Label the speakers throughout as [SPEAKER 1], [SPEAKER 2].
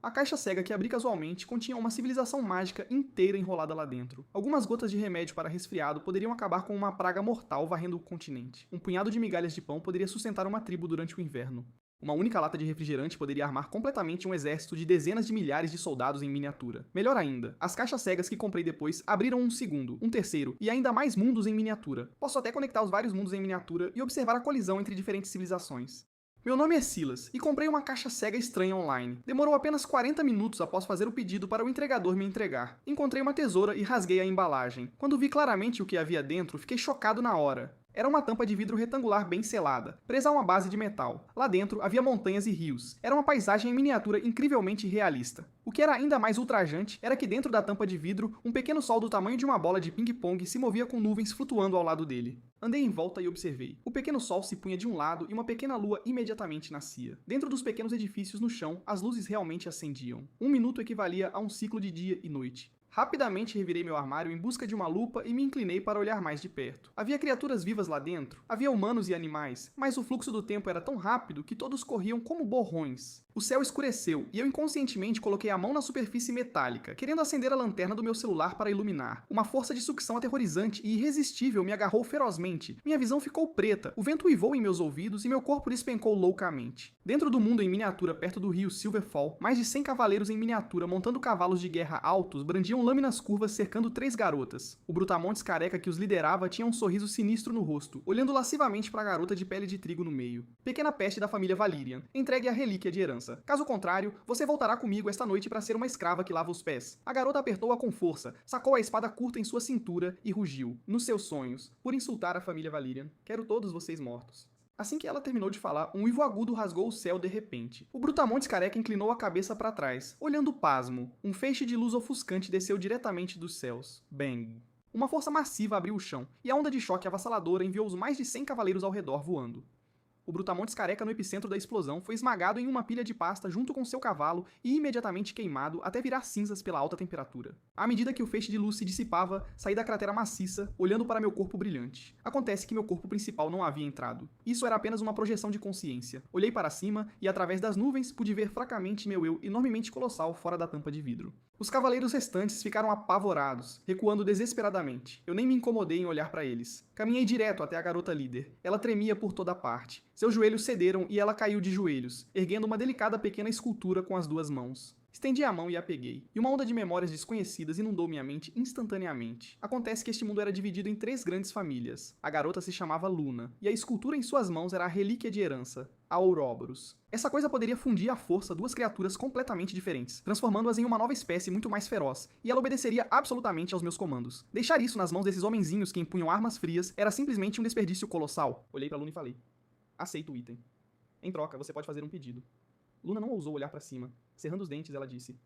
[SPEAKER 1] A caixa cega que abri casualmente continha uma civilização mágica inteira enrolada lá dentro. Algumas gotas de remédio para resfriado poderiam acabar com uma praga mortal varrendo o continente. Um punhado de migalhas de pão poderia sustentar uma tribo durante o inverno. Uma única lata de refrigerante poderia armar completamente um exército de dezenas de milhares de soldados em miniatura. Melhor ainda, as caixas cegas que comprei depois abriram um segundo, um terceiro e ainda mais mundos em miniatura. Posso até conectar os vários mundos em miniatura e observar a colisão entre diferentes civilizações. Meu nome é Silas, e comprei uma caixa cega estranha online. Demorou apenas 40 minutos após fazer o pedido para o entregador me entregar. Encontrei uma tesoura e rasguei a embalagem. Quando vi claramente o que havia dentro, fiquei chocado na hora. Era uma tampa de vidro retangular bem selada, presa a uma base de metal. Lá dentro havia montanhas e rios. Era uma paisagem em miniatura incrivelmente realista. O que era ainda mais ultrajante era que dentro da tampa de vidro, um pequeno sol do tamanho de uma bola de ping-pong se movia com nuvens flutuando ao lado dele. Andei em volta e observei. O pequeno sol se punha de um lado e uma pequena lua imediatamente nascia. Dentro dos pequenos edifícios no chão, as luzes realmente acendiam. Um minuto equivalia a um ciclo de dia e noite. Rapidamente revirei meu armário em busca de uma lupa e me inclinei para olhar mais de perto. Havia criaturas vivas lá dentro, havia humanos e animais, mas o fluxo do tempo era tão rápido que todos corriam como borrões. O céu escureceu e eu inconscientemente coloquei a mão na superfície metálica, querendo acender a lanterna do meu celular para iluminar. Uma força de sucção aterrorizante e irresistível me agarrou ferozmente. Minha visão ficou preta, o vento uivou em meus ouvidos e meu corpo despencou loucamente. Dentro do mundo em miniatura perto do rio Silverfall, mais de 100 cavaleiros em miniatura montando cavalos de guerra altos brandiam lâminas curvas cercando 3 garotas. O brutamontes careca que os liderava tinha um sorriso sinistro no rosto, olhando lascivamente para a garota de pele de trigo no meio. Pequena peste da família Valyrian, entregue a relíquia de herança. Caso contrário, você voltará comigo esta noite para ser uma escrava que lava os pés. A garota apertou-a com força, sacou a espada curta em sua cintura e rugiu. Nos seus sonhos, por insultar a família Valyrian, quero todos vocês mortos. Assim que ela terminou de falar, um uivo agudo rasgou o céu de repente. O brutamontes careca inclinou a cabeça para trás, olhando pasmo. Um feixe de luz ofuscante desceu diretamente dos céus. Bang! Uma força massiva abriu o chão, e a onda de choque avassaladora enviou os mais de 100 cavaleiros ao redor voando. O brutamontes careca no epicentro da explosão foi esmagado em uma pilha de pasta junto com seu cavalo e imediatamente queimado até virar cinzas pela alta temperatura. À medida que o feixe de luz se dissipava, saí da cratera maciça, olhando para meu corpo brilhante. Acontece que meu corpo principal não havia entrado. Isso era apenas uma projeção de consciência. Olhei para cima e, através das nuvens, pude ver fracamente meu eu enormemente colossal fora da tampa de vidro. Os cavaleiros restantes ficaram apavorados, recuando desesperadamente. Eu nem me incomodei em olhar para eles. Caminhei direto até a garota líder. Ela tremia por toda parte. Seus joelhos cederam e ela caiu de joelhos, erguendo uma delicada pequena escultura com as 2 mãos. Estendi a mão e a peguei, e uma onda de memórias desconhecidas inundou minha mente instantaneamente. Acontece que este mundo era dividido em 3 grandes famílias. A garota se chamava Luna, e a escultura em suas mãos era a relíquia de herança, a Ouroboros. Essa coisa poderia fundir à força 2 criaturas completamente diferentes, transformando-as em uma nova espécie muito mais feroz, e ela obedeceria absolutamente aos meus comandos. Deixar isso nas mãos desses homenzinhos que empunham armas frias era simplesmente um desperdício colossal. Olhei pra Luna e falei: aceito o item. Em troca, você pode fazer um pedido. Luna não ousou olhar pra cima. Cerrando os dentes, ela disse: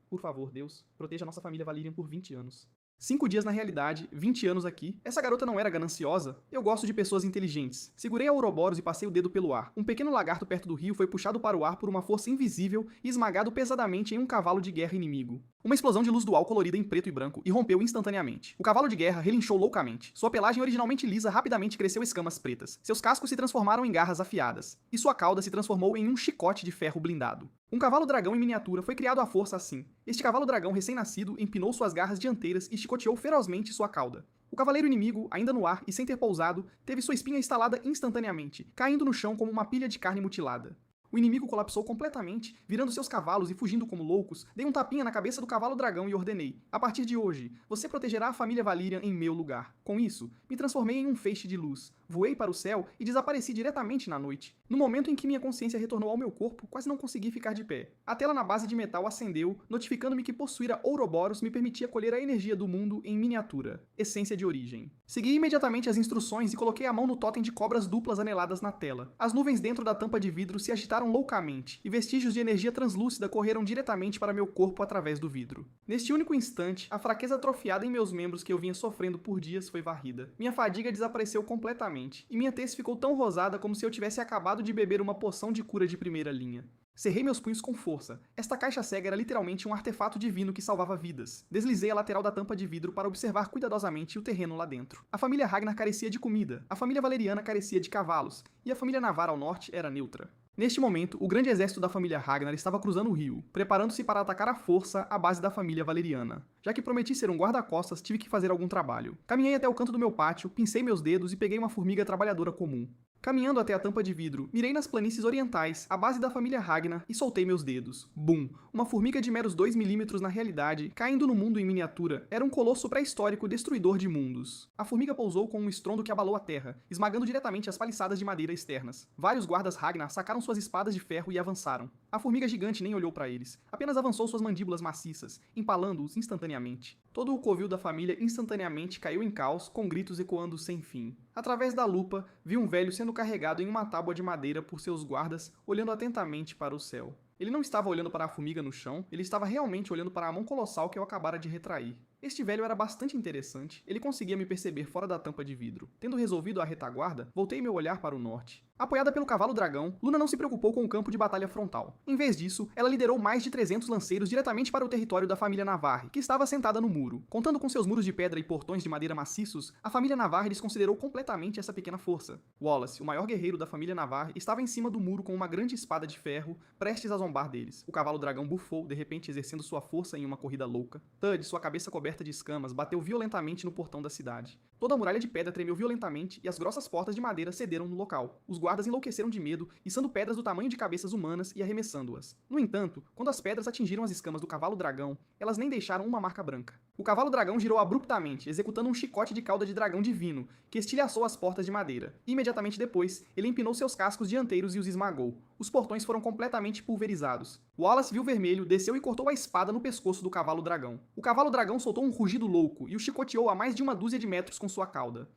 [SPEAKER 1] por favor, Deus, proteja nossa família Valyrian por 20 anos. 5 dias na realidade, 20 anos aqui. Essa garota não era gananciosa? Eu gosto de pessoas inteligentes. Segurei a Ouroboros e passei o dedo pelo ar. Um pequeno lagarto perto do rio foi puxado para o ar por uma força invisível e esmagado pesadamente em um cavalo de guerra inimigo. Uma explosão de luz dual colorida em preto e branco irrompeu instantaneamente. O cavalo de guerra relinchou loucamente. Sua pelagem originalmente lisa rapidamente cresceu escamas pretas. Seus cascos se transformaram em garras afiadas. E sua cauda se transformou em um chicote de ferro blindado. Um cavalo dragão em miniatura foi criado à força assim. Este cavalo dragão recém-nascido empinou suas garras dianteiras e chicoteou ferozmente sua cauda. O cavaleiro inimigo, ainda no ar e sem ter pousado, teve sua espinha estalada instantaneamente, caindo no chão como uma pilha de carne mutilada. O inimigo colapsou completamente, virando seus cavalos e fugindo como loucos. Dei um tapinha na cabeça do cavalo dragão e ordenei: a partir de hoje, você protegerá a família Valyrian em meu lugar. Com isso, me transformei em um feixe de luz. Voei para o céu e desapareci diretamente na noite. No momento em que minha consciência retornou ao meu corpo, quase não consegui ficar de pé. A tela na base de metal acendeu, notificando-me que possuir a Ouroboros me permitia colher a energia do mundo em miniatura. Essência de origem. Segui imediatamente as instruções e coloquei a mão no totem de cobras duplas aneladas na tela. As nuvens dentro da tampa de vidro se agitaram loucamente, e vestígios de energia translúcida correram diretamente para meu corpo através do vidro. Neste único instante, a fraqueza atrofiada em meus membros que eu vinha sofrendo por dias foi varrida. Minha fadiga desapareceu completamente, e minha tez ficou tão rosada como se eu tivesse acabado de beber uma poção de cura de primeira linha. Cerrei meus punhos com força. Esta caixa cega era literalmente um artefato divino que salvava vidas. Deslizei a lateral da tampa de vidro para observar cuidadosamente o terreno lá dentro. A família Ragnar carecia de comida, a família Valeriana carecia de cavalos, e a família Navarra ao norte era neutra. Neste momento, o grande exército da família Ragnar estava cruzando o rio, preparando-se para atacar à força a base da família valeriana. Já que prometi ser um guarda-costas, tive que fazer algum trabalho. Caminhei até o canto do meu pátio, pincei meus dedos e peguei uma formiga trabalhadora comum. Caminhando até a tampa de vidro, mirei nas planícies orientais, a base da família Ragnar, e soltei meus dedos. Bum! Uma formiga de meros 2 milímetros na realidade, caindo no mundo em miniatura, era um colosso pré-histórico destruidor de mundos. A formiga pousou com um estrondo que abalou a terra, esmagando diretamente as paliçadas de madeira externas. Vários guardas Ragnar sacaram suas espadas de ferro e avançaram. A formiga gigante nem olhou para eles, apenas avançou suas mandíbulas maciças, empalando-os instantaneamente. Todo o covil da família instantaneamente caiu em caos, com gritos ecoando sem fim. Através da lupa, vi um velho sendo carregado em uma tábua de madeira por seus guardas, olhando atentamente para o céu. Ele não estava olhando para a formiga no chão, ele estava realmente olhando para a mão colossal que eu acabara de retrair. Este velho era bastante interessante, ele conseguia me perceber fora da tampa de vidro. Tendo resolvido a retaguarda, voltei meu olhar para o norte. Apoiada pelo cavalo dragão, Luna não se preocupou com o campo de batalha frontal. Em vez disso, ela liderou mais de 300 lanceiros diretamente para o território da família Navarre, que estava sentada no muro. Contando com seus muros de pedra e portões de madeira maciços, a família Navarre desconsiderou completamente essa pequena força. Wallace, o maior guerreiro da família Navarre, estava em cima do muro com uma grande espada de ferro, prestes a zombar deles. O cavalo dragão bufou, de repente exercendo sua força em uma corrida louca. Tud, sua cabeça coberta de escamas, bateu violentamente no portão da cidade. Toda a muralha de pedra tremeu violentamente e as grossas portas de madeira cederam no local. Os guardas enlouqueceram de medo, içando pedras do tamanho de cabeças humanas e arremessando-as. No entanto, quando as pedras atingiram as escamas do cavalo dragão, elas nem deixaram uma marca branca. O cavalo dragão girou abruptamente, executando um chicote de cauda de dragão divino, que estilhaçou as portas de madeira. Imediatamente depois, ele empinou seus cascos dianteiros e os esmagou. Os portões foram completamente pulverizados. Wallace viu o vermelho, desceu e cortou a espada no pescoço do cavalo dragão. O cavalo dragão soltou um rugido louco e o chicoteou a mais de uma dúzia de metros com sua cauda.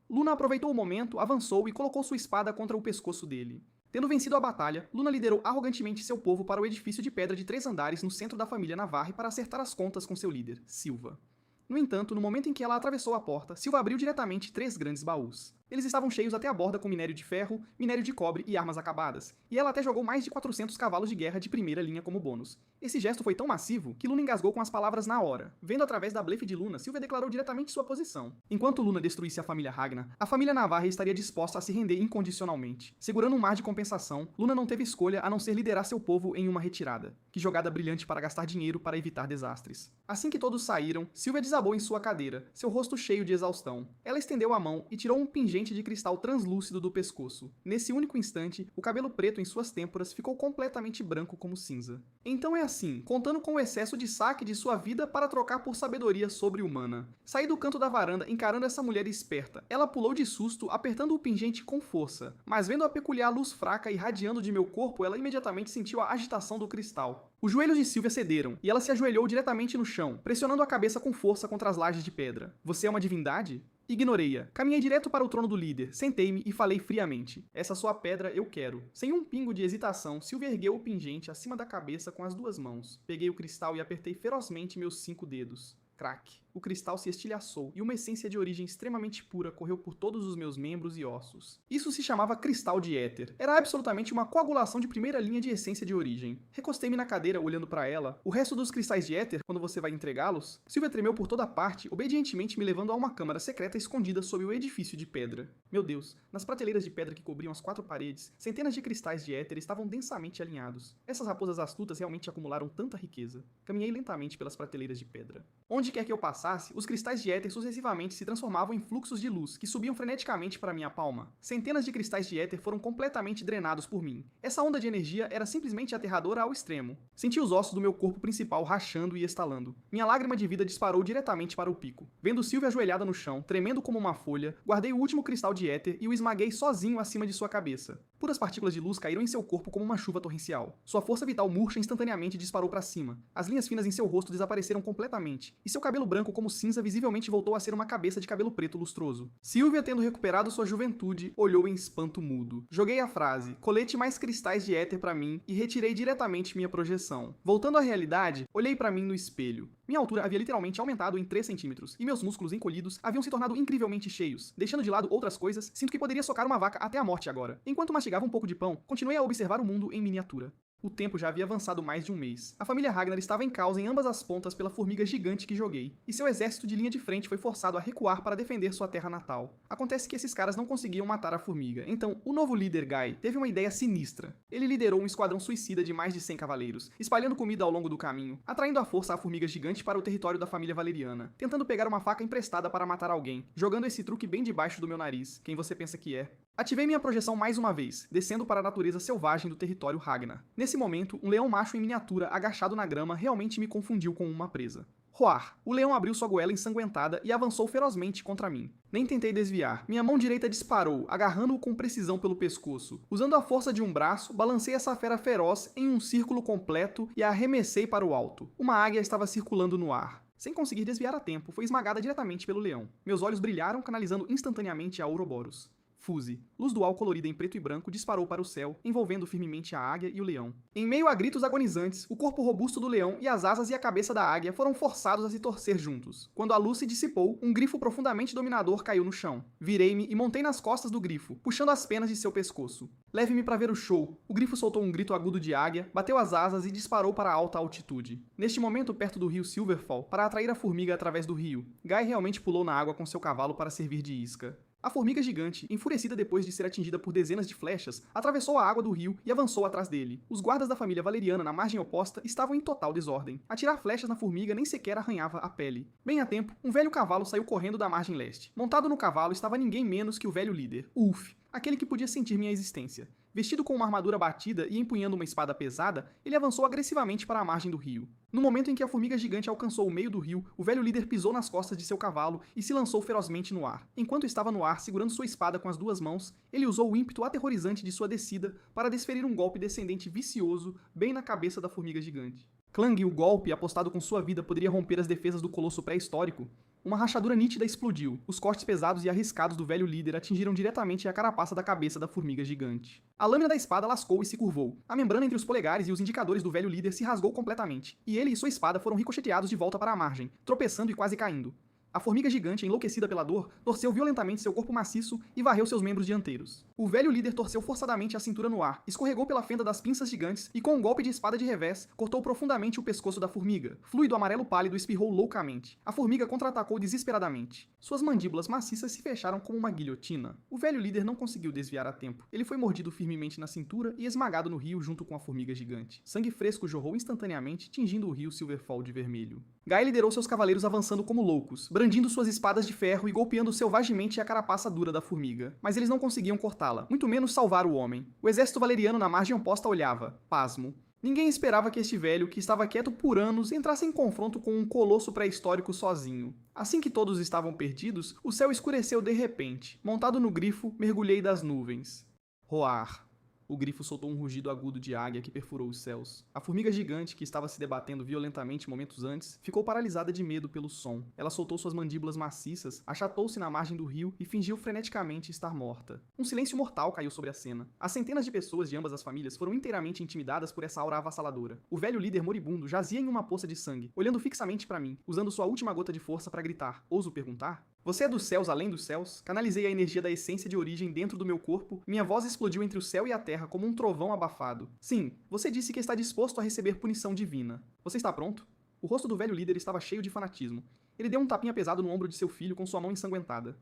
[SPEAKER 1] Luna aproveitou o momento, avançou e colocou sua espada contra o pescoço dele. Tendo vencido a batalha, Luna liderou arrogantemente seu povo para o edifício de pedra de 3 andares no centro da família Navarre para acertar as contas com seu líder, Silva. No entanto, no momento em que ela atravessou a porta, Silva abriu diretamente 3 grandes baús. Eles estavam cheios até a borda com minério de ferro, minério de cobre e armas acabadas, e ela até jogou mais de 400 cavalos de guerra de primeira linha como bônus. Esse gesto foi tão massivo que Luna engasgou com as palavras na hora. Vendo através da blefe de Luna, Silva declarou diretamente sua posição. Enquanto Luna destruísse a família Ragnar, a família Navarre estaria disposta a se render incondicionalmente. Segurando um mar de compensação, Luna não teve escolha a não ser liderar seu povo em uma retirada. Que jogada brilhante para gastar dinheiro para evitar desastres. Assim que todos saíram, Silva desabou em sua cadeira, seu rosto cheio de exaustão. Ela estendeu a mão e tirou um pingente de cristal translúcido do pescoço. Nesse único instante, o cabelo preto em suas têmporas ficou completamente branco como cinza. Então é assim, contando com o excesso de saque de sua vida para trocar por sabedoria sobre-humana. Saí do canto da varanda encarando essa mulher esperta. Ela pulou de susto, apertando o pingente com força. Mas vendo a peculiar luz fraca irradiando de meu corpo, ela imediatamente sentiu a agitação do cristal. Os joelhos de Sylvia cederam, e ela se ajoelhou diretamente no chão, pressionando a cabeça com força contra as lajes de pedra. Você é uma divindade? Ignorei-a. Caminhei direto para o trono do líder, sentei-me e falei friamente. Essa sua pedra eu quero. Sem um pingo de hesitação, Sylvia ergueu o pingente acima da cabeça com as 2 mãos. Peguei o cristal e apertei ferozmente meus 5 dedos. Crack. O cristal se estilhaçou e uma essência de origem extremamente pura correu por todos os meus membros e ossos. Isso se chamava cristal de éter. Era absolutamente uma coagulação de primeira linha de essência de origem. Recostei-me na cadeira olhando para ela. O resto dos cristais de éter, quando você vai entregá-los? Sylvia tremeu por toda parte, obedientemente me levando a uma câmara secreta escondida sob o edifício de pedra. Meu Deus, nas prateleiras de pedra que cobriam as 4 paredes, centenas de cristais de éter estavam densamente alinhados. Essas raposas astutas realmente acumularam tanta riqueza. Caminhei lentamente pelas prateleiras de pedra. Onde quer que eu passasse, os cristais de éter sucessivamente se transformavam em fluxos de luz, que subiam freneticamente para minha palma. Centenas de cristais de éter foram completamente drenados por mim. Essa onda de energia era simplesmente aterradora ao extremo. Senti os ossos do meu corpo principal rachando e estalando. Minha lágrima de vida disparou diretamente para o pico. Vendo Sylvia ajoelhada no chão, tremendo como uma folha, guardei o último cristal de éter e o esmaguei sozinho acima de sua cabeça. Puras partículas de luz caíram em seu corpo como uma chuva torrencial. Sua força vital murcha instantaneamente disparou para cima. As linhas finas em seu rosto desapareceram completamente, e seu cabelo branco como cinza visivelmente voltou a ser uma cabeça de cabelo preto lustroso. Sylvia, tendo recuperado sua juventude, olhou em espanto mudo. Joguei a frase, colete mais cristais de éter para mim, e retirei diretamente minha projeção. Voltando à realidade, olhei para mim no espelho. Minha altura havia literalmente aumentado em 3 centímetros, e meus músculos encolhidos haviam se tornado incrivelmente cheios. Deixando de lado outras coisas, sinto que poderia socar uma vaca até a morte agora. Enquanto mastigava um pouco de pão, continuei a observar o mundo em miniatura. O tempo já havia avançado mais de um mês. A família Ragnar estava em caos em ambas as pontas pela formiga gigante que joguei, e seu exército de linha de frente foi forçado a recuar para defender sua terra natal. Acontece que esses caras não conseguiam matar a formiga, então o novo líder Guy teve uma ideia sinistra. Ele liderou um esquadrão suicida de mais de 100 cavaleiros, espalhando comida ao longo do caminho, atraindo à força a formiga gigante para o território da família valeriana, tentando pegar uma faca emprestada para matar alguém, jogando esse truque bem debaixo do meu nariz, quem você pensa que é. Ativei minha projeção mais uma vez, descendo para a natureza selvagem do território Ragnar. Nesse momento, um leão macho em miniatura agachado na grama realmente me confundiu com uma presa. Roar. O leão abriu sua goela ensanguentada e avançou ferozmente contra mim. Nem tentei desviar. Minha mão direita disparou, agarrando-o com precisão pelo pescoço. Usando a força de um braço, balancei essa fera feroz em um círculo completo e a arremessei para o alto. Uma águia estava circulando no ar. Sem conseguir desviar a tempo, foi esmagada diretamente pelo leão. Meus olhos brilharam, canalizando instantaneamente a Ouroboros. Fuse. Luz dual colorida em preto e branco disparou para o céu, envolvendo firmemente a águia e o leão. Em meio a gritos agonizantes, o corpo robusto do leão e as asas e a cabeça da águia foram forçados a se torcer juntos. Quando a luz se dissipou, um grifo profundamente dominador caiu no chão. Virei-me e montei nas costas do grifo, puxando as penas de seu pescoço. Leve-me para ver o show. O grifo soltou um grito agudo de águia, bateu as asas e disparou para alta altitude. Neste momento, perto do rio Silverfall, para atrair a formiga através do rio, Guy realmente pulou na água com seu cavalo para servir de isca. A formiga gigante, enfurecida depois de ser atingida por dezenas de flechas, atravessou a água do rio e avançou atrás dele. Os guardas da família valeriana na margem oposta estavam em total desordem. Atirar flechas na formiga nem sequer arranhava a pele. Bem a tempo, um velho cavalo saiu correndo da margem leste. Montado no cavalo estava ninguém menos que o velho líder, Ulf, aquele que podia sentir minha existência. Vestido com uma armadura batida e empunhando uma espada pesada, ele avançou agressivamente para a margem do rio. No momento em que a formiga gigante alcançou o meio do rio, o velho líder pisou nas costas de seu cavalo e se lançou ferozmente no ar. Enquanto estava no ar, segurando sua espada com as duas mãos, ele usou o ímpeto aterrorizante de sua descida para desferir um golpe descendente vicioso bem na cabeça da formiga gigante. Clang, o golpe, apostado com sua vida, poderia romper as defesas do colosso pré-histórico. Uma rachadura nítida explodiu. Os cortes pesados e arriscados do velho líder atingiram diretamente a carapaça da cabeça da formiga gigante. A lâmina da espada lascou e se curvou. A membrana entre os polegares e os indicadores do velho líder se rasgou completamente, e ele e sua espada foram ricocheteados de volta para a margem, tropeçando e quase caindo. A formiga gigante, enlouquecida pela dor, torceu violentamente seu corpo maciço e varreu seus membros dianteiros. O velho líder torceu forçadamente a cintura no ar, escorregou pela fenda das pinças gigantes e, com um golpe de espada de revés, cortou profundamente o pescoço da formiga. Fluido amarelo pálido espirrou loucamente. A formiga contra-atacou desesperadamente. Suas mandíbulas maciças se fecharam como uma guilhotina. O velho líder não conseguiu desviar a tempo. Ele foi mordido firmemente na cintura e esmagado no rio junto com a formiga gigante. Sangue fresco jorrou instantaneamente, tingindo o rio Silverfall de vermelho. Guy liderou seus cavaleiros avançando como loucos, brandindo suas espadas de ferro e golpeando selvagemente a carapaça dura da formiga. Mas eles não conseguiam cortá-la, muito menos salvar o homem. O exército valeriano na margem oposta olhava, pasmo. Ninguém esperava que este velho, que estava quieto por anos, entrasse em confronto com um colosso pré-histórico sozinho. Assim que todos estavam perdidos, o céu escureceu de repente. Montado no grifo, mergulhei das nuvens. Roar. O grifo soltou um rugido agudo de águia que perfurou os céus. A formiga gigante, que estava se debatendo violentamente momentos antes, ficou paralisada de medo pelo som. Ela soltou suas mandíbulas maciças, achatou-se na margem do rio e fingiu freneticamente estar morta. Um silêncio mortal caiu sobre a cena. As centenas de pessoas de ambas as famílias foram inteiramente intimidadas por essa aura avassaladora. O velho líder moribundo jazia em uma poça de sangue, olhando fixamente para mim, usando sua última gota de força para gritar. Ouso perguntar? Você é dos céus além dos céus? Canalizei a energia da essência de origem dentro do meu corpo, minha voz explodiu entre o céu e a terra como um trovão abafado. Sim, você disse que está disposto a receber punição divina. Você está pronto? O rosto do velho líder estava cheio de fanatismo. Ele deu um tapinha pesado no ombro de seu filho com sua mão ensanguentada.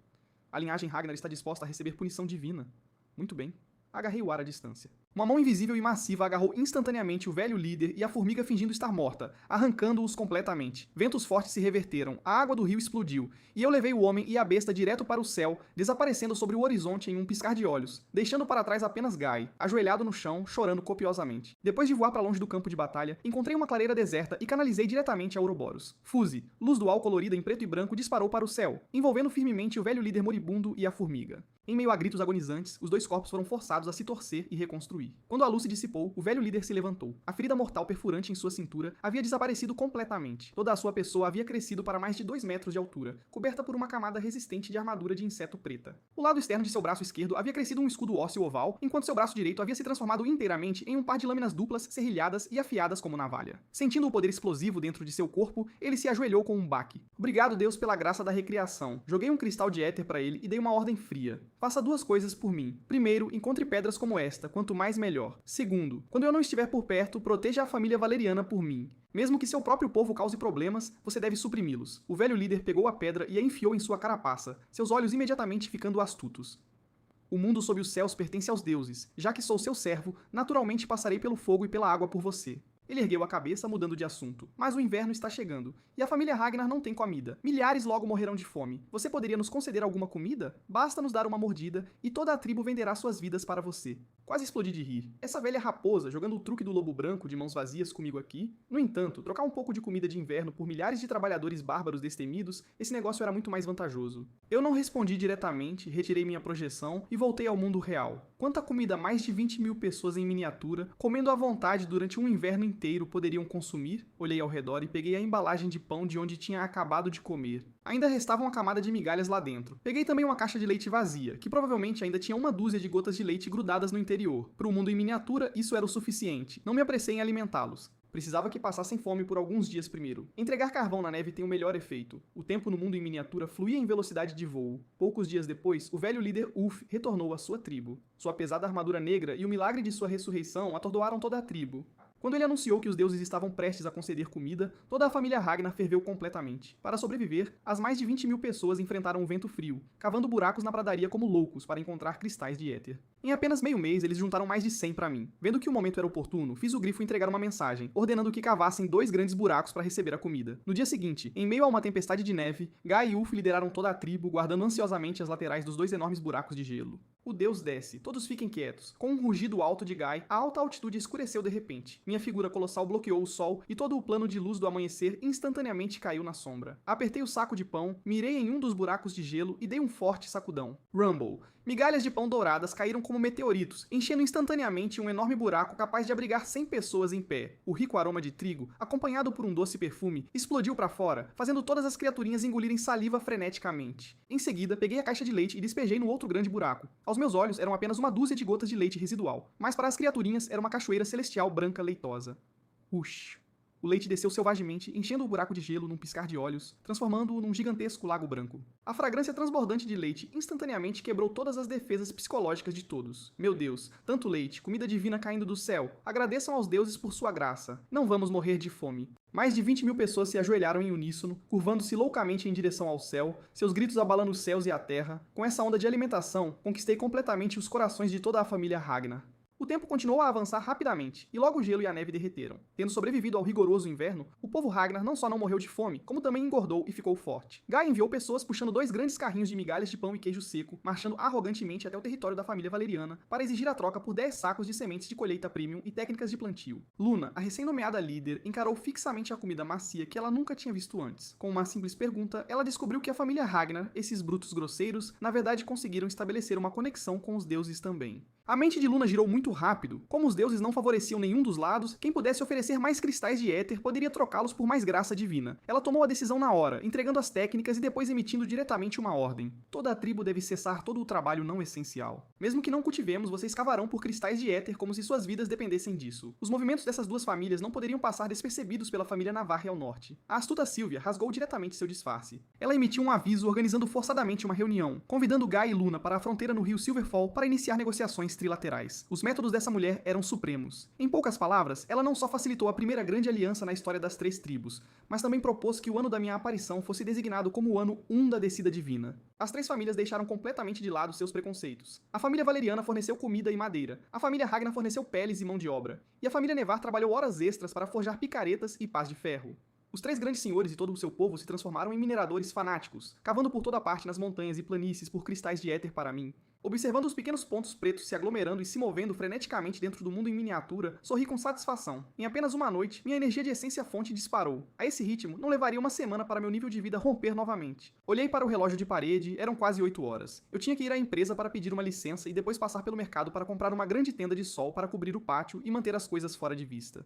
[SPEAKER 1] A linhagem Ragnar está disposta a receber punição divina. Muito bem. Agarrei o ar à distância. Uma mão invisível e massiva agarrou instantaneamente o velho líder e a formiga fingindo estar morta, arrancando-os completamente. Ventos fortes se reverteram, a água do rio explodiu, e eu levei o homem e a besta direto para o céu, desaparecendo sobre o horizonte em um piscar de olhos, deixando para trás apenas Guy, ajoelhado no chão, chorando copiosamente. Depois de voar para longe do campo de batalha, encontrei uma clareira deserta e canalizei diretamente a Ouroboros. Fuse, luz dual colorida em preto e branco, disparou para o céu, envolvendo firmemente o velho líder moribundo e a formiga. Em meio a gritos agonizantes, os dois corpos foram forçados a se torcer e reconstruir. Quando a luz se dissipou, o velho líder se levantou. A ferida mortal perfurante em sua cintura havia desaparecido completamente. Toda a sua pessoa havia crescido para mais de 2 metros de altura, coberta por uma camada resistente de armadura de inseto preta. O lado externo de seu braço esquerdo havia crescido um escudo ósseo oval, enquanto seu braço direito havia se transformado inteiramente em um par de lâminas duplas, serrilhadas e afiadas como navalha. Sentindo o poder explosivo dentro de seu corpo, ele se ajoelhou com um baque. Obrigado, Deus, pela graça da recriação. Joguei um cristal de éter para ele e dei uma ordem fria. Faça 2 coisas por mim. Primeiro, encontre pedras como esta. Quanto mais mais melhor. Segundo, quando eu não estiver por perto, proteja a família valeriana por mim. Mesmo que seu próprio povo cause problemas, você deve suprimi-los. O velho líder pegou a pedra e a enfiou em sua carapaça, seus olhos imediatamente ficando astutos. O mundo sob os céus pertence aos deuses. Já que sou seu servo, naturalmente passarei pelo fogo e pela água por você. Ele ergueu a cabeça, mudando de assunto. Mas o inverno está chegando, e a família Ragnar não tem comida. Milhares logo morrerão de fome. Você poderia nos conceder alguma comida? Basta nos dar uma mordida, e toda a tribo venderá suas vidas para você. Quase explodi de rir. Essa velha raposa jogando o truque do lobo branco de mãos vazias comigo aqui? No entanto, trocar um pouco de comida de inverno por milhares de trabalhadores bárbaros destemidos, esse negócio era muito mais vantajoso. Eu não respondi diretamente, retirei minha projeção e voltei ao mundo real. Quanta comida mais de 20.000 pessoas em miniatura, comendo à vontade durante um inverno inteiro, poderiam consumir? Olhei ao redor e peguei a embalagem de pão de onde tinha acabado de comer. Ainda restava uma camada de migalhas lá dentro. Peguei também uma caixa de leite vazia, que provavelmente ainda tinha uma dúzia de gotas de leite grudadas no interior. Para o mundo em miniatura, isso era o suficiente. Não me apressei em alimentá-los. Precisava que passassem fome por alguns dias primeiro. Entregar carvão na neve tem o melhor efeito. O tempo no mundo em miniatura fluía em velocidade de voo. Poucos dias depois, o velho líder Ulf retornou à sua tribo. Sua pesada armadura negra e o milagre de sua ressurreição atordoaram toda a tribo. Quando ele anunciou que os deuses estavam prestes a conceder comida, toda a família Ragnar ferveu completamente. Para sobreviver, as mais de 20.000 pessoas enfrentaram um vento frio, cavando buracos na pradaria como loucos para encontrar cristais de éter. Em apenas meio mês, eles juntaram mais de 100 para mim. Vendo que o momento era oportuno, fiz o grifo entregar uma mensagem, ordenando que cavassem 2 grandes buracos para receber a comida. No dia seguinte, em meio a uma tempestade de neve, Guy e Ulf lideraram toda a tribo, guardando ansiosamente as laterais dos 2 enormes buracos de gelo. O deus desce, todos fiquem quietos. Com um rugido alto de Guy, a alta altitude escureceu de repente. Minha figura colossal bloqueou o sol e todo o plano de luz do amanhecer instantaneamente caiu na sombra. Apertei o saco de pão, mirei em um dos buracos de gelo e dei um forte sacudão. Rumble. Migalhas de pão douradas caíram como meteoritos, enchendo instantaneamente um enorme buraco capaz de abrigar 100 pessoas em pé. O rico aroma de trigo, acompanhado por um doce perfume, explodiu para fora, fazendo todas as criaturinhas engolirem saliva freneticamente. Em seguida, peguei a caixa de leite e despejei no outro grande buraco. Aos meus olhos, eram apenas uma dúzia de gotas de leite residual, mas para as criaturinhas era uma cachoeira celestial branca leitosa. Ush. O leite desceu selvagemente, enchendo o buraco de gelo num piscar de olhos, transformando-o num gigantesco lago branco. A fragrância transbordante de leite instantaneamente quebrou todas as defesas psicológicas de todos. Meu Deus, tanto leite, comida divina caindo do céu. Agradeçam aos deuses por sua graça. Não vamos morrer de fome. Mais de 20.000 pessoas se ajoelharam em uníssono, curvando-se loucamente em direção ao céu, seus gritos abalando os céus e a terra. Com essa onda de alimentação, conquistei completamente os corações de toda a família Ragnar. O tempo continuou a avançar rapidamente, e logo o gelo e a neve derreteram. Tendo sobrevivido ao rigoroso inverno, o povo Ragnar não só não morreu de fome, como também engordou e ficou forte. Guy enviou pessoas puxando 2 grandes carrinhos de migalhas de pão e queijo seco, marchando arrogantemente até o território da família valeriana, para exigir a troca por 10 sacos de sementes de colheita premium e técnicas de plantio. Luna, a recém-nomeada líder, encarou fixamente a comida macia que ela nunca tinha visto antes. Com uma simples pergunta, ela descobriu que a família Ragnar, esses brutos grosseiros, na verdade conseguiram estabelecer uma conexão com os deuses também. A mente de Luna girou muito rápido. Como os deuses não favoreciam nenhum dos lados, quem pudesse oferecer mais cristais de éter poderia trocá-los por mais graça divina. Ela tomou a decisão na hora, entregando as técnicas e depois emitindo diretamente uma ordem. Toda a tribo deve cessar todo o trabalho não essencial. Mesmo que não cultivemos, vocês cavarão por cristais de éter como se suas vidas dependessem disso. Os movimentos dessas duas famílias não poderiam passar despercebidos pela família Navarre ao norte. A astuta Sylvia rasgou diretamente seu disfarce. Ela emitiu um aviso organizando forçadamente uma reunião, convidando Guy e Luna para a fronteira no rio Silverfall para iniciar negociações trilaterais. Os métodos dessa mulher eram supremos. Em poucas palavras, ela não só facilitou a primeira grande aliança na história das 3 tribos, mas também propôs que o ano da minha aparição fosse designado como o ano 1 da descida divina. As 3 famílias deixaram completamente de lado seus preconceitos. A família valeriana forneceu comida e madeira, a família Ragnar forneceu peles e mão de obra, e a família Nevar trabalhou horas extras para forjar picaretas e pás de ferro. Os 3 grandes senhores e todo o seu povo se transformaram em mineradores fanáticos, cavando por toda parte nas montanhas e planícies por cristais de éter para mim. Observando os pequenos pontos pretos se aglomerando e se movendo freneticamente dentro do mundo em miniatura, sorri com satisfação. Em apenas uma noite, minha energia de essência fonte disparou. A esse ritmo, não levaria uma semana para meu nível de vida romper novamente. Olhei para o relógio de parede, eram quase 8 horas. Eu tinha que ir à empresa para pedir uma licença e depois passar pelo mercado para comprar uma grande tenda de sol para cobrir o pátio e manter as coisas fora de vista.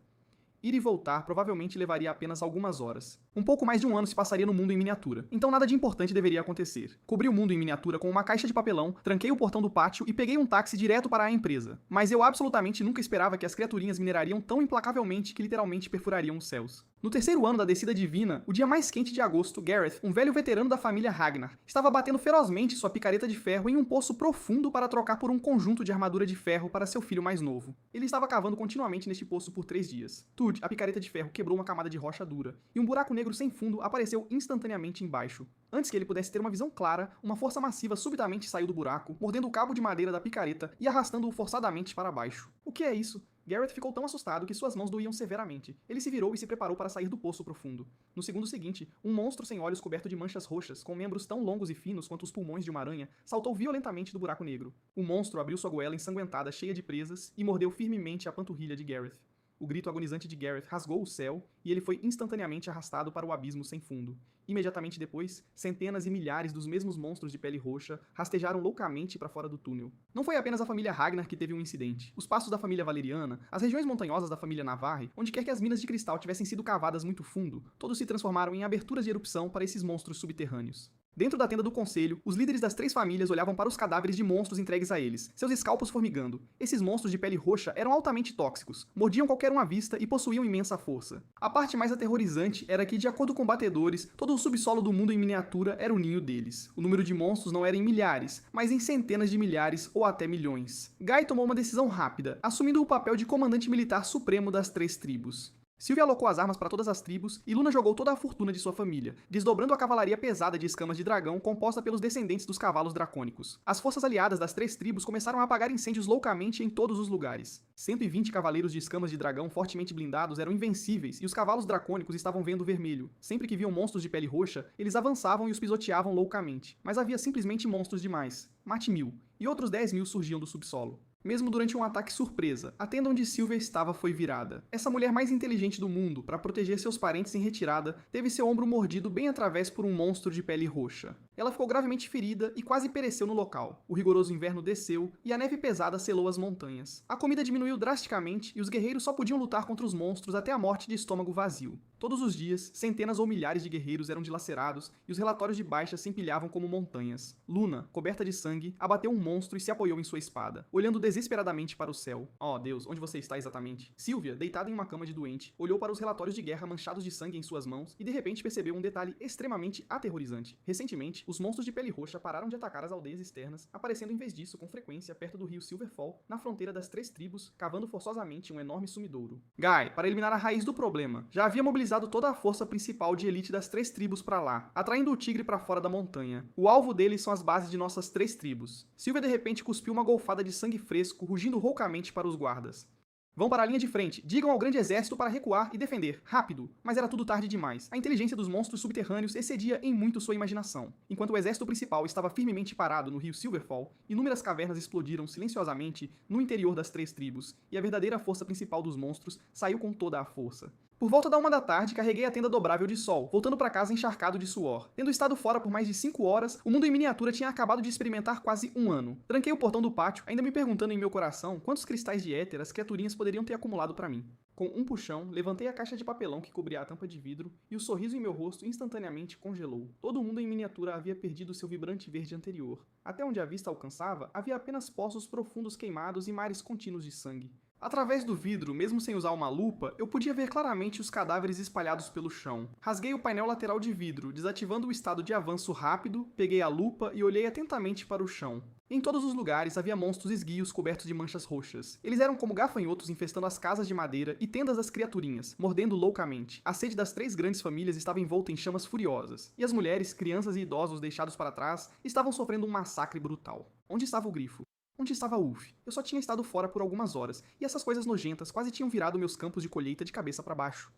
[SPEAKER 1] Ir e voltar provavelmente levaria apenas algumas horas. Um pouco mais de um ano se passaria no mundo em miniatura, então nada de importante deveria acontecer. Cobri o mundo em miniatura com uma caixa de papelão, tranquei o portão do pátio e peguei um táxi direto para a empresa. Mas eu absolutamente nunca esperava que as criaturinhas minerariam tão implacavelmente que literalmente perfurariam os céus. No terceiro ano da descida divina, o dia mais quente de agosto, Gareth, um velho veterano da família Ragnar, estava batendo ferozmente sua picareta de ferro em um poço profundo para trocar por um conjunto de armadura de ferro para seu filho mais novo. Ele estava cavando continuamente neste poço por 3 dias. Tud, a picareta de ferro, quebrou uma camada de rocha dura, e um buraco negro sem fundo apareceu instantaneamente embaixo. Antes que ele pudesse ter uma visão clara, uma força massiva subitamente saiu do buraco, mordendo o cabo de madeira da picareta e arrastando-o forçadamente para baixo. O que é isso? Gareth ficou tão assustado que suas mãos doíam severamente. Ele se virou e se preparou para sair do poço profundo. No segundo seguinte, um monstro sem olhos coberto de manchas roxas, com membros tão longos e finos quanto os pulmões de uma aranha, saltou violentamente do buraco negro. O monstro abriu sua goela ensanguentada cheia de presas e mordeu firmemente a panturrilha de Gareth. O grito agonizante de Gareth rasgou o céu e ele foi instantaneamente arrastado para o abismo sem fundo. Imediatamente depois, centenas e milhares dos mesmos monstros de pele roxa rastejaram loucamente para fora do túnel. Não foi apenas a família Ragnar que teve um incidente. Os passos da família Valeriana, as regiões montanhosas da família Navarre, onde quer que as minas de cristal tivessem sido cavadas muito fundo, todos se transformaram em aberturas de erupção para esses monstros subterrâneos. Dentro da tenda do conselho, os líderes das 3 famílias olhavam para os cadáveres de monstros entregues a eles, seus escalpos formigando. Esses monstros de pele roxa eram altamente tóxicos, mordiam qualquer um à vista e possuíam imensa força. A parte mais aterrorizante era que, de acordo com batedores, todo o subsolo do mundo em miniatura era o ninho deles. O número de monstros não era em milhares, mas em centenas de milhares ou até milhões. Guy tomou uma decisão rápida, assumindo o papel de comandante militar supremo das 3 tribos. Sylvia alocou as armas para todas as tribos e Luna jogou toda a fortuna de sua família, desdobrando a cavalaria pesada de escamas de dragão composta pelos descendentes dos cavalos dracônicos. As forças aliadas das 3 tribos começaram a apagar incêndios loucamente em todos os lugares. 120 cavaleiros de escamas de dragão fortemente blindados eram invencíveis e os cavalos dracônicos estavam vendo vermelho. Sempre que viam monstros de pele roxa, eles avançavam e os pisoteavam loucamente. Mas havia simplesmente monstros demais. Mate 1000, e outros 10.000 surgiam do subsolo. Mesmo durante um ataque surpresa, a tenda onde Sylvia estava foi virada. Essa mulher mais inteligente do mundo, para proteger seus parentes em retirada, teve seu ombro mordido bem através por um monstro de pele roxa. Ela ficou gravemente ferida e quase pereceu no local. O rigoroso inverno desceu e a neve pesada selou as montanhas. A comida diminuiu drasticamente e os guerreiros só podiam lutar contra os monstros até a morte de estômago vazio. Todos os dias, centenas ou milhares de guerreiros eram dilacerados e os relatórios de baixas se empilhavam como montanhas. Luna, coberta de sangue, abateu um monstro e se apoiou em sua espada, olhando desesperadamente para o céu. Oh, Deus, onde você está exatamente? Sylvia, deitada em uma cama de doente, olhou para os relatórios de guerra manchados de sangue em suas mãos e de repente percebeu um detalhe extremamente aterrorizante. Recentemente, os monstros de pele roxa pararam de atacar as aldeias externas, aparecendo em vez disso com frequência perto do rio Silverfall, na fronteira das 3 tribos, cavando forçosamente um enorme sumidouro. Guy, para eliminar a raiz do problema, já havia mobilizado toda a força principal de elite das 3 tribos para lá, atraindo o tigre para fora da montanha. O alvo deles são as bases de nossas 3 tribos. Sylvia de repente cuspiu uma golfada de sangue fresco, rugindo roucamente para os guardas. Vão para a linha de frente, digam ao grande exército para recuar e defender, rápido. Mas era tudo tarde demais. A inteligência dos monstros subterrâneos excedia em muito sua imaginação. Enquanto o exército principal estava firmemente parado no rio Silverfall, inúmeras cavernas explodiram silenciosamente no interior das 3 tribos, e a verdadeira força principal dos monstros saiu com toda a força. Por volta da 1 da tarde, carreguei a tenda dobrável de sol, voltando para casa encharcado de suor. Tendo estado fora por mais de 5 horas, o mundo em miniatura tinha acabado de experimentar quase um ano. Tranquei o portão do pátio, ainda me perguntando em meu coração quantos cristais de éter as criaturinhas poderiam ter acumulado para mim. Com um puxão, levantei a caixa de papelão que cobria a tampa de vidro e o sorriso em meu rosto instantaneamente congelou. Todo mundo em miniatura havia perdido seu vibrante verde anterior. Até onde a vista alcançava, havia apenas poços profundos queimados e mares contínuos de sangue. Através do vidro, mesmo sem usar uma lupa, eu podia ver claramente os cadáveres espalhados pelo chão. Rasguei o painel lateral de vidro, desativando o estado de avanço rápido, peguei a lupa e olhei atentamente para o chão. Em todos os lugares havia monstros esguios cobertos de manchas roxas. Eles eram como gafanhotos infestando as casas de madeira e tendas das criaturinhas, mordendo loucamente. A sede das 3 grandes famílias estava envolta em chamas furiosas, e as mulheres, crianças e idosos deixados para trás estavam sofrendo um massacre brutal. Onde estava o grifo? Onde estava Ulf? Eu só tinha estado fora por algumas horas, e essas coisas nojentas quase tinham virado meus campos de colheita de cabeça para baixo.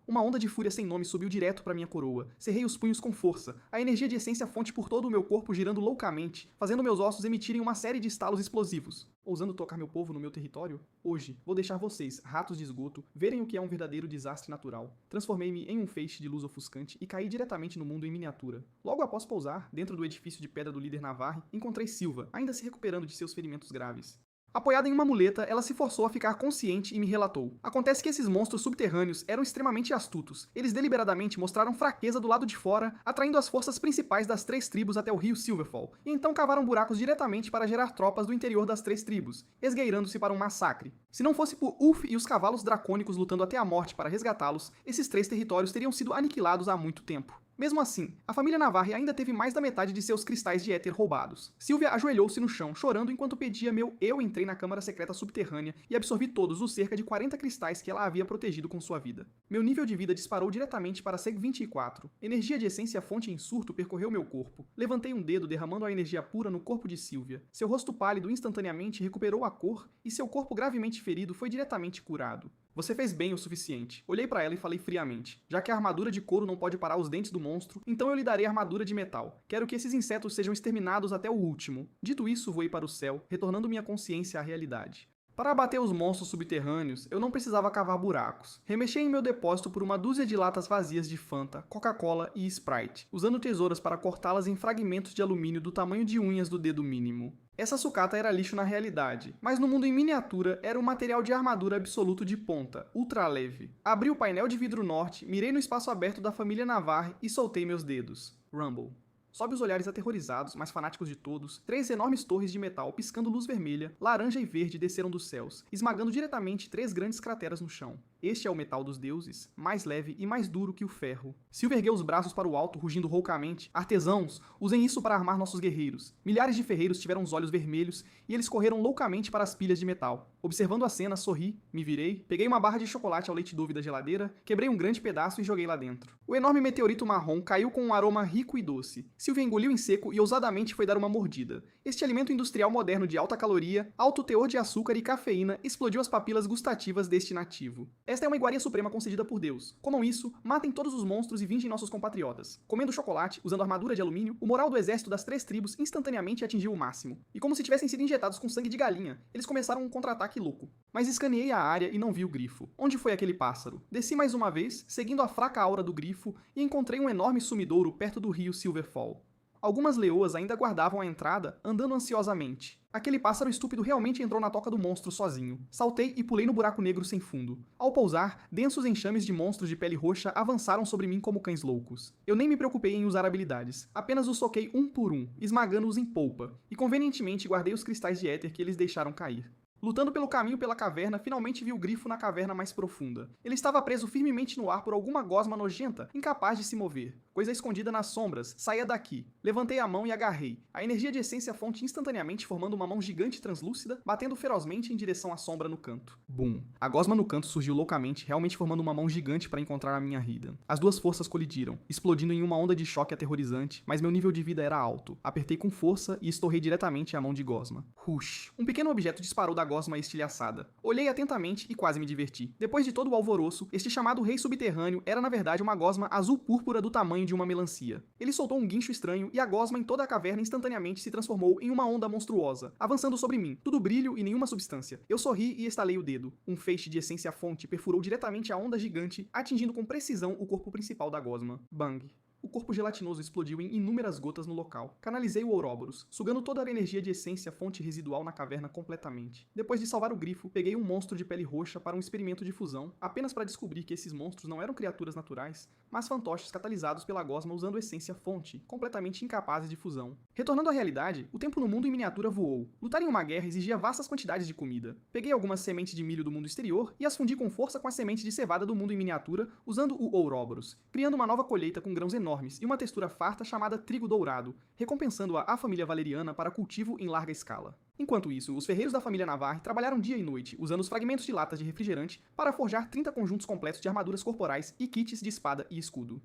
[SPEAKER 1] Uma onda de fúria sem nome subiu direto para minha coroa. Cerrei os punhos com força, a energia de essência fonte por todo o meu corpo girando loucamente, fazendo meus ossos emitirem uma série de estalos explosivos. Ousando tocar meu povo no meu território? Hoje, vou deixar vocês, ratos de esgoto, verem o que é um verdadeiro desastre natural. Transformei-me em um feixe de luz ofuscante e caí diretamente no mundo em miniatura. Logo após pousar, dentro do edifício de pedra do líder Navarre, encontrei Silva, ainda se recuperando de seus ferimentos graves. Apoiada em uma muleta, ela se forçou a ficar consciente e me relatou. Acontece que esses monstros subterrâneos eram extremamente astutos. Eles deliberadamente mostraram fraqueza do lado de fora, atraindo as forças principais das 3 tribos até o rio Silverfall, e então cavaram buracos diretamente para gerar tropas do interior das 3 tribos, esgueirando-se para um massacre. Se não fosse por Ulf e os cavalos dracônicos lutando até a morte para resgatá-los, esses 3 territórios teriam sido aniquilados há muito tempo. Mesmo assim, a família Navarre ainda teve mais da metade de seus cristais de éter roubados. Sylvia ajoelhou-se no chão, chorando enquanto pedia eu entrei na câmara secreta subterrânea e absorvi todos os cerca de 40 cristais que ela havia protegido com sua vida. Meu nível de vida disparou diretamente para Seg 24. Energia de essência fonte em surto percorreu meu corpo. Levantei um dedo derramando a energia pura no corpo de Sylvia. Seu rosto pálido instantaneamente recuperou a cor e seu corpo gravemente ferido foi diretamente curado. Você fez bem o suficiente. Olhei pra ela e falei friamente. Já que a armadura de couro não pode parar os dentes do monstro, então eu lhe darei armadura de metal. Quero que esses insetos sejam exterminados até o último. Dito isso, voei para o céu, retornando minha consciência à realidade. Para abater os monstros subterrâneos, eu não precisava cavar buracos. Remexei em meu depósito por uma dúzia de latas vazias de Fanta, Coca-Cola e Sprite, usando tesouras para cortá-las em fragmentos de alumínio do tamanho de unhas do dedo mínimo. Essa sucata era lixo na realidade, mas no mundo em miniatura era um material de armadura absoluto de ponta, ultra leve. Abri o painel de vidro norte, mirei no espaço aberto da família Navarre e soltei meus dedos. Rumble. Sob os olhares aterrorizados, mais fanáticos de todos, 3 enormes torres de metal piscando luz vermelha, laranja e verde desceram dos céus, esmagando diretamente 3 grandes crateras no chão. Este é o metal dos deuses, mais leve e mais duro que o ferro. Sylvia ergueu os braços para o alto, rugindo roucamente. Artesãos, usem isso para armar nossos guerreiros. Milhares de ferreiros tiveram os olhos vermelhos e eles correram loucamente para as pilhas de metal. Observando a cena, sorri, me virei, peguei uma barra de chocolate ao leite Dove da geladeira, quebrei um grande pedaço e joguei lá dentro. O enorme meteorito marrom caiu com um aroma rico e doce. Sylvia engoliu em seco e ousadamente foi dar uma mordida. Este alimento industrial moderno de alta caloria, alto teor de açúcar e cafeína explodiu as papilas gustativas deste nativo. Esta é uma iguaria suprema concedida por Deus. Comam isso, matem todos os monstros e vingem nossos compatriotas. Comendo chocolate, usando armadura de alumínio, o moral do exército das 3 tribos instantaneamente atingiu o máximo. E como se tivessem sido injetados com sangue de galinha, eles começaram um contra-ataque louco. Mas escaneei a área e não vi o grifo. Onde foi aquele pássaro? Desci mais uma vez, seguindo a fraca aura do grifo, e encontrei um enorme sumidouro perto do rio Silverfall. Algumas leoas ainda guardavam a entrada, andando ansiosamente. Aquele pássaro estúpido realmente entrou na toca do monstro sozinho. Saltei e pulei no buraco negro sem fundo. Ao pousar, densos enxames de monstros de pele roxa avançaram sobre mim como cães loucos. Eu nem me preocupei em usar habilidades, apenas os soquei um por um, esmagando-os em polpa, e convenientemente guardei os cristais de éter que eles deixaram cair. Lutando pelo caminho pela caverna, finalmente vi o grifo na caverna mais profunda. Ele estava preso firmemente no ar por alguma gosma nojenta, incapaz de se mover. Coisa escondida nas sombras, saia daqui. Levantei a mão e agarrei. A energia de essência fonte instantaneamente formando uma mão gigante translúcida, batendo ferozmente em direção à sombra no canto. Bum! A gosma no canto surgiu loucamente, realmente formando uma mão gigante para encontrar a minha Hidden. As duas forças colidiram, explodindo em uma onda de choque aterrorizante, mas meu nível de vida era alto. Apertei com força e estorrei diretamente a mão de gosma. Rush! Um pequeno objeto disparou da gosma estilhaçada. Olhei atentamente e quase me diverti. Depois de todo o alvoroço, este chamado rei subterrâneo era na verdade uma gosma azul púrpura do tamanho de uma melancia. Ele soltou um guincho estranho e a gosma em toda a caverna instantaneamente se transformou em uma onda monstruosa, avançando sobre mim, tudo brilho e nenhuma substância. Eu sorri e estalei o dedo. Um feixe de essência fonte perfurou diretamente a onda gigante, atingindo com precisão o corpo principal da gosma. Bang! O corpo gelatinoso explodiu em inúmeras gotas no local. Canalizei o Ouroboros, sugando toda a energia de essência fonte residual na caverna completamente. Depois de salvar o grifo, peguei um monstro de pele roxa para um experimento de fusão, apenas para descobrir que esses monstros não eram criaturas naturais, mas fantoches catalisados pela gosma usando essência fonte, completamente incapazes de fusão. Retornando à realidade, o tempo no mundo em miniatura voou. Lutar em uma guerra exigia vastas quantidades de comida. Peguei algumas sementes de milho do mundo exterior e as fundi com força com as sementes de cevada do mundo em miniatura, usando o Ouroboros, criando uma nova colheita com grãos enormes e uma textura farta chamada trigo dourado, recompensando-a à família valeriana para cultivo em larga escala. Enquanto isso, os ferreiros da família Navarre trabalharam dia e noite, usando os fragmentos de latas de refrigerante para forjar 30 conjuntos completos de armaduras corporais e kits de espada e escudo.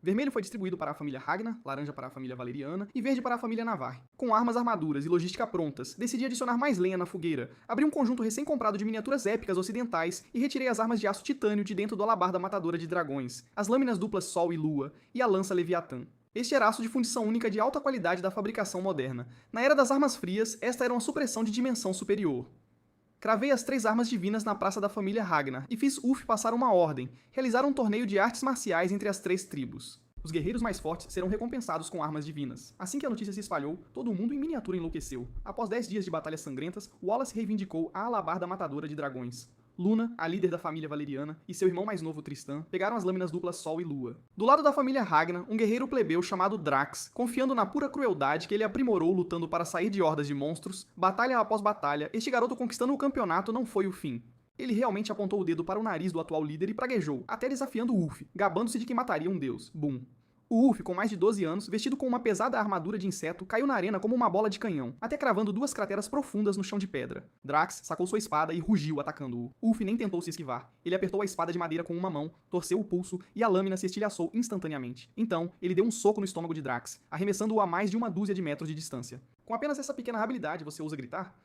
[SPEAKER 1] Vermelho foi distribuído para a família Ragnar, laranja para a família valeriana e verde para a família Navarre. Com armas, armaduras e logística prontas, decidi adicionar mais lenha na fogueira, abri um conjunto recém-comprado de miniaturas épicas ocidentais e retirei as armas de aço titânio de dentro do alabarda matadora de dragões, as lâminas duplas Sol e Lua e a lança Leviatã. Este era aço de fundição única de alta qualidade da fabricação moderna. Na era das armas frias, esta era uma supressão de dimensão superior. Cravei as 3 armas divinas na praça da família Ragnar e fiz Ulf passar uma ordem, realizar um torneio de artes marciais entre as 3 tribos. Os guerreiros mais fortes serão recompensados com armas divinas. Assim que a notícia se espalhou, todo mundo em miniatura enlouqueceu. Após 10 dias de batalhas sangrentas, Wallace reivindicou a alabarda matadora de dragões. Luna, a líder da família Valeriana, e seu irmão mais novo Tristan pegaram as lâminas duplas Sol e Lua. Do lado da família Ragnar, um guerreiro plebeu chamado Drax, confiando na pura crueldade que ele aprimorou lutando para sair de hordas de monstros, batalha após batalha, este garoto conquistando o campeonato não foi o fim. Ele realmente apontou o dedo para o nariz do atual líder e praguejou, até desafiando Ulf, gabando-se de que mataria um deus. Boom. O Ulf, com mais de 12 anos, vestido com uma pesada armadura de inseto, caiu na arena como uma bola de canhão, até cravando 2 crateras profundas no chão de pedra. Drax sacou sua espada e rugiu atacando-o. Ulf nem tentou se esquivar. Ele apertou a espada de madeira com uma mão, torceu o pulso e a lâmina se estilhaçou instantaneamente. Então, ele deu um soco no estômago de Drax, arremessando-o a mais de 1 dúzia de metros de distância. Com apenas essa pequena habilidade, você ousa gritar?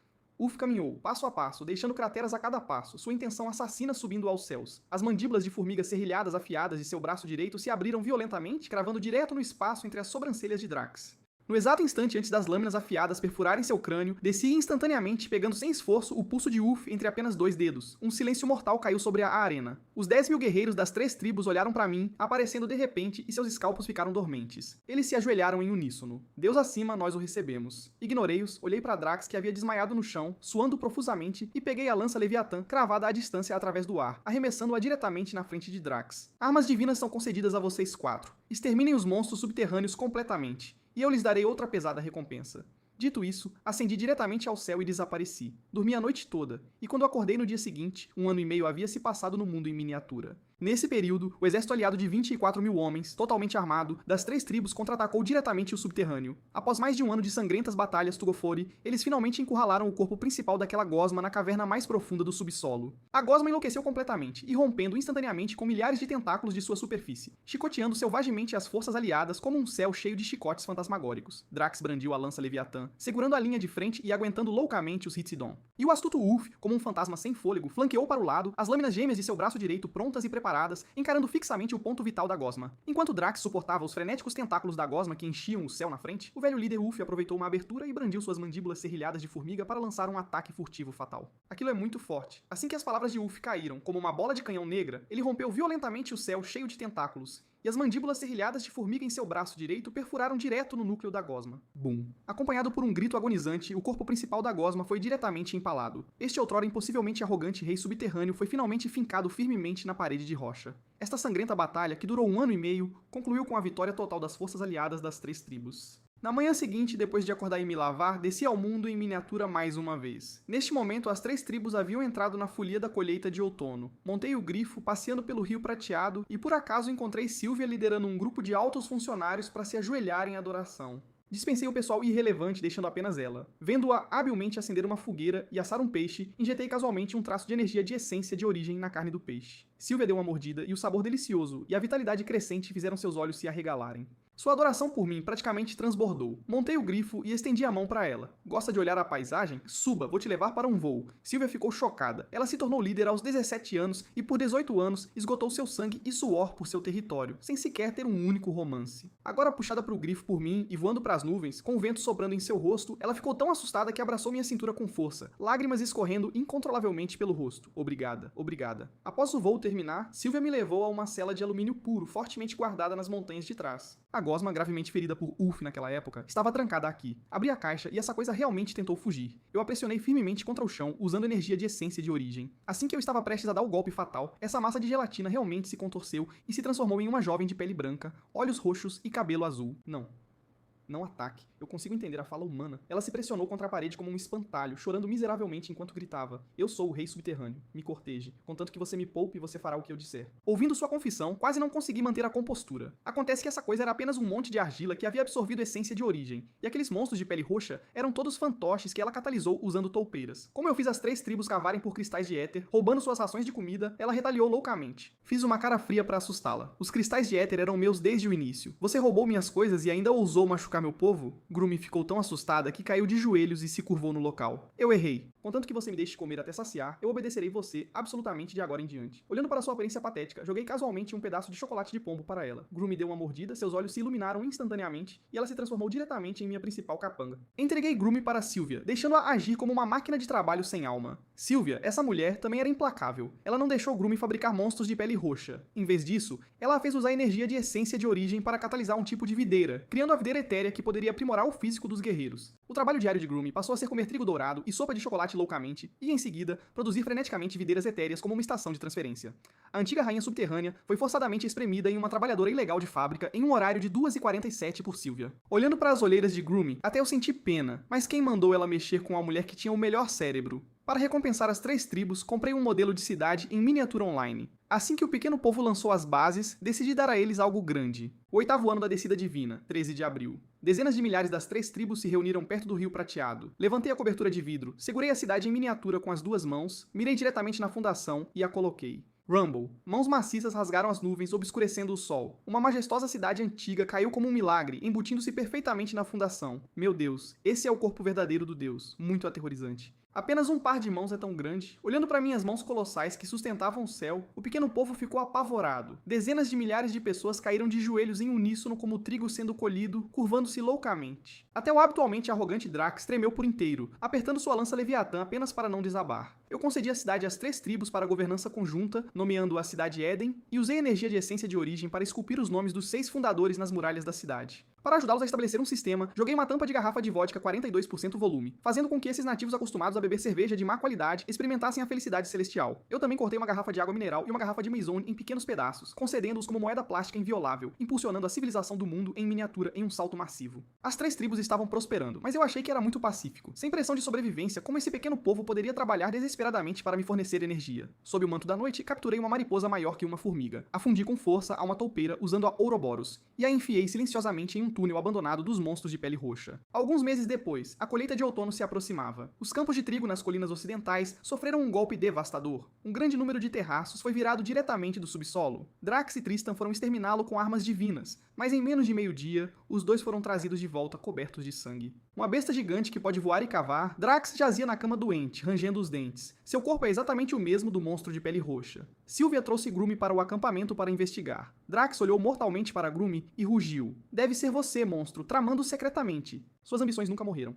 [SPEAKER 1] Ulf caminhou, passo a passo, deixando crateras a cada passo, sua intenção assassina subindo aos céus. As mandíbulas de formiga serrilhadas afiadas de seu braço direito se abriram violentamente, cravando direto no espaço entre as sobrancelhas de Drax. No exato instante antes das lâminas afiadas perfurarem seu crânio, descia instantaneamente, pegando sem esforço o pulso de Ulf entre apenas 2 dedos. Um silêncio mortal caiu sobre a arena. Os 10.000 guerreiros das 3 tribos olharam para mim, aparecendo de repente, e seus escalpos ficaram dormentes. Eles se ajoelharam em uníssono. Deus acima, nós o recebemos. Ignorei-os, olhei para Drax, que havia desmaiado no chão, suando profusamente, e peguei a lança Leviatã, cravada à distância através do ar, arremessando-a diretamente na frente de Drax. Armas divinas são concedidas a vocês 4. Exterminem os monstros subterrâneos completamente. E eu lhes darei outra pesada recompensa. Dito isso, ascendi diretamente ao céu e desapareci. Dormi a noite toda, e quando acordei no dia seguinte, 1 ano e meio havia se passado no mundo em miniatura. Nesse período, o exército aliado de 24.000 homens, totalmente armado, das 3 tribos contra-atacou diretamente o subterrâneo. Após mais de 1 ano de sangrentas batalhas Tugofori, eles finalmente encurralaram o corpo principal daquela gosma na caverna mais profunda do subsolo. A gosma enlouqueceu completamente, irrompendo instantaneamente com milhares de tentáculos de sua superfície, chicoteando selvagemente as forças aliadas como um céu cheio de chicotes fantasmagóricos. Drax brandiu a lança Leviatã, segurando a linha de frente e aguentando loucamente os Hitsidon. E o astuto Ulf, como um fantasma sem fôlego, flanqueou para o lado, as lâminas gêmeas de seu braço direito prontas e preparadas, encarando fixamente o ponto vital da gosma. Enquanto Drax suportava os frenéticos tentáculos da gosma que enchiam o céu na frente, o velho líder Ulf aproveitou uma abertura e brandiu suas mandíbulas serrilhadas de formiga para lançar um ataque furtivo fatal. Aquilo é muito forte. Assim que as palavras de Ulf caíram como uma bola de canhão negra, ele rompeu violentamente o céu cheio de tentáculos, e as mandíbulas serrilhadas de formiga em seu braço direito perfuraram direto no núcleo da gosma. Bum. Acompanhado por um grito agonizante, o corpo principal da gosma foi diretamente empalado. Este outrora impossivelmente arrogante rei subterrâneo foi finalmente fincado firmemente na parede de rocha. Esta sangrenta batalha, que durou 1 ano e meio, concluiu com a vitória total das forças aliadas das 3 tribos. Na manhã seguinte, depois de acordar e me lavar, desci ao mundo em miniatura mais uma vez. Neste momento, as 3 tribos haviam entrado na folia da colheita de outono. Montei o grifo, passeando pelo rio prateado, e por acaso encontrei Sylvia liderando um grupo de altos funcionários para se ajoelhar em adoração. Dispensei o pessoal irrelevante, deixando apenas ela. Vendo-a habilmente acender uma fogueira e assar um peixe, injetei casualmente um traço de energia de essência de origem na carne do peixe. Sylvia deu uma mordida e o sabor delicioso e a vitalidade crescente fizeram seus olhos se arregalarem. Sua adoração por mim praticamente transbordou. Montei o grifo e estendi a mão para ela. Gosta de olhar a paisagem? Suba, vou te levar para um voo. Sylvia ficou chocada. Ela se tornou líder aos 17 anos e por 18 anos esgotou seu sangue e suor por seu território, sem sequer ter um único romance. Agora puxada para o grifo por mim e voando para as nuvens, com o vento soprando em seu rosto, ela ficou tão assustada que abraçou minha cintura com força, lágrimas escorrendo incontrolavelmente pelo rosto. Obrigada, obrigada. Após o voo terminar, Sylvia me levou a uma cela de alumínio puro, fortemente guardada nas montanhas de trás. A gosma, gravemente ferida por Ulf naquela época, estava trancada aqui. Abri a caixa e essa coisa realmente tentou fugir. Eu a pressionei firmemente contra o chão, usando energia de essência de origem. Assim que eu estava prestes a dar o golpe fatal, essa massa de gelatina realmente se contorceu e se transformou em uma jovem de pele branca, olhos roxos e cabelo azul. Não ataque. Eu consigo entender a fala humana. Ela se pressionou contra a parede como um espantalho, chorando miseravelmente enquanto gritava: Eu sou o rei subterrâneo. Me corteje. Contanto que você me poupe, você fará o que eu disser. Ouvindo sua confissão, quase não consegui manter a compostura. Acontece que essa coisa era apenas um monte de argila que havia absorvido essência de origem. E aqueles monstros de pele roxa eram todos fantoches que ela catalisou usando toupeiras. Como eu fiz as 3 tribos cavarem por cristais de éter, roubando suas rações de comida, ela retaliou loucamente. Fiz uma cara fria para assustá-la. Os cristais de éter eram meus desde o início. Você roubou minhas coisas e ainda ousou machucar machucar meu povo? Grumi ficou tão assustada que caiu de joelhos e se curvou no local. Eu errei. Contanto que você me deixe comer até saciar, eu obedecerei você absolutamente de agora em diante. Olhando para sua aparência patética, joguei casualmente um pedaço de chocolate de pombo para ela. Grumi deu uma mordida, seus olhos se iluminaram instantaneamente e ela se transformou diretamente em minha principal capanga. Entreguei Grumi para Sylvia, deixando-a agir como uma máquina de trabalho sem alma. Sylvia, essa mulher, também era implacável. Ela não deixou Grumi fabricar monstros de pele roxa. Em vez disso, ela a fez usar energia de essência de origem para catalisar um tipo de videira, criando a videira etérea que poderia aprimorar o físico dos guerreiros. O trabalho diário de Grumi passou a ser comer trigo dourado e sopa de chocolate loucamente, e em seguida, produzir freneticamente videiras etéreas como uma estação de transferência. A antiga rainha subterrânea foi forçadamente espremida em uma trabalhadora ilegal de fábrica em um horário de 2h47 por Sylvia. Olhando para as olheiras de Grumi, até eu senti pena, mas quem mandou ela mexer com a mulher que tinha o melhor cérebro? Para recompensar as 3 tribos, comprei um modelo de cidade em miniatura online. Assim que o pequeno povo lançou as bases, decidi dar a eles algo grande. O 8º ano da descida divina, 13 de abril. Dezenas de milhares das 3 tribos se reuniram perto do rio prateado. Levantei a cobertura de vidro, segurei a cidade em miniatura com as 2 mãos, mirei diretamente na fundação e a coloquei. Rumble. Mãos maciças rasgaram as nuvens, obscurecendo o sol. Uma majestosa cidade antiga caiu como um milagre, embutindo-se perfeitamente na fundação. Meu Deus, esse é o corpo verdadeiro do Deus. Muito aterrorizante. Apenas um par de mãos é tão grande. Olhando para minhas mãos colossais que sustentavam o céu, o pequeno povo ficou apavorado. Dezenas de milhares de pessoas caíram de joelhos em uníssono como o trigo sendo colhido, curvando-se loucamente. Até o habitualmente arrogante Drax tremeu por inteiro, apertando sua lança Leviatã apenas para não desabar. Eu concedi a cidade às 3 tribos para governança conjunta, nomeando a cidade Éden, e usei energia de essência de origem para esculpir os nomes dos 6 fundadores nas muralhas da cidade. Para ajudá-los a estabelecer um sistema, joguei uma tampa de garrafa de vodka 42% volume, fazendo com que esses nativos acostumados a beber cerveja de má qualidade experimentassem a felicidade celestial. Eu também cortei uma garrafa de água mineral e uma garrafa de Maison em pequenos pedaços, concedendo-os como moeda plástica inviolável, impulsionando a civilização do mundo em miniatura em um salto massivo. As 3 tribos estavam prosperando, mas eu achei que era muito pacífico. Sem pressão de sobrevivência, como esse pequeno povo poderia trabalhar desesperadamente para me fornecer energia? Sob o manto da noite, capturei uma mariposa maior que uma formiga. A fundi com força a uma toupeira usando a Ouroboros, e a enfiei silenciosamente em um túnel abandonado dos monstros de pele roxa. Alguns meses depois, a colheita de outono se aproximava. Os campos de trigo nas colinas ocidentais sofreram um golpe devastador. Um grande número de terraços foi virado diretamente do subsolo. Drax e Tristan foram exterminá-lo com armas divinas, mas em menos de meio-dia, os 2 foram trazidos de volta cobertos de sangue. Uma besta gigante que pode voar e cavar, Drax jazia na cama doente, rangendo os dentes. Seu corpo é exatamente o mesmo do monstro de pele roxa. Sylvia trouxe Grumi para o acampamento para investigar. Drax olhou mortalmente para Grumi e rugiu. Deve ser você, monstro, tramando secretamente. Suas ambições nunca morreram.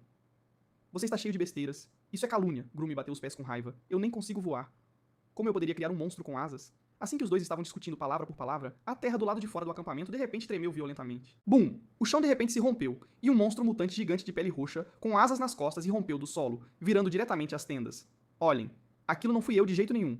[SPEAKER 1] Você está cheio de besteiras. Isso é calúnia. Grumi bateu os pés com raiva. Eu nem consigo voar. Como eu poderia criar um monstro com asas? Assim que os 2 estavam discutindo palavra por palavra, a terra do lado de fora do acampamento de repente tremeu violentamente. Bum! O chão de repente se rompeu, e um monstro mutante gigante de pele roxa, com asas nas costas, irrompeu do solo, virando diretamente as tendas. Olhem, aquilo não fui eu de jeito nenhum.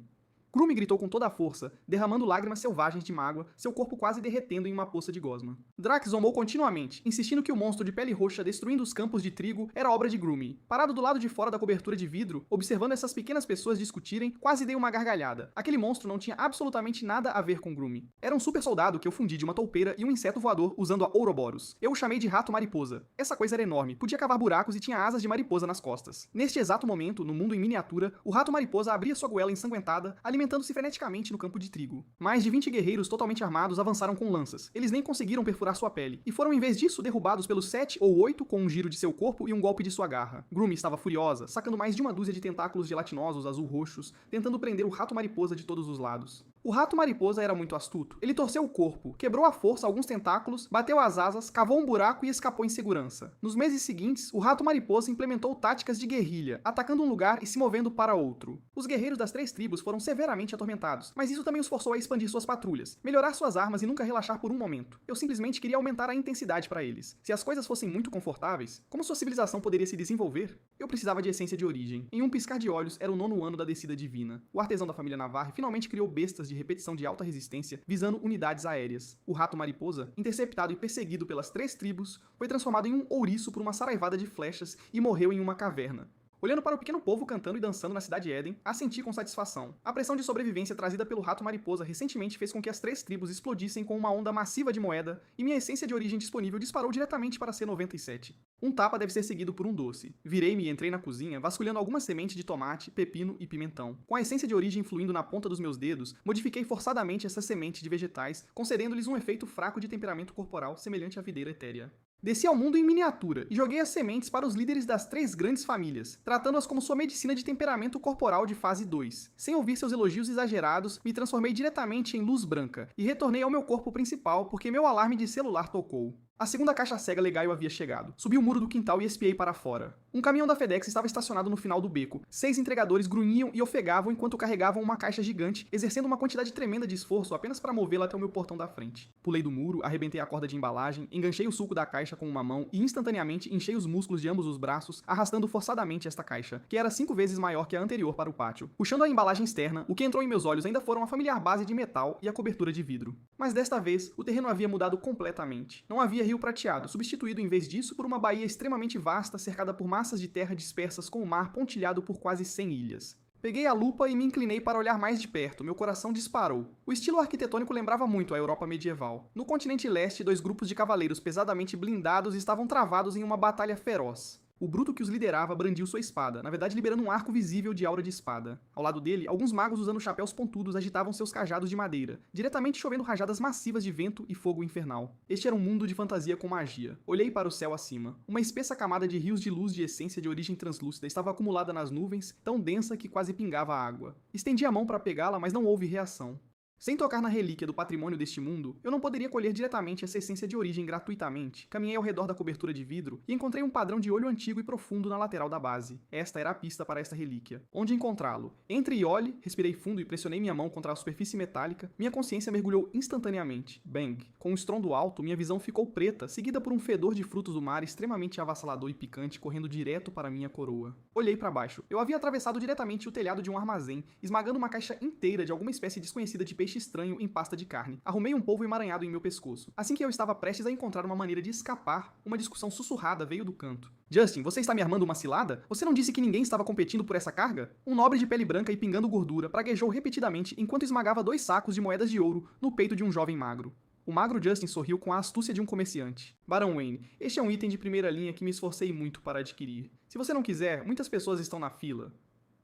[SPEAKER 1] Grumi gritou com toda a força, derramando lágrimas selvagens de mágoa, seu corpo quase derretendo em uma poça de gosma. Drax zombou continuamente, insistindo que o monstro de pele roxa destruindo os campos de trigo era obra de Grumi. Parado do lado de fora da cobertura de vidro, observando essas pequenas pessoas discutirem, quase dei uma gargalhada. Aquele monstro não tinha absolutamente nada a ver com Grumi. Era um super soldado que eu fundi de uma toupeira e um inseto voador usando a Ouroboros. Eu o chamei de rato-mariposa. Essa coisa era enorme, podia cavar buracos e tinha asas de mariposa nas costas. Neste exato momento, no mundo em miniatura, o rato-mariposa abria sua goela ensanguentada, alimentando-se freneticamente no campo de trigo. Mais de 20 guerreiros totalmente armados avançaram com lanças. Eles nem conseguiram perfurar sua pele, e foram em vez disso derrubados pelos 7 ou 8 com um giro de seu corpo e um golpe de sua garra. Grumi estava furiosa, sacando mais de uma dúzia de tentáculos gelatinosos azul-roxos, tentando prender o rato-mariposa de todos os lados. O rato-mariposa era muito astuto. Ele torceu o corpo, quebrou à força alguns tentáculos, bateu as asas, cavou um buraco e escapou em segurança. Nos meses seguintes, o rato-mariposa implementou táticas de guerrilha, atacando um lugar e se movendo para outro. Os guerreiros das 3 tribos foram severamente atormentados, mas isso também os forçou a expandir suas patrulhas, melhorar suas armas e nunca relaxar por um momento. Eu simplesmente queria aumentar a intensidade para eles. Se as coisas fossem muito confortáveis, como sua civilização poderia se desenvolver? Eu precisava de essência de origem. Em um piscar de olhos, era o 9º ano da descida divina. O artesão da família Navarre finalmente criou bestas de repetição de alta resistência, visando unidades aéreas. O rato-mariposa, interceptado e perseguido pelas 3 tribos, foi transformado em um ouriço por uma saraivada de flechas e morreu em uma caverna. Olhando para o pequeno povo cantando e dançando na cidade Éden, assenti com satisfação. A pressão de sobrevivência trazida pelo rato-mariposa recentemente fez com que as 3 tribos explodissem com uma onda massiva de moeda, e minha essência de origem disponível disparou diretamente para C97. Um tapa deve ser seguido por um doce. Virei-me e entrei na cozinha, vasculhando algumas sementes de tomate, pepino e pimentão. Com a essência de origem fluindo na ponta dos meus dedos, modifiquei forçadamente essas sementes de vegetais, concedendo-lhes um efeito fraco de temperamento corporal semelhante à videira etérea. Desci ao mundo em miniatura e joguei as sementes para os líderes das 3 grandes famílias, tratando-as como sua medicina de temperamento corporal de fase 2. Sem ouvir seus elogios exagerados, me transformei diretamente em luz branca e retornei ao meu corpo principal porque meu alarme de celular tocou. A segunda caixa cega legal havia chegado. Subi o muro do quintal e espiei para fora. Um caminhão da FedEx estava estacionado no final do beco. 6 entregadores grunhiam e ofegavam enquanto carregavam uma caixa gigante, exercendo uma quantidade tremenda de esforço apenas para movê-la até o meu portão da frente. Pulei do muro, arrebentei a corda de embalagem, enganchei o sulco da caixa com uma mão e instantaneamente enchei os músculos de ambos os braços, arrastando forçadamente esta caixa, que era 5 vezes maior que a anterior para o pátio. Puxando a embalagem externa, o que entrou em meus olhos ainda foram a familiar base de metal e a cobertura de vidro. Mas desta vez, o terreno havia mudado completamente. Não havia rio prateado, substituído em vez disso por uma baía extremamente vasta cercada por massas de terra dispersas com o mar pontilhado por quase 100 ilhas. Peguei a lupa e me inclinei para olhar mais de perto, meu coração disparou. O estilo arquitetônico lembrava muito a Europa medieval. No continente leste, 2 grupos de cavaleiros pesadamente blindados estavam travados em uma batalha feroz. O bruto que os liderava brandiu sua espada, na verdade liberando um arco visível de aura de espada. Ao lado dele, alguns magos usando chapéus pontudos agitavam seus cajados de madeira, diretamente chovendo rajadas massivas de vento e fogo infernal. Este era um mundo de fantasia com magia. Olhei para o céu acima. Uma espessa camada de rios de luz de essência de origem translúcida estava acumulada nas nuvens, tão densa que quase pingava água. Estendi a mão para pegá-la, mas não houve reação. Sem tocar na relíquia do patrimônio deste mundo, eu não poderia colher diretamente essa essência de origem gratuitamente. Caminhei ao redor da cobertura de vidro e encontrei um padrão de olho antigo e profundo na lateral da base. Esta era a pista para esta relíquia. Onde encontrá-lo? Entre e olhe, respirei fundo e pressionei minha mão contra a superfície metálica, minha consciência mergulhou instantaneamente. Bang! Com um estrondo alto, minha visão ficou preta, seguida por um fedor de frutos do mar extremamente avassalador e picante correndo direto para minha coroa. Olhei para baixo. Eu havia atravessado diretamente o telhado de um armazém, esmagando uma caixa inteira de alguma espécie desconhecida de peixe estranho em pasta de carne. Arrumei um polvo emaranhado em meu pescoço. Assim que eu estava prestes a encontrar uma maneira de escapar, uma discussão sussurrada veio do canto. Justin, você está me armando uma cilada? Você não disse que ninguém estava competindo por essa carga? Um nobre de pele branca e pingando gordura praguejou repetidamente enquanto esmagava 2 sacos de moedas de ouro no peito de um jovem magro. O magro Justin sorriu com a astúcia de um comerciante. Barão Wayne, este é um item de primeira linha que me esforcei muito para adquirir. Se você não quiser, muitas pessoas estão na fila.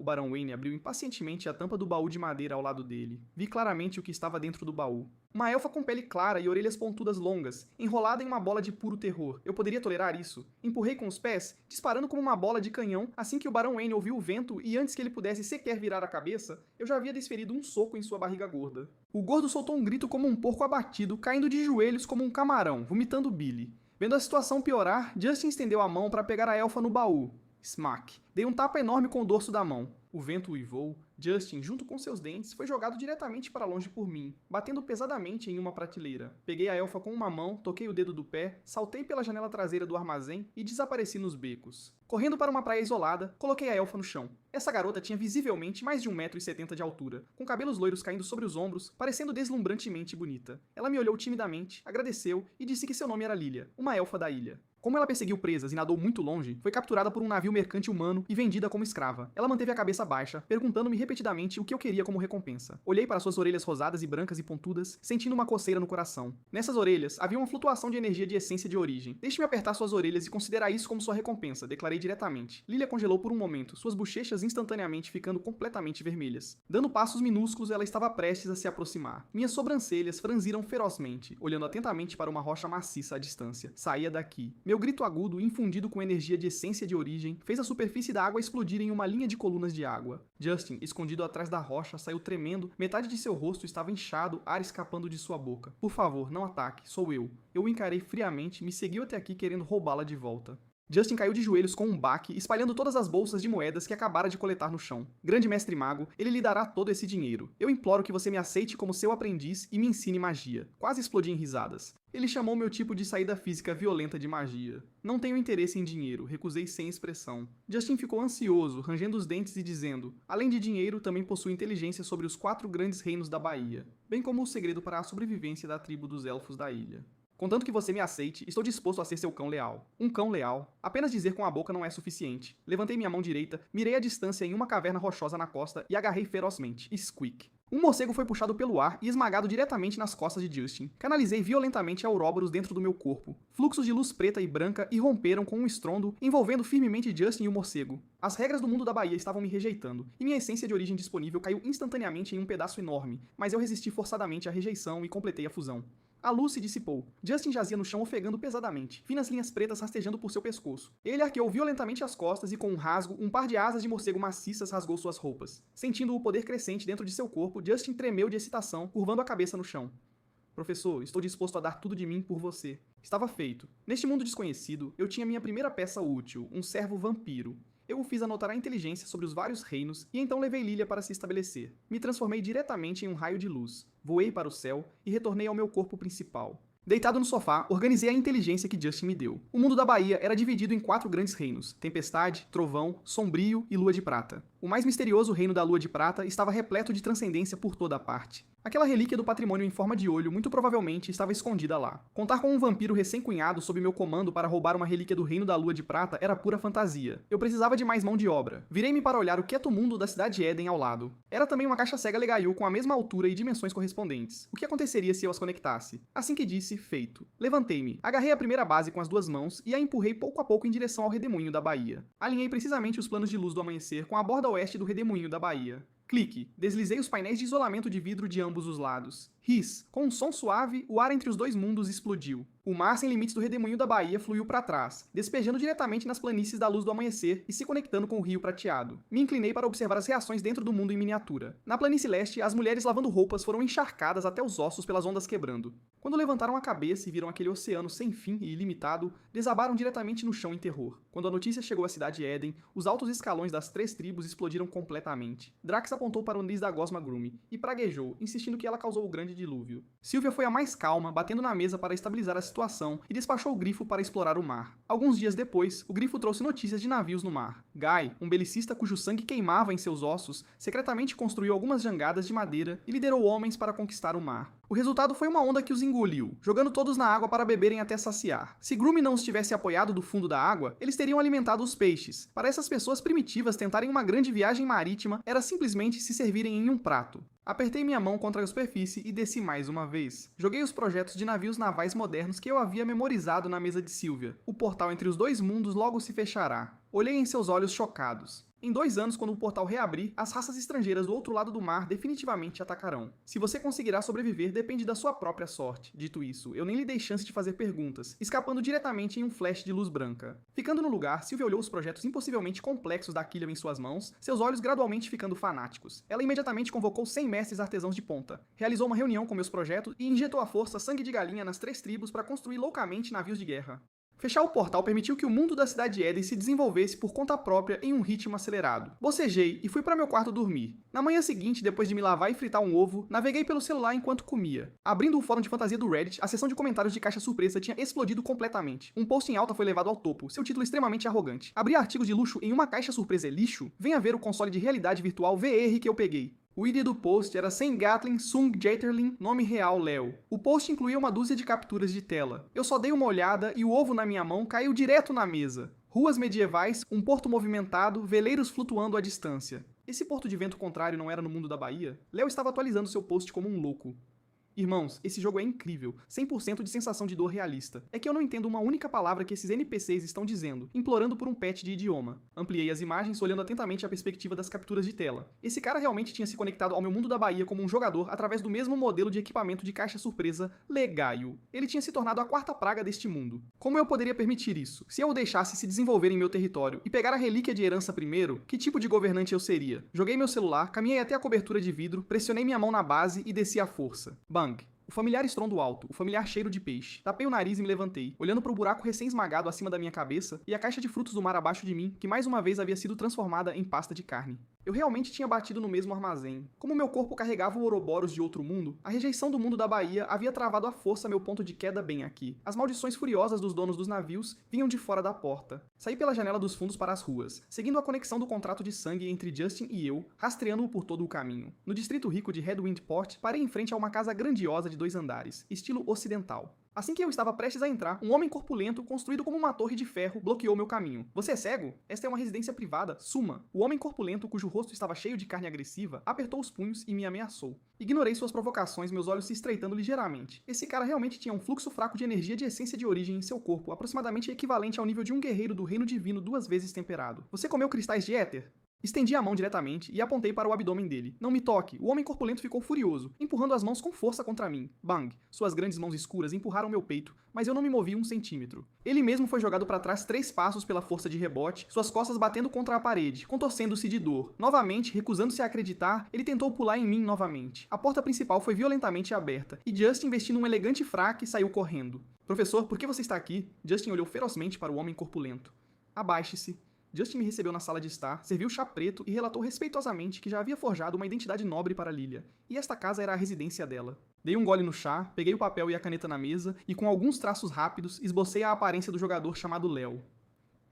[SPEAKER 1] O Barão Wayne abriu impacientemente a tampa do baú de madeira ao lado dele. Vi claramente o que estava dentro do baú. Uma elfa com pele clara e orelhas pontudas longas, enrolada em uma bola de puro terror. Eu poderia tolerar isso? Empurrei com os pés, disparando como uma bola de canhão, assim que o Barão Wayne ouviu o vento e antes que ele pudesse sequer virar a cabeça, eu já havia desferido um soco em sua barriga gorda. O gordo soltou um grito como um porco abatido, caindo de joelhos como um camarão, vomitando bile. Vendo a situação piorar, Justin estendeu a mão para pegar a elfa no baú. Smack. Dei um tapa enorme com o dorso da mão. O vento uivou. Justin, junto com seus dentes, foi jogado diretamente para longe por mim, batendo pesadamente em uma prateleira. Peguei a elfa com uma mão, toquei o dedo do pé, saltei pela janela traseira do armazém e desapareci nos becos. Correndo para uma praia isolada, coloquei a elfa no chão. Essa garota tinha visivelmente mais de 1,70 m de altura, com cabelos loiros caindo sobre os ombros, parecendo deslumbrantemente bonita. Ela me olhou timidamente, agradeceu e disse que seu nome era Lilia, uma elfa da ilha. Como ela perseguiu presas e nadou muito longe, foi capturada por um navio mercante humano e vendida como escrava. Ela manteve a cabeça baixa, perguntando-me repetidamente o que eu queria como recompensa. Olhei para suas orelhas rosadas e brancas e pontudas, sentindo uma coceira no coração. Nessas orelhas, havia uma flutuação de energia de essência de origem. Deixe-me apertar suas orelhas e considerar isso como sua recompensa, declarei diretamente. Lilia congelou por um momento, suas bochechas instantaneamente ficando completamente vermelhas. Dando passos minúsculos, ela estava prestes a se aproximar. Minhas sobrancelhas franziram ferozmente, olhando atentamente para uma rocha maciça à distância. Saía daqui. Meu grito agudo, infundido com energia de essência de origem, fez a superfície da água explodir em uma linha de colunas de água. Justin, escondido atrás da rocha, saiu tremendo, metade de seu rosto estava inchado, ar escapando de sua boca. Por favor, não ataque, sou eu. Eu o encarei friamente, me seguiu até aqui querendo roubá-la de volta. Justin caiu de joelhos com um baque, espalhando todas as bolsas de moedas que acabara de coletar no chão. Grande mestre mago, ele lhe dará todo esse dinheiro. Eu imploro que você me aceite como seu aprendiz e me ensine magia. Quase explodi em risadas. Ele chamou meu tipo de saída física violenta de magia. Não tenho interesse em dinheiro, recusei sem expressão. Justin ficou ansioso, rangendo os dentes e dizendo: além de dinheiro, também possui inteligência sobre os 4 grandes reinos da Baía, bem como o segredo para a sobrevivência da tribo dos elfos da ilha. Contanto que você me aceite, estou disposto a ser seu cão leal. Um cão leal. Apenas dizer com a boca não é suficiente. Levantei minha mão direita, mirei a distância em uma caverna rochosa na costa e agarrei ferozmente. Squeak. Um morcego foi puxado pelo ar e esmagado diretamente nas costas de Justin. Canalizei violentamente a Ouroboros dentro do meu corpo. Fluxos de luz preta e branca irromperam com um estrondo, envolvendo firmemente Justin e o morcego. As regras do mundo da Bahia estavam me rejeitando, e minha essência de origem disponível caiu instantaneamente em um pedaço enorme, mas eu resisti forçadamente à rejeição e completei a fusão. A luz se dissipou. Justin jazia no chão ofegando pesadamente, finas linhas pretas rastejando por seu pescoço. Ele arqueou violentamente as costas e, com um rasgo, um par de asas de morcego maciças rasgou suas roupas. Sentindo o poder crescente dentro de seu corpo, Justin tremeu de excitação, curvando a cabeça no chão. Professor, estou disposto a dar tudo de mim por você. Estava feito. Neste mundo desconhecido, eu tinha minha primeira peça útil, um servo vampiro. Eu o fiz anotar a inteligência sobre os vários reinos e então levei Lilia para se estabelecer. Me transformei diretamente em um raio de luz. Voei para o céu e retornei ao meu corpo principal. Deitado no sofá, organizei a inteligência que Justin me deu. O mundo da Bahia era dividido em 4 grandes reinos: Tempestade, Trovão, Sombrio e Lua de Prata. O mais misterioso reino da Lua de Prata estava repleto de transcendência por toda a parte. Aquela relíquia do patrimônio em forma de olho muito provavelmente estava escondida lá. Contar com um vampiro recém-cunhado sob meu comando para roubar uma relíquia do reino da Lua de Prata era pura fantasia. Eu precisava de mais mão de obra. Virei-me para olhar o quieto mundo da cidade Éden ao lado. Era também uma caixa cega Legaiu com a mesma altura e dimensões correspondentes. O que aconteceria se eu as conectasse? Assim que disse, feito. Levantei-me, agarrei a primeira base com as 2 mãos e a empurrei pouco a pouco em direção ao redemoinho da Bahia. Alinhei precisamente os planos de luz do amanhecer com a borda oeste do redemoinho da Bahia. Clique. Deslizei os painéis de isolamento de vidro de ambos os lados. Ris. Com um som suave, o ar entre os 2 mundos explodiu. O mar sem limites do redemoinho da Bahia fluiu para trás, despejando diretamente nas planícies da luz do amanhecer e se conectando com o rio prateado. Me inclinei para observar as reações dentro do mundo em miniatura. Na planície leste, as mulheres lavando roupas foram encharcadas até os ossos pelas ondas quebrando. Quando levantaram a cabeça e viram aquele oceano sem fim e ilimitado, desabaram diretamente no chão em terror. Quando a notícia chegou à cidade Éden, os altos escalões das 3 tribos explodiram completamente. Drax apontou para o nariz da gosma Grume e praguejou, insistindo que ela causou o grande dilúvio. Sylvia foi a mais calma, batendo na mesa para estabilizar a situação e despachou o Grifo para explorar o mar. Alguns dias depois, o Grifo trouxe notícias de navios no mar. Guy, um belicista cujo sangue queimava em seus ossos, secretamente construiu algumas jangadas de madeira e liderou homens para conquistar o mar. O resultado foi uma onda que os engoliu, jogando todos na água para beberem até saciar. Se Grume não os tivesse apoiado do fundo da água, eles teriam alimentado os peixes. Para essas pessoas primitivas tentarem uma grande viagem marítima, era simplesmente se servirem em um prato. Apertei minha mão contra a superfície e desci mais uma vez. Joguei os projetos de navios navais modernos que eu havia memorizado na mesa de Sylvia. O portal entre os 2 mundos logo se fechará. Olhei em seus olhos chocados. Em 2 anos, quando o portal reabrir, as raças estrangeiras do outro lado do mar definitivamente atacarão. Se você conseguirá sobreviver depende da sua própria sorte. Dito isso, eu nem lhe dei chance de fazer perguntas, escapando diretamente em um flash de luz branca. Ficando no lugar, Sylvia olhou os projetos impossivelmente complexos da Killian em suas mãos, seus olhos gradualmente ficando fanáticos. Ela imediatamente convocou 100 mestres artesãos de ponta, realizou uma reunião com meus projetos e injetou à força sangue de galinha nas 3 tribos para construir loucamente navios de guerra. Fechar o portal permitiu que o mundo da cidade Éden se desenvolvesse por conta própria em um ritmo acelerado. Bocejei e fui para meu quarto dormir. Na manhã seguinte, depois de me lavar e fritar um ovo, naveguei pelo celular enquanto comia. Abrindo o fórum de fantasia do Reddit, a seção de comentários de caixa surpresa tinha explodido completamente. Um post em alta foi levado ao topo, seu título extremamente arrogante. Abrir artigos de luxo em uma caixa surpresa é lixo? Venha ver o console de realidade virtual VR que eu peguei. O ID do post era Sem Gatling Sung Jaterlin, nome real Léo. O post incluía uma dúzia de capturas de tela. Eu só dei uma olhada e o ovo na minha mão caiu direto na mesa. Ruas medievais, um porto movimentado, veleiros flutuando à distância. Esse porto de vento contrário não era no mundo da Bahia? Léo estava atualizando seu post como um louco. Irmãos, esse jogo é incrível, 100% de sensação de dor realista. É que eu não entendo uma única palavra que esses NPCs estão dizendo, implorando por um patch de idioma. Ampliei as imagens, olhando atentamente a perspectiva das capturas de tela. Esse cara realmente tinha se conectado ao meu mundo da Bahia como um jogador através do mesmo modelo de equipamento de caixa surpresa Legaio. Ele tinha se tornado a 4ª praga deste mundo. Como eu poderia permitir isso? Se eu o deixasse se desenvolver em meu território e pegar a relíquia de herança primeiro, que tipo de governante eu seria? Joguei meu celular, caminhei até a cobertura de vidro, pressionei minha mão na base e desci à força. Bang! O familiar estrondo alto, o familiar cheiro de peixe. Tapei o nariz e me levantei, olhando para o buraco recém-esmagado acima da minha cabeça e a caixa de frutos do mar abaixo de mim, que mais uma vez havia sido transformada em pasta de carne. Eu realmente tinha batido no mesmo armazém. Como meu corpo carregava o Ouroboros de outro mundo, a rejeição do mundo da Bahia havia travado à força meu ponto de queda bem aqui. As maldições furiosas dos donos dos navios vinham de fora da porta. Saí pela janela dos fundos para as ruas, seguindo a conexão do contrato de sangue entre Justin e eu, rastreando-o por todo o caminho. No distrito rico de Headwind Port, parei em frente a uma casa grandiosa de 2 andares, estilo ocidental. Assim que eu estava prestes a entrar, um homem corpulento, construído como uma torre de ferro, bloqueou meu caminho. Você é cego? Esta é uma residência privada. Suma. O homem corpulento, cujo rosto estava cheio de carne agressiva, apertou os punhos e me ameaçou. Ignorei suas provocações, meus olhos se estreitando ligeiramente. Esse cara realmente tinha um fluxo fraco de energia de essência de origem em seu corpo, aproximadamente equivalente ao nível de um guerreiro do reino divino 2 vezes temperado. Você comeu cristais de éter? Estendi a mão diretamente e apontei para o abdômen dele. Não me toque. O homem corpulento ficou furioso, empurrando as mãos com força contra mim. Bang! Suas grandes mãos escuras empurraram meu peito, mas eu não me movi 1 centímetro. Ele mesmo foi jogado para trás 3 passos pela força de rebote, suas costas batendo contra a parede, contorcendo-se de dor. Novamente, recusando-se a acreditar, ele tentou pular em mim novamente. A porta principal foi violentamente aberta, e Justin, vestindo um elegante fraque, saiu correndo. Professor, por que você está aqui? Justin olhou ferozmente para o homem corpulento. Abaixe-se. Justin me recebeu na sala de estar, serviu chá preto e relatou respeitosamente que já havia forjado uma identidade nobre para Lilia, e esta casa era a residência dela. Dei um gole no chá, peguei o papel e a caneta na mesa e, com alguns traços rápidos, esbocei a aparência do jogador chamado Léo.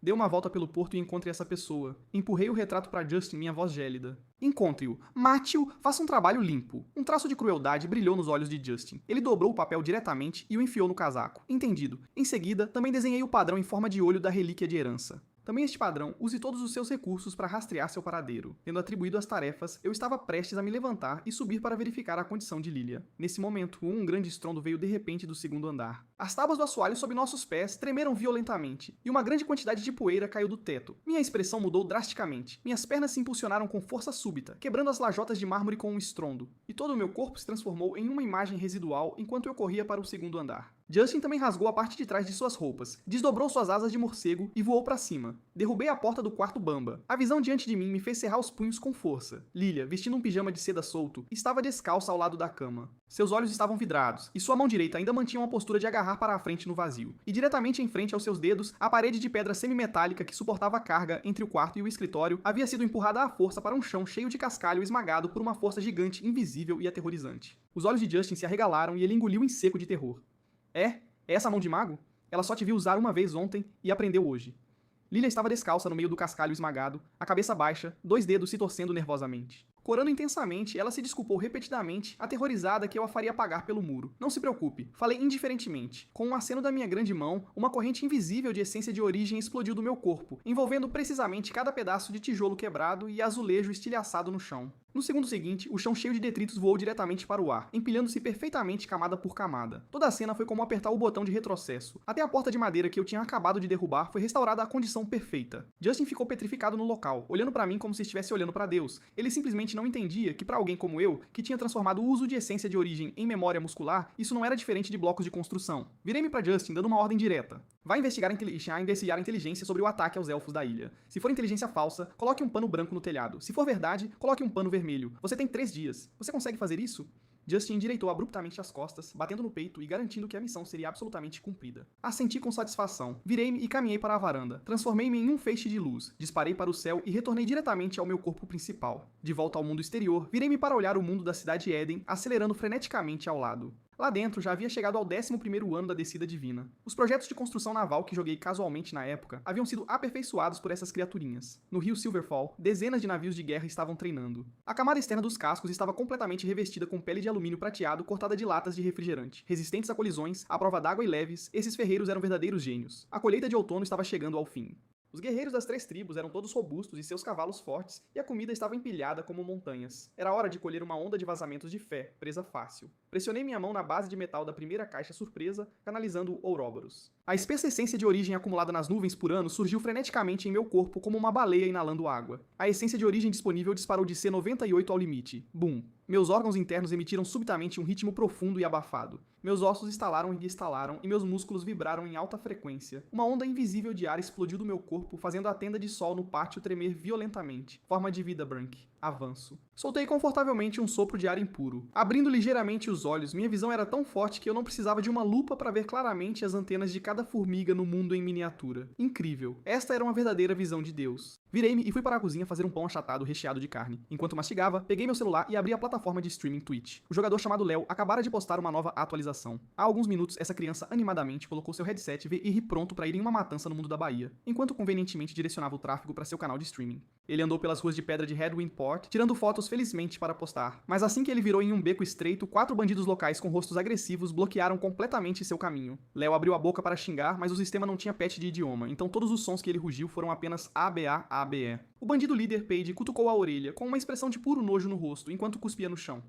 [SPEAKER 1] Dei uma volta pelo porto e encontrei essa pessoa. Empurrei o retrato para Justin, minha voz gélida. Encontre-o. Mate-o. Faça um trabalho limpo. Um traço de crueldade brilhou nos olhos de Justin. Ele dobrou o papel diretamente e o enfiou no casaco. Entendido. Em seguida, também desenhei o padrão em forma de olho da relíquia de herança. Também este padrão, use todos os seus recursos para rastrear seu paradeiro. Tendo atribuído as tarefas, eu estava prestes a me levantar e subir para verificar a condição de Lilia. Nesse momento, um grande estrondo veio de repente do 2º andar. As tábuas do assoalho sob nossos pés tremeram violentamente, e uma grande quantidade de poeira caiu do teto. Minha expressão mudou drasticamente. Minhas pernas se impulsionaram com força súbita, quebrando as lajotas de mármore com um estrondo, e todo o meu corpo se transformou em uma imagem residual enquanto eu corria para o 2º andar. Justin também rasgou a parte de trás de suas roupas, desdobrou suas asas de morcego e voou para cima. Derrubei a porta do quarto bamba. A visão diante de mim me fez cerrar os punhos com força. Lilia, vestindo um pijama de seda solto, estava descalça ao lado da cama. Seus olhos estavam vidrados, e sua mão direita ainda mantinha uma postura de agarrar para a frente no vazio. E diretamente em frente aos seus dedos, a parede de pedra semimetálica que suportava a carga entre o quarto e o escritório havia sido empurrada à força para um chão cheio de cascalho esmagado por uma força gigante, invisível e aterrorizante. Os olhos de Justin se arregalaram e ele engoliu em seco de terror. É essa a mão de mago? Ela só te viu usar uma vez ontem e aprendeu hoje. Lilia estava descalça no meio do cascalho esmagado, a cabeça baixa, 2 dedos se torcendo nervosamente. Corando intensamente, ela se desculpou repetidamente, aterrorizada que eu a faria pagar pelo muro. Não se preocupe, falei indiferentemente. Com um aceno da minha grande mão, uma corrente invisível de essência de origem explodiu do meu corpo, envolvendo precisamente cada pedaço de tijolo quebrado e azulejo estilhaçado no chão. No segundo seguinte, o chão cheio de detritos voou diretamente para o ar, empilhando-se perfeitamente camada por camada. Toda a cena foi como apertar o botão de retrocesso. Até a porta de madeira que eu tinha acabado de derrubar foi restaurada à condição perfeita. Justin ficou petrificado no local, olhando para mim como se estivesse olhando para Deus. Ele simplesmente não entendia que para alguém como eu, que tinha transformado o uso de essência de origem em memória muscular, isso não era diferente de blocos de construção. Virei-me para Justin dando uma ordem direta. Vá investigar a inteligência sobre o ataque aos elfos da ilha. Se for inteligência falsa, coloque um pano branco no telhado. Se for verdade, coloque um pano vermelho. Você tem 3 dias. Você consegue fazer isso? Justin endireitou abruptamente as costas, batendo no peito e garantindo que a missão seria absolutamente cumprida. Assenti com satisfação. Virei-me e caminhei para a varanda. Transformei-me em um feixe de luz. Disparei para o céu e retornei diretamente ao meu corpo principal. De volta ao mundo exterior, virei-me para olhar o mundo da cidade Éden, acelerando freneticamente ao lado. Lá dentro, já havia chegado ao 11º ano da descida divina. Os projetos de construção naval que joguei casualmente na época haviam sido aperfeiçoados por essas criaturinhas. No rio Silverfall, dezenas de navios de guerra estavam treinando. A camada externa dos cascos estava completamente revestida com pele de alumínio prateado cortada de latas de refrigerante. Resistentes a colisões, à prova d'água e leves, esses ferreiros eram verdadeiros gênios. A colheita de outono estava chegando ao fim. Os guerreiros das 3 tribos eram todos robustos e seus cavalos fortes, e a comida estava empilhada como montanhas. Era hora de colher uma onda de vazamentos de fé, presa fácil. Pressionei minha mão na base de metal da primeira caixa surpresa, canalizando o Ouroboros. A espessa essência de origem acumulada nas nuvens por anos surgiu freneticamente em meu corpo como uma baleia inalando água. A essência de origem disponível disparou de C98 ao limite. Bum! Meus órgãos internos emitiram subitamente um ritmo profundo e abafado. Meus ossos estalaram e estalaram, e meus músculos vibraram em alta frequência. Uma onda invisível de ar explodiu do meu corpo, fazendo a tenda de sol no pátio tremer violentamente. Forma de vida, Brunk. Avanço. Soltei confortavelmente um sopro de ar impuro. Abrindo ligeiramente os olhos, minha visão era tão forte que eu não precisava de uma lupa para ver claramente as antenas de cada formiga no mundo em miniatura. Incrível. Esta era uma verdadeira visão de Deus. Virei-me e fui para a cozinha fazer um pão achatado recheado de carne. Enquanto mastigava, peguei meu celular e abri a plataforma de streaming Twitch. O jogador chamado Léo acabara de postar uma nova atualização civilização. Há alguns minutos, essa criança animadamente colocou seu headset e ri pronto para ir em uma matança no mundo da Bahia, enquanto convenientemente direcionava o tráfego para seu canal de streaming. Ele andou pelas ruas de pedra de Headwind Port, tirando fotos felizmente para postar. Mas assim que ele virou em um beco estreito, 4 bandidos locais com rostos agressivos bloquearam completamente seu caminho. Léo abriu a boca para xingar, mas o sistema não tinha patch de idioma, então todos os sons que ele rugiu foram apenas ABA, ABE. O bandido líder Paige cutucou a orelha, com uma expressão de puro nojo no rosto, enquanto cuspia no chão.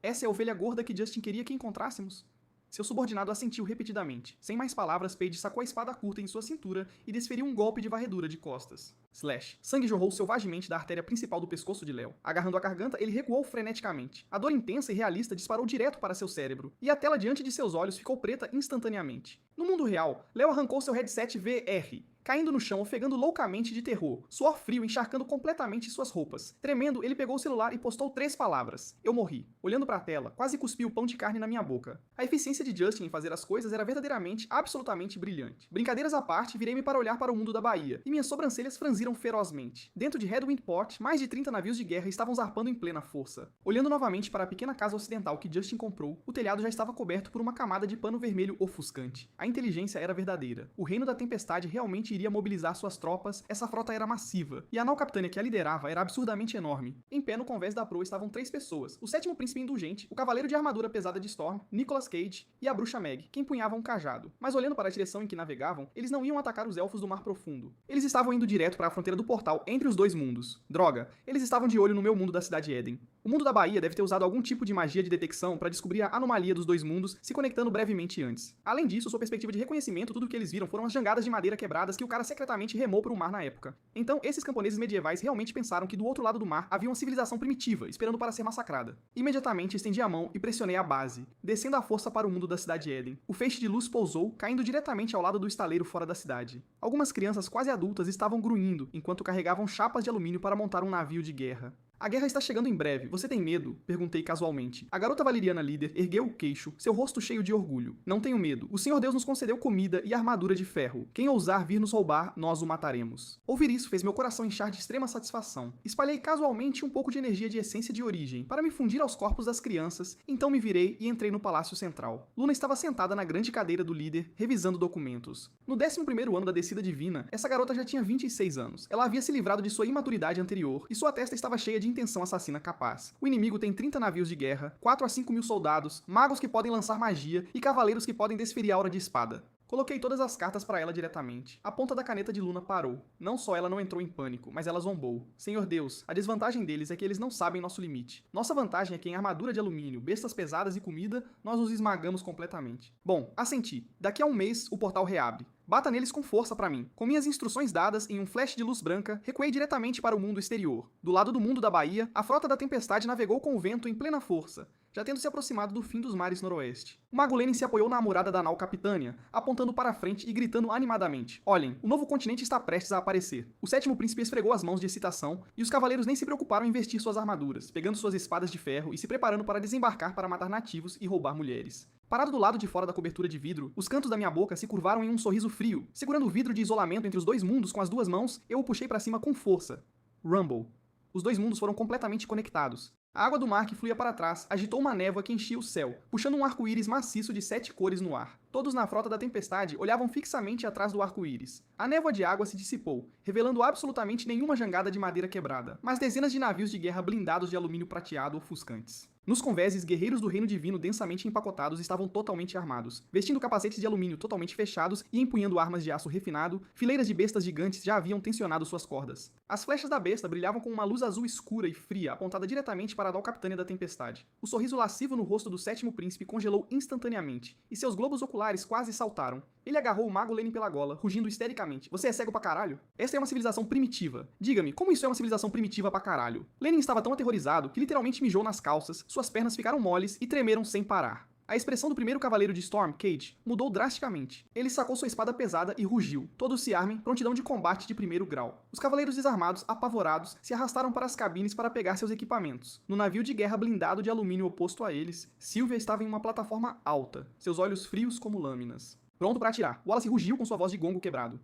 [SPEAKER 1] Essa é a ovelha gorda que Justin queria que encontrássemos? Seu subordinado assentiu repetidamente. Sem mais palavras, Paige sacou a espada curta em sua cintura e desferiu um golpe de varredura de costas. Slash. Sangue jorrou selvagemente da artéria principal do pescoço de Léo. Agarrando a garganta, ele recuou freneticamente. A dor intensa e realista disparou direto para seu cérebro, e a tela diante de seus olhos ficou preta instantaneamente. No mundo real, Léo arrancou seu headset VR, caindo no chão, ofegando loucamente de terror, suor frio encharcando completamente suas roupas. Tremendo, ele pegou o celular e postou 3 palavras. Eu morri. Olhando para a tela, quase cuspi o pão de carne na minha boca. A eficiência de Justin em fazer as coisas era verdadeiramente, absolutamente brilhante. Brincadeiras à parte, virei-me para olhar para o mundo da Bahia, e minhas sobrancelhas franziram ferozmente. Dentro de Headwind Port, mais de 30 navios de guerra estavam zarpando em plena força. Olhando novamente para a pequena casa ocidental que Justin comprou, o telhado já estava coberto por uma camada de pano vermelho ofuscante. A inteligência era verdadeira. O Reino da Tempestade realmente iria mobilizar suas tropas, essa frota era massiva, e a nau capitânia que a liderava era absurdamente enorme. Em pé no convés da proa estavam 3 pessoas, o 7º príncipe indulgente, o cavaleiro de armadura pesada de Storm, Nicolas Cage e a bruxa Meg, que empunhavam um cajado. Mas olhando para a direção em que navegavam, eles não iam atacar os elfos do Mar Profundo. Eles estavam indo direto para a fronteira do portal entre os 2 mundos. Droga, eles estavam de olho no meu mundo da cidade Eden. O mundo da Bahia deve ter usado algum tipo de magia de detecção para descobrir a anomalia dos 2 mundos, se conectando brevemente antes. Além disso, sua perspectiva de reconhecimento, tudo o que eles viram foram as jangadas de madeira quebradas que o cara secretamente remou para o mar na época. Então, esses camponeses medievais realmente pensaram que do outro lado do mar havia uma civilização primitiva, esperando para ser massacrada. Imediatamente estendi a mão e pressionei a base, descendo a força para o mundo da cidade Eden. O feixe de luz pousou, caindo diretamente ao lado do estaleiro fora da cidade. Algumas crianças quase adultas estavam grunhindo, enquanto carregavam chapas de alumínio para montar um navio de guerra. A guerra está chegando em breve. Você tem medo? Perguntei casualmente. A garota valeriana líder ergueu o queixo, seu rosto cheio de orgulho. Não tenho medo. O Senhor Deus nos concedeu comida e armadura de ferro. Quem ousar vir nos roubar, nós o mataremos. Ouvir isso fez meu coração inchar de extrema satisfação. Espalhei casualmente um pouco de energia de essência de origem, para me fundir aos corpos das crianças, então me virei e entrei no Palácio Central. Luna estava sentada na grande cadeira do líder, revisando documentos. No 11º ano da descida divina, essa garota já tinha 26 anos. Ela havia se livrado de sua imaturidade anterior, e sua testa estava cheia de intenção assassina capaz. O inimigo tem 30 navios de guerra, 4 a 5 mil soldados, magos que podem lançar magia e cavaleiros que podem desferir a aura de espada. Coloquei todas as cartas para ela diretamente. A ponta da caneta de Luna parou. Não só ela não entrou em pânico, mas ela zombou. Senhor Deus, a desvantagem deles é que eles não sabem nosso limite. Nossa vantagem é que em armadura de alumínio, bestas pesadas e comida, nós os esmagamos completamente. Bom, assenti. Daqui a um mês, o portal reabre. Bata neles com força pra mim. Com minhas instruções dadas em um flash de luz branca, recuei diretamente para o mundo exterior. Do lado do mundo da Bahia, a frota da Tempestade navegou com o vento em plena força, já tendo se aproximado do fim dos mares noroeste. O Mago Lenin se apoiou na amurada da nau Capitânia, apontando para a frente e gritando animadamente. Olhem, o novo continente está prestes a aparecer. O 7º príncipe esfregou as mãos de excitação, e os cavaleiros nem se preocuparam em vestir suas armaduras, pegando suas espadas de ferro e se preparando para desembarcar para matar nativos e roubar mulheres. Parado do lado de fora da cobertura de vidro, os cantos da minha boca se curvaram em um sorriso frio. Segurando o vidro de isolamento entre os 2 mundos com as 2 mãos, eu o puxei para cima com força. Rumble. Os 2 mundos foram completamente conectados. A água do mar que fluía para trás agitou uma névoa que enchia o céu, puxando um arco-íris maciço de 7 cores no ar. Todos na frota da Tempestade olhavam fixamente atrás do arco-íris. A névoa de água se dissipou, revelando absolutamente nenhuma jangada de madeira quebrada, mas dezenas de navios de guerra blindados de alumínio prateado ofuscantes. Nos convéses, guerreiros do reino divino densamente empacotados estavam totalmente armados, vestindo capacetes de alumínio totalmente fechados e empunhando armas de aço refinado. Fileiras de bestas gigantes já haviam tensionado suas cordas. As flechas da besta brilhavam com uma luz azul escura e fria, apontada diretamente para a nau Capitânia da Tempestade. O sorriso lascivo no rosto do 7º príncipe congelou instantaneamente, e seus globos oculares quase saltaram. Ele agarrou o Mago Lenin pela gola, rugindo histericamente. Você é cego pra caralho? Essa é uma civilização primitiva. Diga-me, como isso é uma civilização primitiva pra caralho? Lenin estava tão aterrorizado que literalmente mijou nas calças, suas pernas ficaram moles e tremeram sem parar. A expressão do primeiro cavaleiro de Storm, Cage, mudou drasticamente. Ele sacou sua espada pesada e rugiu. Todos se armem, prontidão de combate de primeiro grau. Os cavaleiros desarmados, apavorados, se arrastaram para as cabines para pegar seus equipamentos. No navio de guerra blindado de alumínio oposto a eles, Sylvia estava em uma plataforma alta, seus olhos frios como lâminas. Pronto para atirar. Wallace rugiu com sua voz de gongo quebrado.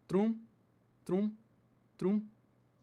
[SPEAKER 1] Trum, trum, trum.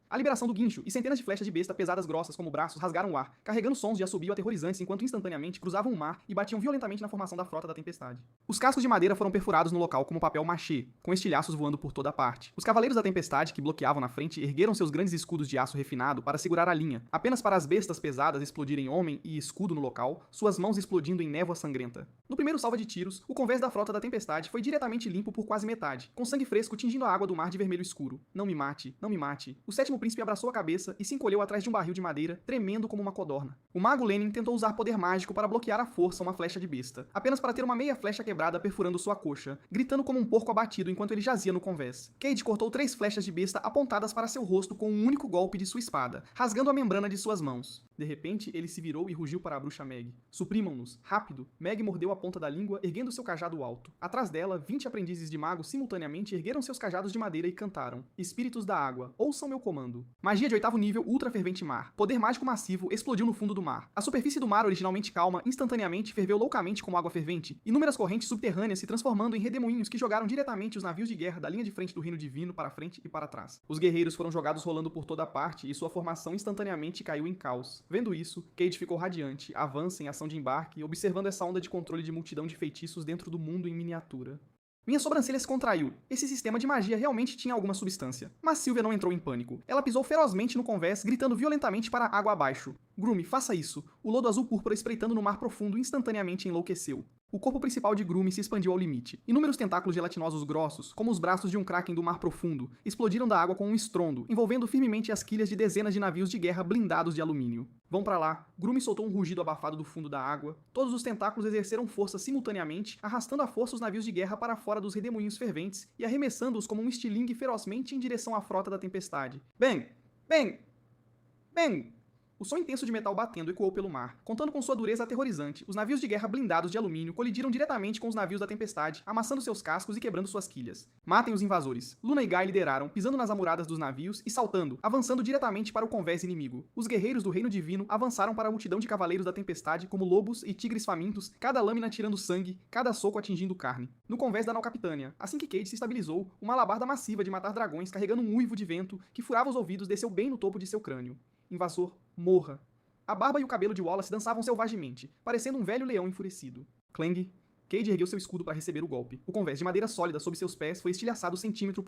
[SPEAKER 1] A liberação do guincho e centenas de flechas de besta pesadas grossas como braços rasgaram o ar, carregando sons de assobio aterrorizantes enquanto instantaneamente cruzavam o mar e batiam violentamente na formação da frota da tempestade. Os cascos de madeira foram perfurados no local como papel machê, com estilhaços voando por toda a parte. Os cavaleiros da tempestade, que bloqueavam na frente, ergueram seus grandes escudos de aço refinado para segurar a linha, apenas para as bestas pesadas explodirem homem e escudo no local, suas mãos explodindo em névoa sangrenta. No primeiro salva de tiros, o convés da frota da tempestade foi diretamente limpo por quase metade, com sangue fresco tingindo a água do mar de vermelho escuro. Não me mate, não me mate. O sétimo príncipe abraçou a cabeça e se encolheu atrás de um barril de madeira, tremendo como uma codorna. O mago Lenin tentou usar poder mágico para bloquear à força uma flecha de besta, apenas para ter uma meia flecha quebrada perfurando sua coxa, gritando como um porco abatido enquanto ele jazia no convés. Cade cortou 3 flechas de besta apontadas para seu rosto com um único golpe de sua espada, rasgando a membrana de suas mãos. De repente, ele se virou e rugiu para a bruxa Meg. Suprimam-nos, rápido! Meg mordeu a ponta da língua, erguendo seu cajado alto. Atrás dela, 20 aprendizes de mago simultaneamente ergueram seus cajados de madeira e cantaram: Espíritos da água, ouçam meu comando. Magia de 8º nível, ultra fervente mar. Poder mágico massivo explodiu no fundo do mar. A superfície do mar, originalmente calma, instantaneamente ferveu loucamente como água fervente. Inúmeras correntes subterrâneas se transformando em redemoinhos que jogaram diretamente os navios de guerra da linha de frente do reino divino para frente e para trás. Os guerreiros foram jogados rolando por toda parte e sua formação instantaneamente caiu em caos. Vendo isso, Cade ficou radiante, avança em ação de embarque, observando essa onda de controle de multidão de feitiços dentro do mundo em miniatura. Minha sobrancelha se contraiu. Esse sistema de magia realmente tinha alguma substância. Mas Sylvia não entrou em pânico. Ela pisou ferozmente no convés, gritando violentamente para a água abaixo. Grume, faça isso. O lodo azul púrpura espreitando no mar profundo instantaneamente enlouqueceu. O corpo principal de Grume se expandiu ao limite. Inúmeros tentáculos gelatinosos grossos, como os braços de um kraken do mar profundo, explodiram da água com um estrondo, envolvendo firmemente as quilhas de dezenas de navios de guerra blindados de alumínio. Vão pra lá. Grume soltou um rugido abafado do fundo da água. Todos os tentáculos exerceram força simultaneamente, arrastando à força os navios de guerra para fora dos redemoinhos ferventes e arremessando-os como um estilingue ferozmente em direção à frota da tempestade. Bang! Bang! Bang! O som intenso de metal batendo ecoou pelo mar. Contando com sua dureza aterrorizante, os navios de guerra blindados de alumínio colidiram diretamente com os navios da tempestade, amassando seus cascos e quebrando suas quilhas. Matem os invasores. Luna e Guy lideraram, pisando nas amuradas dos navios e saltando, avançando diretamente para o convés inimigo. Os guerreiros do reino divino avançaram para a multidão de cavaleiros da tempestade como lobos e tigres famintos, cada lâmina tirando sangue, cada soco atingindo carne. No convés da nau Capitânia, assim que Cade se estabilizou, uma alabarda massiva de matar dragões carregando um uivo de vento que furava os ouvidos desceu bem no topo de seu crânio. Invasor, morra. A barba e o cabelo de Wallace dançavam selvagemente, parecendo um velho leão enfurecido. Clang. Cade ergueu seu escudo para receber o golpe. O convés de madeira sólida sob seus pés foi estilhaçado centímetro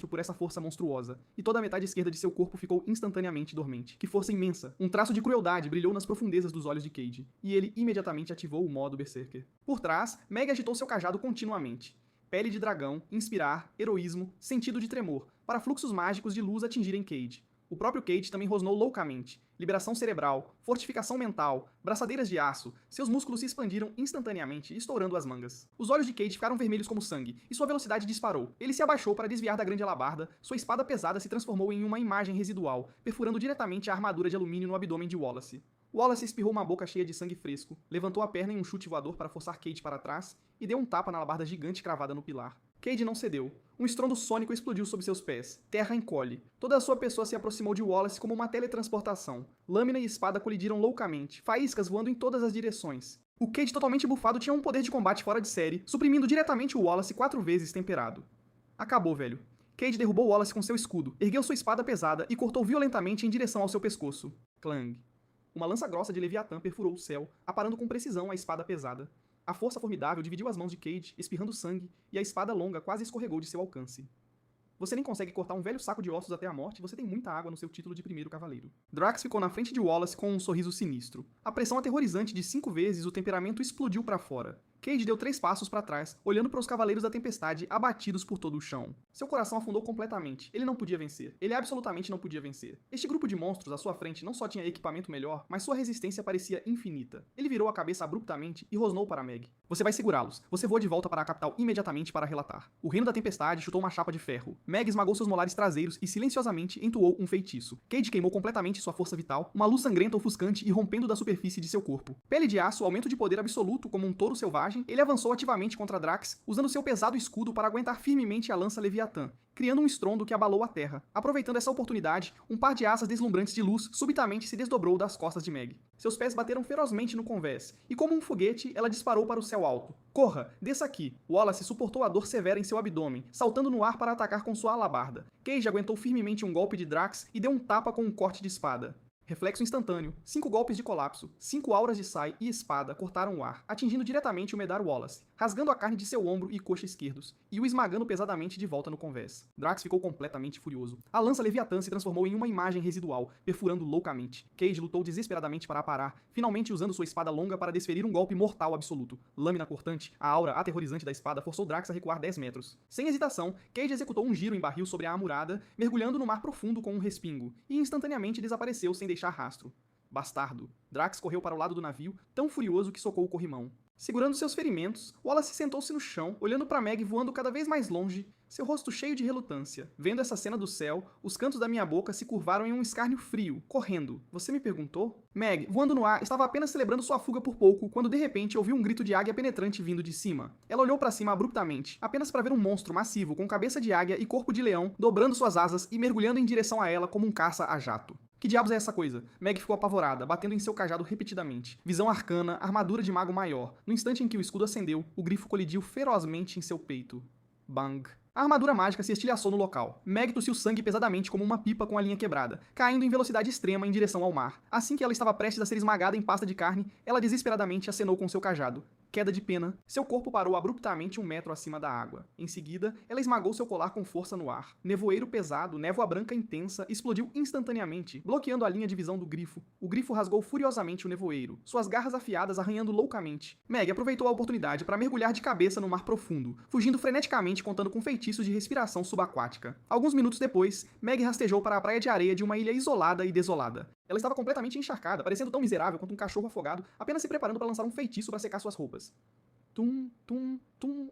[SPEAKER 1] por essa força monstruosa, e toda a metade esquerda de seu corpo ficou instantaneamente dormente. Que força imensa! Um traço de crueldade brilhou nas profundezas dos olhos de Cade, e ele imediatamente ativou o modo Berserker. Por trás, Meg agitou seu cajado continuamente. Pele de dragão, inspirar, heroísmo, sentido de tremor, para fluxos mágicos de luz atingirem Cade. O próprio Cade também rosnou loucamente. Liberação cerebral, fortificação mental, braçadeiras de aço, seus músculos se expandiram instantaneamente, estourando as mangas. Os olhos de Cade ficaram vermelhos como sangue, e sua velocidade disparou. Ele se abaixou para desviar da grande alabarda, sua espada pesada se transformou em uma imagem residual, perfurando diretamente a armadura de alumínio no abdômen de Wallace. Wallace espirrou uma boca cheia de sangue fresco, levantou a perna em um chute voador para forçar Cade para trás, e deu um tapa na alabarda gigante cravada no pilar. Cade não cedeu. Um estrondo sônico explodiu sob seus pés. Terra encolhe. Toda a sua pessoa se aproximou de Wallace como uma teletransportação. Lâmina e espada colidiram loucamente, faíscas voando em todas as direções. O Cade totalmente bufado tinha um poder de combate fora de série, suprimindo diretamente o Wallace 4 vezes temperado. Acabou, velho. Cade derrubou Wallace com seu escudo, ergueu sua espada pesada e cortou violentamente em direção ao seu pescoço. Clang. Uma lança grossa de Leviatã perfurou o céu, aparando com precisão a espada pesada. A força formidável dividiu as mãos de Cade, espirrando sangue, e a espada longa quase escorregou de seu alcance. Você nem consegue cortar um velho saco de ossos até a morte, você tem muita água no seu título de primeiro cavaleiro. Drax ficou na frente de Wallace com um sorriso sinistro. A pressão aterrorizante de 5 vezes, o temperamento explodiu para fora. Cade deu 3 passos para trás, olhando para os cavaleiros da tempestade abatidos por todo o chão. Seu coração afundou completamente. Ele não podia vencer. Ele absolutamente não podia vencer. Este grupo de monstros à sua frente não só tinha equipamento melhor, mas sua resistência parecia infinita. Ele virou a cabeça abruptamente e rosnou para Meg. Você vai segurá-los. Você voa de volta para a capital imediatamente para relatar. O reino da tempestade chutou uma chapa de ferro. Meg esmagou seus molares traseiros e silenciosamente entoou um feitiço. Cade queimou completamente sua força vital, uma luz sangrenta ofuscante irrompendo da superfície de seu corpo. Pele de aço, aumento de poder absoluto como um touro selvagem vantagem, ele avançou ativamente contra Drax, usando seu pesado escudo para aguentar firmemente a lança Leviatã, criando um estrondo que abalou a terra. Aproveitando essa oportunidade, um par de asas deslumbrantes de luz subitamente se desdobrou das costas de Meg. Seus pés bateram ferozmente no convés, e como um foguete, ela disparou para o céu alto. Corra, desça aqui! Wallace suportou a dor severa em seu abdômen, saltando no ar para atacar com sua alabarda. Cage aguentou firmemente um golpe de Drax e deu um tapa com um corte de espada. Reflexo instantâneo, 5 golpes de colapso, 5 auras de Sai e espada cortaram o ar, atingindo diretamente o Medar Wallace, rasgando a carne de seu ombro e coxa esquerdos, e o esmagando pesadamente de volta no convés. Drax ficou completamente furioso. A lança Leviatã se transformou em uma imagem residual, perfurando loucamente. Cage lutou desesperadamente para a parar, finalmente usando sua espada longa para desferir um golpe mortal absoluto. Lâmina cortante, a aura aterrorizante da espada forçou Drax a recuar 10 metros. Sem hesitação, Cage executou um giro em barril sobre a amurada, mergulhando no mar profundo com um respingo, e instantaneamente desapareceu sem deixar rastro. Bastardo. Drax correu para o lado do navio, tão furioso que socou o corrimão. Segurando seus ferimentos, Wallace sentou-se no chão, olhando para Meg voando cada vez mais longe, seu rosto cheio de relutância. Vendo essa cena do céu, os cantos da minha boca se curvaram em um escárnio frio, correndo. Você me perguntou? Meg, voando no ar, estava apenas celebrando sua fuga por pouco, quando de repente ouviu um grito de águia penetrante vindo de cima. Ela olhou para cima abruptamente, apenas para ver um monstro massivo com cabeça de águia e corpo de leão, dobrando suas asas e mergulhando em direção a ela como um caça a jato. Que diabos é essa coisa? Meg ficou apavorada, batendo em seu cajado repetidamente. Visão arcana, armadura de mago maior. No instante em que o escudo acendeu, o grifo colidiu ferozmente em seu peito. Bang. A armadura mágica se estilhaçou no local. Meg tossiu sangue pesadamente como uma pipa com a linha quebrada, caindo em velocidade extrema em direção ao mar. Assim que ela estava prestes a ser esmagada em pasta de carne, ela desesperadamente acenou com seu cajado. Queda de pena, seu corpo parou abruptamente 1 metro acima da água. Em seguida, ela esmagou seu colar com força no ar. Nevoeiro pesado, névoa branca intensa, explodiu instantaneamente, bloqueando a linha de visão do grifo. O grifo rasgou furiosamente o nevoeiro, suas garras afiadas arranhando loucamente. Meg aproveitou a oportunidade para mergulhar de cabeça no mar profundo, fugindo freneticamente contando com feitiços de respiração subaquática. Alguns minutos depois, Meg rastejou para a praia de areia de uma ilha isolada e desolada. Ela estava completamente encharcada, parecendo tão miserável quanto um cachorro afogado, apenas se preparando para lançar um feitiço para secar suas roupas. Tum, tum, tum.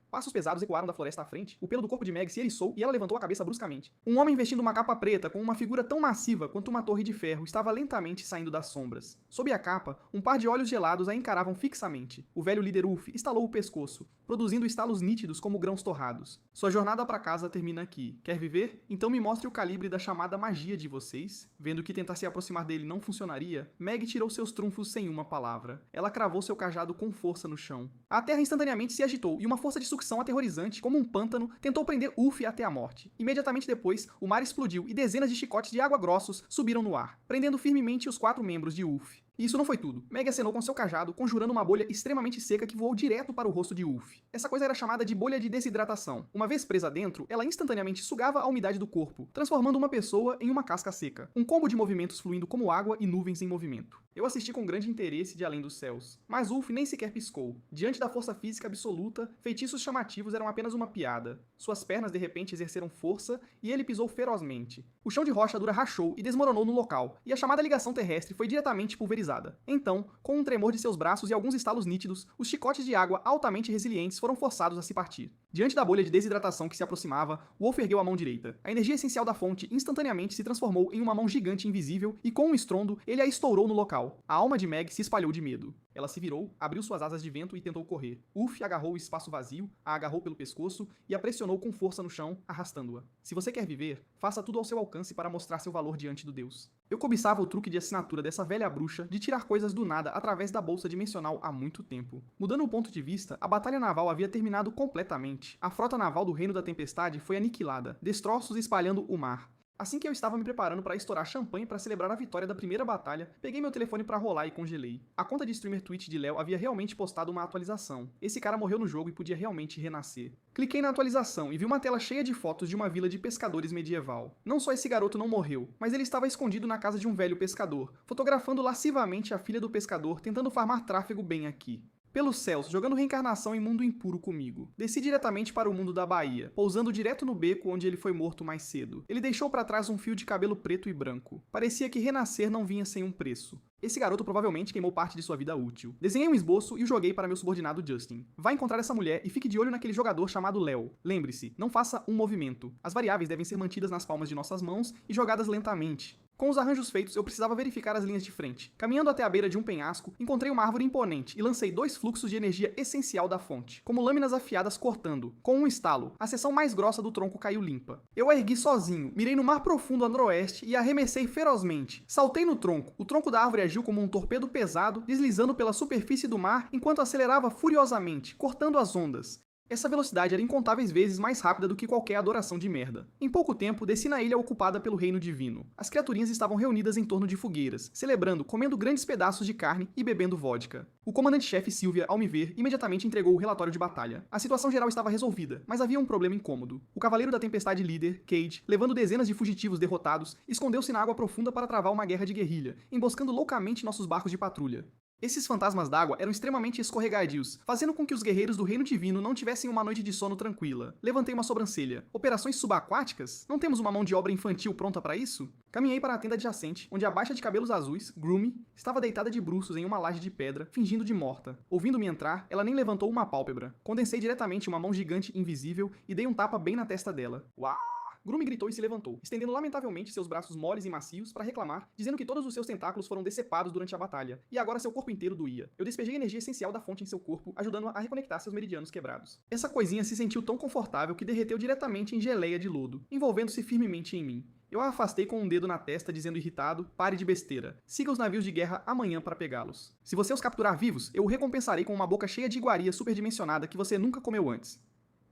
[SPEAKER 1] Passos pesados ecoaram da floresta à frente, o pelo do corpo de Meg se eriçou e ela levantou a cabeça bruscamente. Um homem vestindo uma capa preta com uma figura tão massiva quanto uma torre de ferro estava lentamente saindo das sombras. Sob a capa, um par de olhos gelados a encaravam fixamente. O velho líder Ulf estalou o pescoço, produzindo estalos nítidos como grãos torrados. Sua jornada para casa termina aqui. Quer viver? Então me mostre o calibre da chamada magia de vocês. Vendo que tentar se aproximar dele não funcionaria, Meg tirou seus trunfos sem uma palavra. Ela cravou seu cajado com força no chão. A terra instantaneamente se agitou e uma força de sucção aterrorizante, como um pântano, tentou prender Ulf até a morte. Imediatamente depois, o mar explodiu e dezenas de chicotes de água grossos subiram no ar, prendendo firmemente os 4 membros de Ulf. E isso não foi tudo. Meg acenou com seu cajado, conjurando uma bolha extremamente seca que voou direto para o rosto de Ulf. Essa coisa era chamada de bolha de desidratação. Uma vez presa dentro, ela instantaneamente sugava a umidade do corpo, transformando uma pessoa em uma casca seca. Um combo de movimentos fluindo como água e nuvens em movimento. Eu assisti com grande interesse de Além dos Céus. Mas Ulf nem sequer piscou. Diante da força física absoluta, feitiços chamativos eram apenas uma piada. Suas pernas de repente exerceram força e ele pisou ferozmente. O chão de rocha dura rachou e desmoronou no local, e a chamada ligação terrestre foi diretamente pulverizada. Então, com um tremor de seus braços e alguns estalos nítidos, os chicotes de água altamente resilientes foram forçados a se partir. Diante da bolha de desidratação que se aproximava, Wolf ergueu a mão direita. A energia essencial da fonte instantaneamente se transformou em uma mão gigante invisível e, com um estrondo, ele a estourou no local. A alma de Meg se espalhou de medo. Ela se virou, abriu suas asas de vento e tentou correr. Ulf agarrou o espaço vazio, a agarrou pelo pescoço e a pressionou com força no chão, arrastando-a. Se você quer viver, faça tudo ao seu alcance para mostrar seu valor diante do Deus. Eu cobiçava o truque de assinatura dessa velha bruxa de tirar coisas do nada através da bolsa dimensional há muito tempo. Mudando o ponto de vista, a batalha naval havia terminado completamente. A frota naval do Reino da Tempestade foi aniquilada, destroços espalhando o mar. Assim que eu estava me preparando para estourar champanhe para celebrar a vitória da primeira batalha, peguei meu telefone para rolar e congelei. A conta de streamer Twitch de Léo havia realmente postado uma atualização. Esse cara morreu no jogo e podia realmente renascer. Cliquei na atualização e vi uma tela cheia de fotos de uma vila de pescadores medieval. Não só esse garoto não morreu, mas ele estava escondido na casa de um velho pescador, fotografando lascivamente a filha do pescador tentando farmar tráfego bem aqui. Pelos céus, jogando reencarnação em mundo impuro comigo. Desci diretamente para o mundo da Bahia, pousando direto no beco onde ele foi morto mais cedo. Ele deixou para trás um fio de cabelo preto e branco. Parecia que renascer não vinha sem um preço. Esse garoto provavelmente queimou parte de sua vida útil. Desenhei um esboço e o joguei para meu subordinado Justin. Vá encontrar essa mulher e fique de olho naquele jogador chamado Léo. Lembre-se, não faça um movimento. As variáveis devem ser mantidas nas palmas de nossas mãos e jogadas lentamente. Com os arranjos feitos, eu precisava verificar as linhas de frente. Caminhando até a beira de um penhasco, encontrei uma árvore imponente e lancei 2 fluxos de energia essencial da fonte, como lâminas afiadas cortando. Com um estalo, a seção mais grossa do tronco caiu limpa. Eu a ergui sozinho, mirei no mar profundo a noroeste e a arremessei ferozmente. Saltei no tronco. O tronco da árvore agiu como um torpedo pesado, deslizando pela superfície do mar enquanto acelerava furiosamente, cortando as ondas. Essa velocidade era incontáveis vezes mais rápida do que qualquer adoração de merda. Em pouco tempo, desci na ilha ocupada pelo reino divino. As criaturinhas estavam reunidas em torno de fogueiras, celebrando, comendo grandes pedaços de carne e bebendo vodka. O comandante-chefe Sylvia, ao me ver, imediatamente entregou o relatório de batalha. A situação geral estava resolvida, mas havia um problema incômodo. O Cavaleiro da Tempestade líder, Cade, levando dezenas de fugitivos derrotados, escondeu-se na água profunda para travar uma guerra de guerrilha, emboscando loucamente nossos barcos de patrulha. Esses fantasmas d'água eram extremamente escorregadios, fazendo com que os guerreiros do Reino Divino não tivessem uma noite de sono tranquila. Levantei uma sobrancelha. Operações subaquáticas? Não temos uma mão de obra infantil pronta para isso? Caminhei para a tenda adjacente, onde a baixa de cabelos azuis, Groomy, estava deitada de bruços em uma laje de pedra, fingindo de morta. Ouvindo-me entrar, ela nem levantou uma pálpebra. Condensei diretamente uma mão gigante invisível e dei um tapa bem na testa dela. Uau! Groomy gritou e se levantou, estendendo lamentavelmente seus braços moles e macios para reclamar, dizendo que todos os seus tentáculos foram decepados durante a batalha, e agora seu corpo inteiro doía. Eu despejei a energia essencial da fonte em seu corpo, ajudando-a a reconectar seus meridianos quebrados. Essa coisinha se sentiu tão confortável que derreteu diretamente em geleia de lodo, envolvendo-se firmemente em mim. Eu a afastei com um dedo na testa, dizendo irritado, pare de besteira. Siga os navios de guerra amanhã para pegá-los. Se você os capturar vivos, eu o recompensarei com uma boca cheia de iguaria superdimensionada que você nunca comeu antes.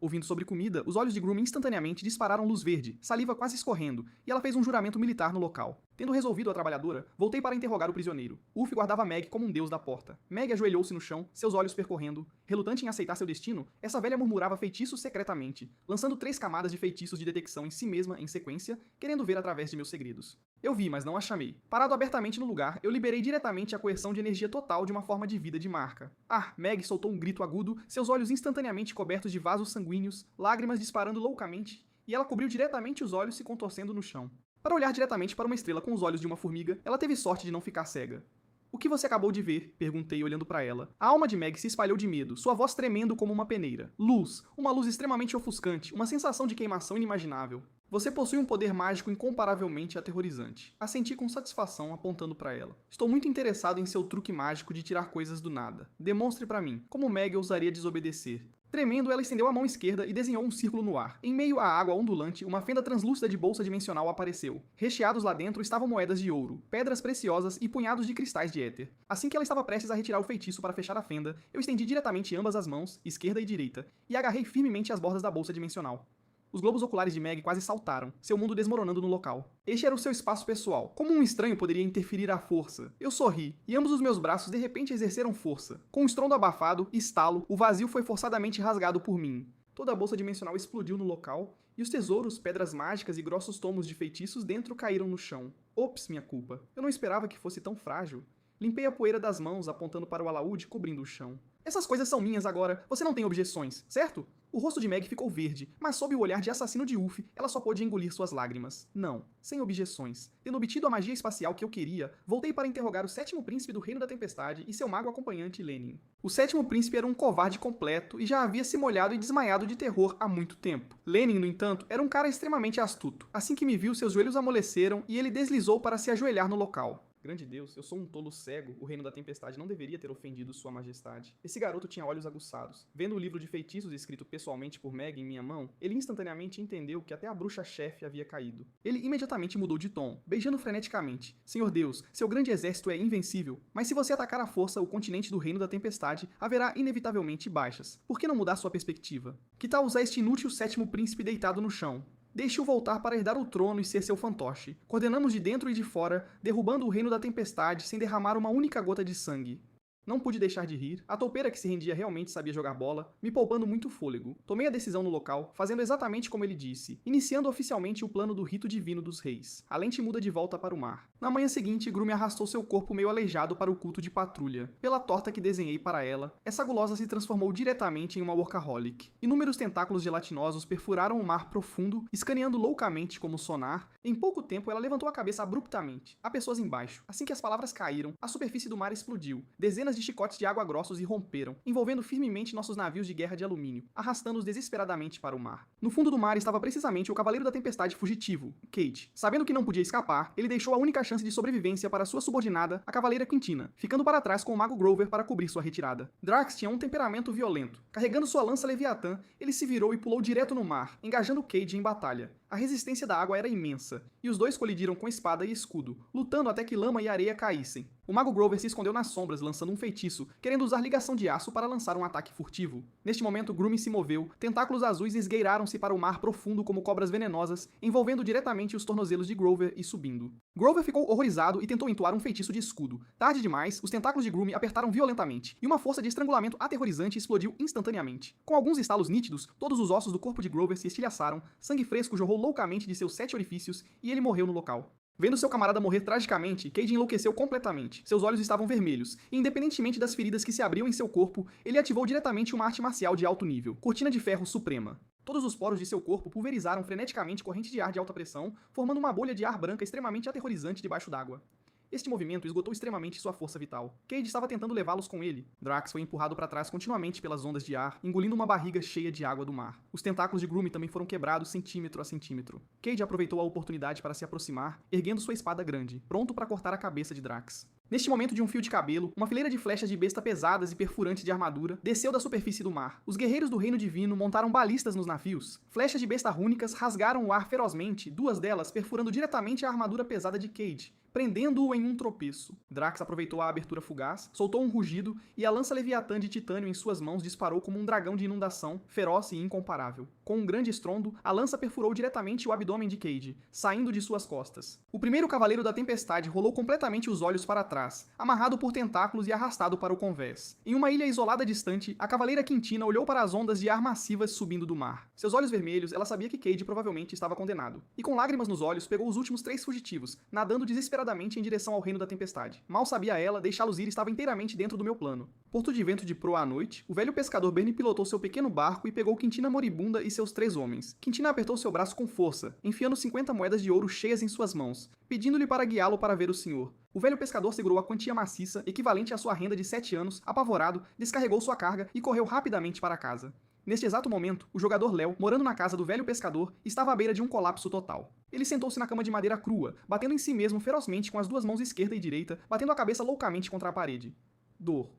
[SPEAKER 1] Ouvindo sobre comida, os olhos de Groomy instantaneamente dispararam luz verde, saliva quase escorrendo, e ela fez um juramento militar no local. Tendo resolvido a trabalhadora, voltei para interrogar o prisioneiro. Uff guardava Meg como um deus da porta. Meg ajoelhou-se no chão, seus olhos percorrendo. Relutante em aceitar seu destino, essa velha murmurava feitiços secretamente, lançando 3 camadas de feitiços de detecção em si mesma em sequência, querendo ver através de meus segredos. Eu vi, mas não a chamei. Parado abertamente no lugar, eu liberei diretamente a coerção de energia total de uma forma de vida de marca. Ah, Meg soltou um grito agudo, seus olhos instantaneamente cobertos de vasos sanguíneos, lágrimas disparando loucamente, e ela cobriu diretamente os olhos se contorcendo no chão. Para olhar diretamente para uma estrela com os olhos de uma formiga, ela teve sorte de não ficar cega. O que você acabou de ver? Perguntei, olhando para ela. A alma de Meg se espalhou de medo, sua voz tremendo como uma peneira. Luz, uma luz extremamente ofuscante, uma sensação de queimação inimaginável. Você possui um poder mágico incomparavelmente aterrorizante. Assenti com satisfação, apontando para ela. Estou muito interessado em seu truque mágico de tirar coisas do nada. Demonstre para mim. Como Meg ousaria desobedecer? Tremendo, ela estendeu a mão esquerda e desenhou um círculo no ar. Em meio à água ondulante, uma fenda translúcida de bolsa dimensional apareceu. Recheados lá dentro estavam moedas de ouro, pedras preciosas e punhados de cristais de éter. Assim que ela estava prestes a retirar o feitiço para fechar a fenda, eu estendi diretamente ambas as mãos, esquerda e direita, e agarrei firmemente as bordas da bolsa dimensional. Os globos oculares de Meg quase saltaram, seu mundo desmoronando no local. Este era o seu espaço pessoal. Como um estranho poderia interferir à força? Eu sorri, e ambos os meus braços de repente exerceram força. Com um estrondo abafado, estalo, o vazio foi forçadamente rasgado por mim. Toda a bolsa dimensional explodiu no local, e os tesouros, pedras mágicas e grossos tomos de feitiços dentro caíram no chão. Ops, minha culpa. Eu não esperava que fosse tão frágil. Limpei a poeira das mãos, apontando para o alaúde cobrindo o chão. Essas coisas são minhas agora, você não tem objeções, certo? O rosto de Meg ficou verde, mas sob o olhar de assassino de Uff, ela só pôde engolir suas lágrimas. Não, sem objeções. Tendo obtido a magia espacial que eu queria, voltei para interrogar o 7º príncipe do Reino da Tempestade e seu mago acompanhante Lenin. O 7º príncipe era um covarde completo e já havia se molhado e desmaiado de terror há muito tempo. Lenin, no entanto, era um cara extremamente astuto. Assim que me viu, seus joelhos amoleceram e ele deslizou para se ajoelhar no local. Grande Deus, eu sou um tolo cego, o Reino da Tempestade não deveria ter ofendido Sua Majestade. Esse garoto tinha olhos aguçados. Vendo o livro de feitiços escrito pessoalmente por Meg em minha mão, ele instantaneamente entendeu que até a bruxa-chefe havia caído. Ele imediatamente mudou de tom, beijando freneticamente. Senhor Deus, seu grande exército é invencível, mas se você atacar à força o continente do Reino da Tempestade, haverá inevitavelmente baixas. Por que não mudar sua perspectiva? Que tal usar este inútil 7º príncipe deitado no chão? Deixe-o voltar para herdar o trono e ser seu fantoche. Coordenamos de dentro e de fora, derrubando o Reino da Tempestade sem derramar uma única gota de sangue. Não pude deixar de rir. A toupeira que se rendia realmente sabia jogar bola, me poupando muito fôlego. Tomei a decisão no local, fazendo exatamente como ele disse, iniciando oficialmente o plano do rito divino dos reis. A lente muda de volta para o mar. Na manhã seguinte, Groomy arrastou seu corpo meio aleijado para o culto de patrulha. Pela torta que desenhei para ela, essa gulosa se transformou diretamente em uma workaholic. Inúmeros tentáculos gelatinosos perfuraram o mar profundo, escaneando loucamente como sonar. Em pouco tempo, ela levantou a cabeça abruptamente. Há pessoas embaixo. Assim que as palavras caíram, a superfície do mar explodiu. Dezenas de de chicotes de água grossos irromperam, envolvendo firmemente nossos navios de guerra de alumínio, arrastando-os desesperadamente para o mar. No fundo do mar estava precisamente o Cavaleiro da Tempestade fugitivo, Cade. Sabendo que não podia escapar, ele deixou a única chance de sobrevivência para sua subordinada, a Cavaleira Quintina, ficando para trás com o Mago Grover para cobrir sua retirada. Drax tinha um temperamento violento. Carregando sua lança Leviatã, ele se virou e pulou direto no mar, engajando Cade em batalha. A resistência da água era imensa, e os dois colidiram com espada e escudo, lutando até que lama e areia caíssem. O Mago Grover se escondeu nas sombras, lançando um feitiço, querendo usar ligação de aço para lançar um ataque furtivo. Neste momento, Grumme se moveu, tentáculos azuis esgueiraram-se para o mar profundo como cobras venenosas, envolvendo diretamente os tornozelos de Grover e subindo. Grover ficou horrorizado e tentou entoar um feitiço de escudo. Tarde demais, os tentáculos de Grumme apertaram violentamente, e uma força de estrangulamento aterrorizante explodiu instantaneamente. Com alguns estalos nítidos, todos os ossos do corpo de Grover se estilhaçaram, sangue fresco jorrou loucamente de seus 7 orifícios, e ele morreu no local. Vendo seu camarada morrer tragicamente, Cade enlouqueceu completamente. Seus olhos estavam vermelhos, e independentemente das feridas que se abriam em seu corpo, ele ativou diretamente uma arte marcial de alto nível, Cortina de Ferro Suprema. Todos os poros de seu corpo pulverizaram freneticamente corrente de ar de alta pressão, formando uma bolha de ar branca extremamente aterrorizante debaixo d'água. Este movimento esgotou extremamente sua força vital. Cade estava tentando levá-los com ele. Drax foi empurrado para trás continuamente pelas ondas de ar, engolindo uma barriga cheia de água do mar. Os tentáculos de Grumme também foram quebrados centímetro a centímetro. Cade aproveitou a oportunidade para se aproximar, erguendo sua espada grande, pronto para cortar a cabeça de Drax. Neste momento de um fio de cabelo, uma fileira de flechas de besta pesadas e perfurantes de armadura desceu da superfície do mar. Os guerreiros do Reino Divino montaram balistas nos navios. Flechas de besta rúnicas rasgaram o ar ferozmente, duas delas perfurando diretamente a armadura pesada de Cade, prendendo-o em um tropeço. Drax aproveitou a abertura fugaz, soltou um rugido e a lança Leviatã de titânio em suas mãos disparou como um dragão de inundação, feroz e incomparável. Com um grande estrondo, a lança perfurou diretamente o abdômen de Cade, saindo de suas costas. O primeiro Cavaleiro da Tempestade rolou completamente os olhos para trás, amarrado por tentáculos e arrastado para o convés. Em uma ilha isolada distante, a Cavaleira Quintina olhou para as ondas de ar massivas subindo do mar. Seus olhos vermelhos, ela sabia que Cade provavelmente estava condenado. E com lágrimas nos olhos, pegou os últimos 3 fugitivos, nadando desesperadamente em direção ao Reino da Tempestade. Mal sabia ela, deixá-los ir estava inteiramente dentro do meu plano. Porto de vento de proa à noite, o velho pescador Bernie pilotou seu pequeno barco e pegou Quintina moribunda e seus 3 homens. Quintina apertou seu braço com força, enfiando 50 moedas de ouro cheias em suas mãos, pedindo-lhe para guiá-lo para ver o senhor. O velho pescador segurou a quantia maciça, equivalente à sua renda de 7 anos, apavorado, descarregou sua carga e correu rapidamente para casa. Neste exato momento, o jogador Léo, morando na casa do velho pescador, estava à beira de um colapso total. Ele sentou-se na cama de madeira crua, batendo em si mesmo ferozmente com as 2 mãos esquerda e direita, batendo a cabeça loucamente contra a parede. Dor.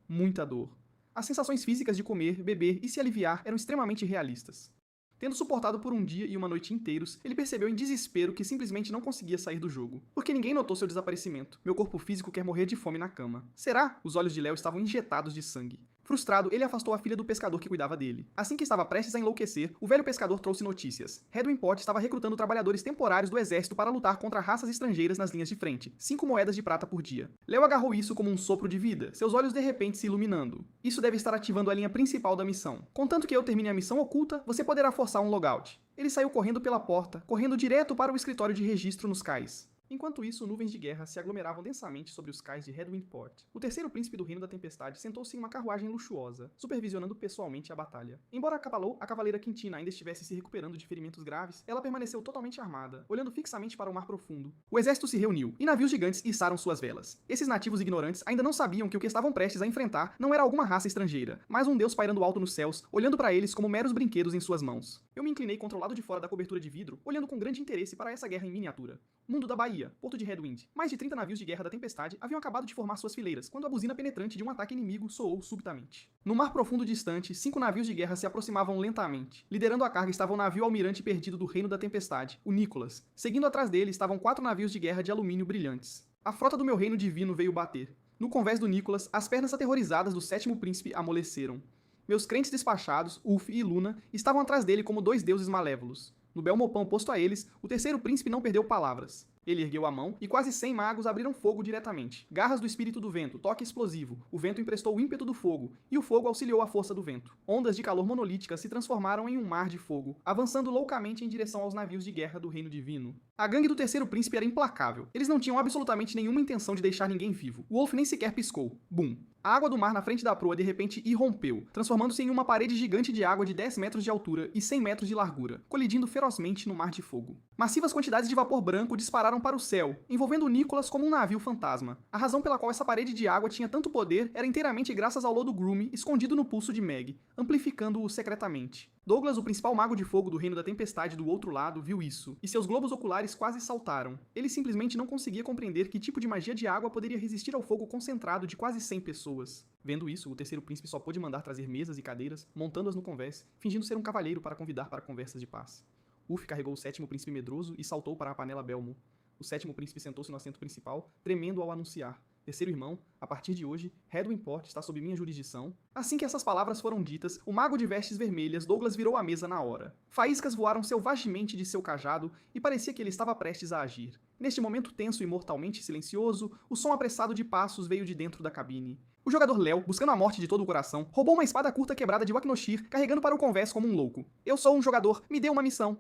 [SPEAKER 1] Muita dor. As sensações físicas de comer, beber e se aliviar eram extremamente realistas. Tendo suportado por um dia e uma noite inteiros, ele percebeu em desespero que simplesmente não conseguia sair do jogo. Porque ninguém notou seu desaparecimento. Meu corpo físico quer morrer de fome na cama. Será? Os olhos de Léo estavam injetados de sangue. Frustrado, ele afastou a filha do pescador que cuidava dele. Assim que estava prestes a enlouquecer, o velho pescador trouxe notícias. Redwin Port estava recrutando trabalhadores temporários do exército para lutar contra raças estrangeiras nas linhas de frente. 5 moedas de prata por dia. Léo agarrou isso como um sopro de vida, seus olhos de repente se iluminando. Isso deve estar ativando a linha principal da missão. Contanto que eu termine a missão oculta, você poderá forçar um logout. Ele saiu correndo pela porta, correndo direto para o escritório de registro nos cais. Enquanto isso, nuvens de guerra se aglomeravam densamente sobre os cais de Redwind Port. O terceiro príncipe do Reino da Tempestade sentou-se em uma carruagem luxuosa, supervisionando pessoalmente a batalha. Embora a Cavaleira Quintina ainda estivesse se recuperando de ferimentos graves, ela permaneceu totalmente armada, olhando fixamente para o mar profundo. O exército se reuniu, e navios gigantes içaram suas velas. Esses nativos ignorantes ainda não sabiam que o que estavam prestes a enfrentar não era alguma raça estrangeira, mas um deus pairando alto nos céus, olhando para eles como meros brinquedos em suas mãos. Eu me inclinei contra o lado de fora da cobertura de vidro, olhando com grande interesse para essa guerra em miniatura. Mundo da Bahia, Porto de Redwind. Mais de 30 navios de guerra da Tempestade haviam acabado de formar suas fileiras, quando a buzina penetrante de um ataque inimigo soou subitamente. No mar profundo distante, 5 navios de guerra se aproximavam lentamente. Liderando a carga estava o navio almirante perdido do Reino da Tempestade, o Nicholas. Seguindo atrás dele estavam 4 navios de guerra de alumínio brilhantes. A frota do meu reino divino veio bater. No convés do Nicholas, as pernas aterrorizadas do 7º príncipe amoleceram. Meus crentes despachados, Ulf e Luna, estavam atrás dele como 2 deuses malévolos. No belmopão oposto a eles, o terceiro príncipe não perdeu palavras. Ele ergueu a mão e quase 100 magos abriram fogo diretamente. Garras do espírito do vento, toque explosivo. O vento emprestou o ímpeto do fogo, e o fogo auxiliou a força do vento. Ondas de calor monolíticas se transformaram em um mar de fogo, avançando loucamente em direção aos navios de guerra do Reino Divino. A gangue do Terceiro Príncipe era implacável. Eles não tinham absolutamente nenhuma intenção de deixar ninguém vivo. O Wolf nem sequer piscou. Bum! A água do mar na frente da proa de repente irrompeu, transformando-se em uma parede gigante de água de 10 metros de altura e 100 metros de largura, colidindo ferozmente no mar de fogo. Massivas quantidades de vapor branco dispararam para o céu, envolvendo o Nicholas como um navio fantasma. A razão pela qual essa parede de água tinha tanto poder era inteiramente graças ao lodo Groom escondido no pulso de Meg, amplificando-o secretamente. Douglas, o principal mago de fogo do Reino da Tempestade do outro lado, viu isso, e seus globos oculares quase saltaram. Ele simplesmente não conseguia compreender que tipo de magia de água poderia resistir ao fogo concentrado de quase 100 pessoas. Vendo isso, o Terceiro Príncipe só pôde mandar trazer mesas e cadeiras, montando-as no convés, fingindo ser um cavalheiro para convidar para conversas de paz. Ulf carregou o Sétimo Príncipe medroso e saltou para a panela Belmo. O Sétimo Príncipe sentou-se no assento principal, tremendo ao anunciar: Terceiro irmão, a partir de hoje, Redwin Port está sob minha jurisdição. Assim que essas palavras foram ditas, o mago de vestes vermelhas Douglas virou a mesa na hora. Faíscas voaram selvagemente de seu cajado e parecia que ele estava prestes a agir. Neste momento tenso e mortalmente silencioso, o som apressado de passos veio de dentro da cabine. O jogador Léo, buscando a morte de todo o coração, roubou uma espada curta quebrada de Waknoshir, carregando para o convés como um louco. Eu sou um jogador, me dê uma missão.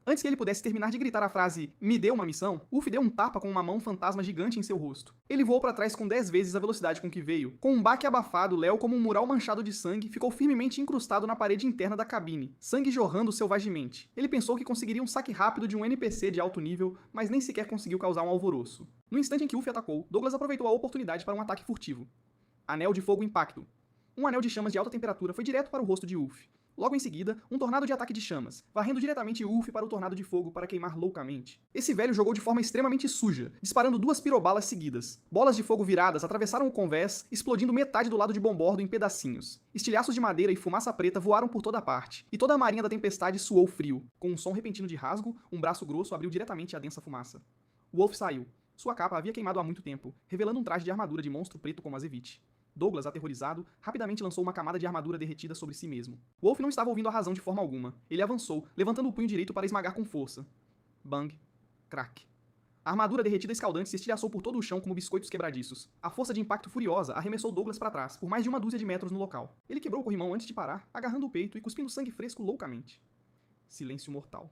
[SPEAKER 1] Antes que ele pudesse terminar de gritar a frase "me dê uma missão", Ulf deu um tapa com uma mão fantasma gigante em seu rosto. Ele voou para trás com 10 vezes a velocidade com que veio. Com um baque abafado, Léo, como um mural manchado de sangue, ficou firmemente incrustado na parede interna da cabine, sangue jorrando selvagemente. Ele pensou que conseguiria um saque rápido de um NPC de alto nível, mas nem sequer conseguiu causar um alvoroço. No instante em que Ulf atacou, Douglas aproveitou a oportunidade para um ataque furtivo. Anel de Fogo Impacto. Um anel de chamas de alta temperatura foi direto para o rosto de Ulf. Logo em seguida, um tornado de ataque de chamas, varrendo diretamente Ulf para o tornado de fogo para queimar loucamente. Esse velho jogou de forma extremamente suja, disparando 2 pirobalas seguidas. Bolas de fogo viradas atravessaram o convés, explodindo metade do lado de bombordo em pedacinhos. Estilhaços de madeira e fumaça preta voaram por toda parte, e toda a marinha da tempestade suou frio. Com um som repentino de rasgo, um braço grosso abriu diretamente a densa fumaça. O Wolf saiu. Sua capa havia queimado há muito tempo, revelando um traje de armadura de monstro preto como azevite. Douglas, aterrorizado, rapidamente lançou uma camada de armadura derretida sobre si mesmo. Wolf não estava ouvindo a razão de forma alguma. Ele avançou, levantando o punho direito para esmagar com força. Bang. Crack. A armadura derretida escaldante se estilhaçou por todo o chão como biscoitos quebradiços. A força de impacto furiosa arremessou Douglas para trás, por mais de uma dúzia de metros no local. Ele quebrou o corrimão antes de parar, agarrando o peito e cuspindo sangue fresco loucamente. Silêncio mortal.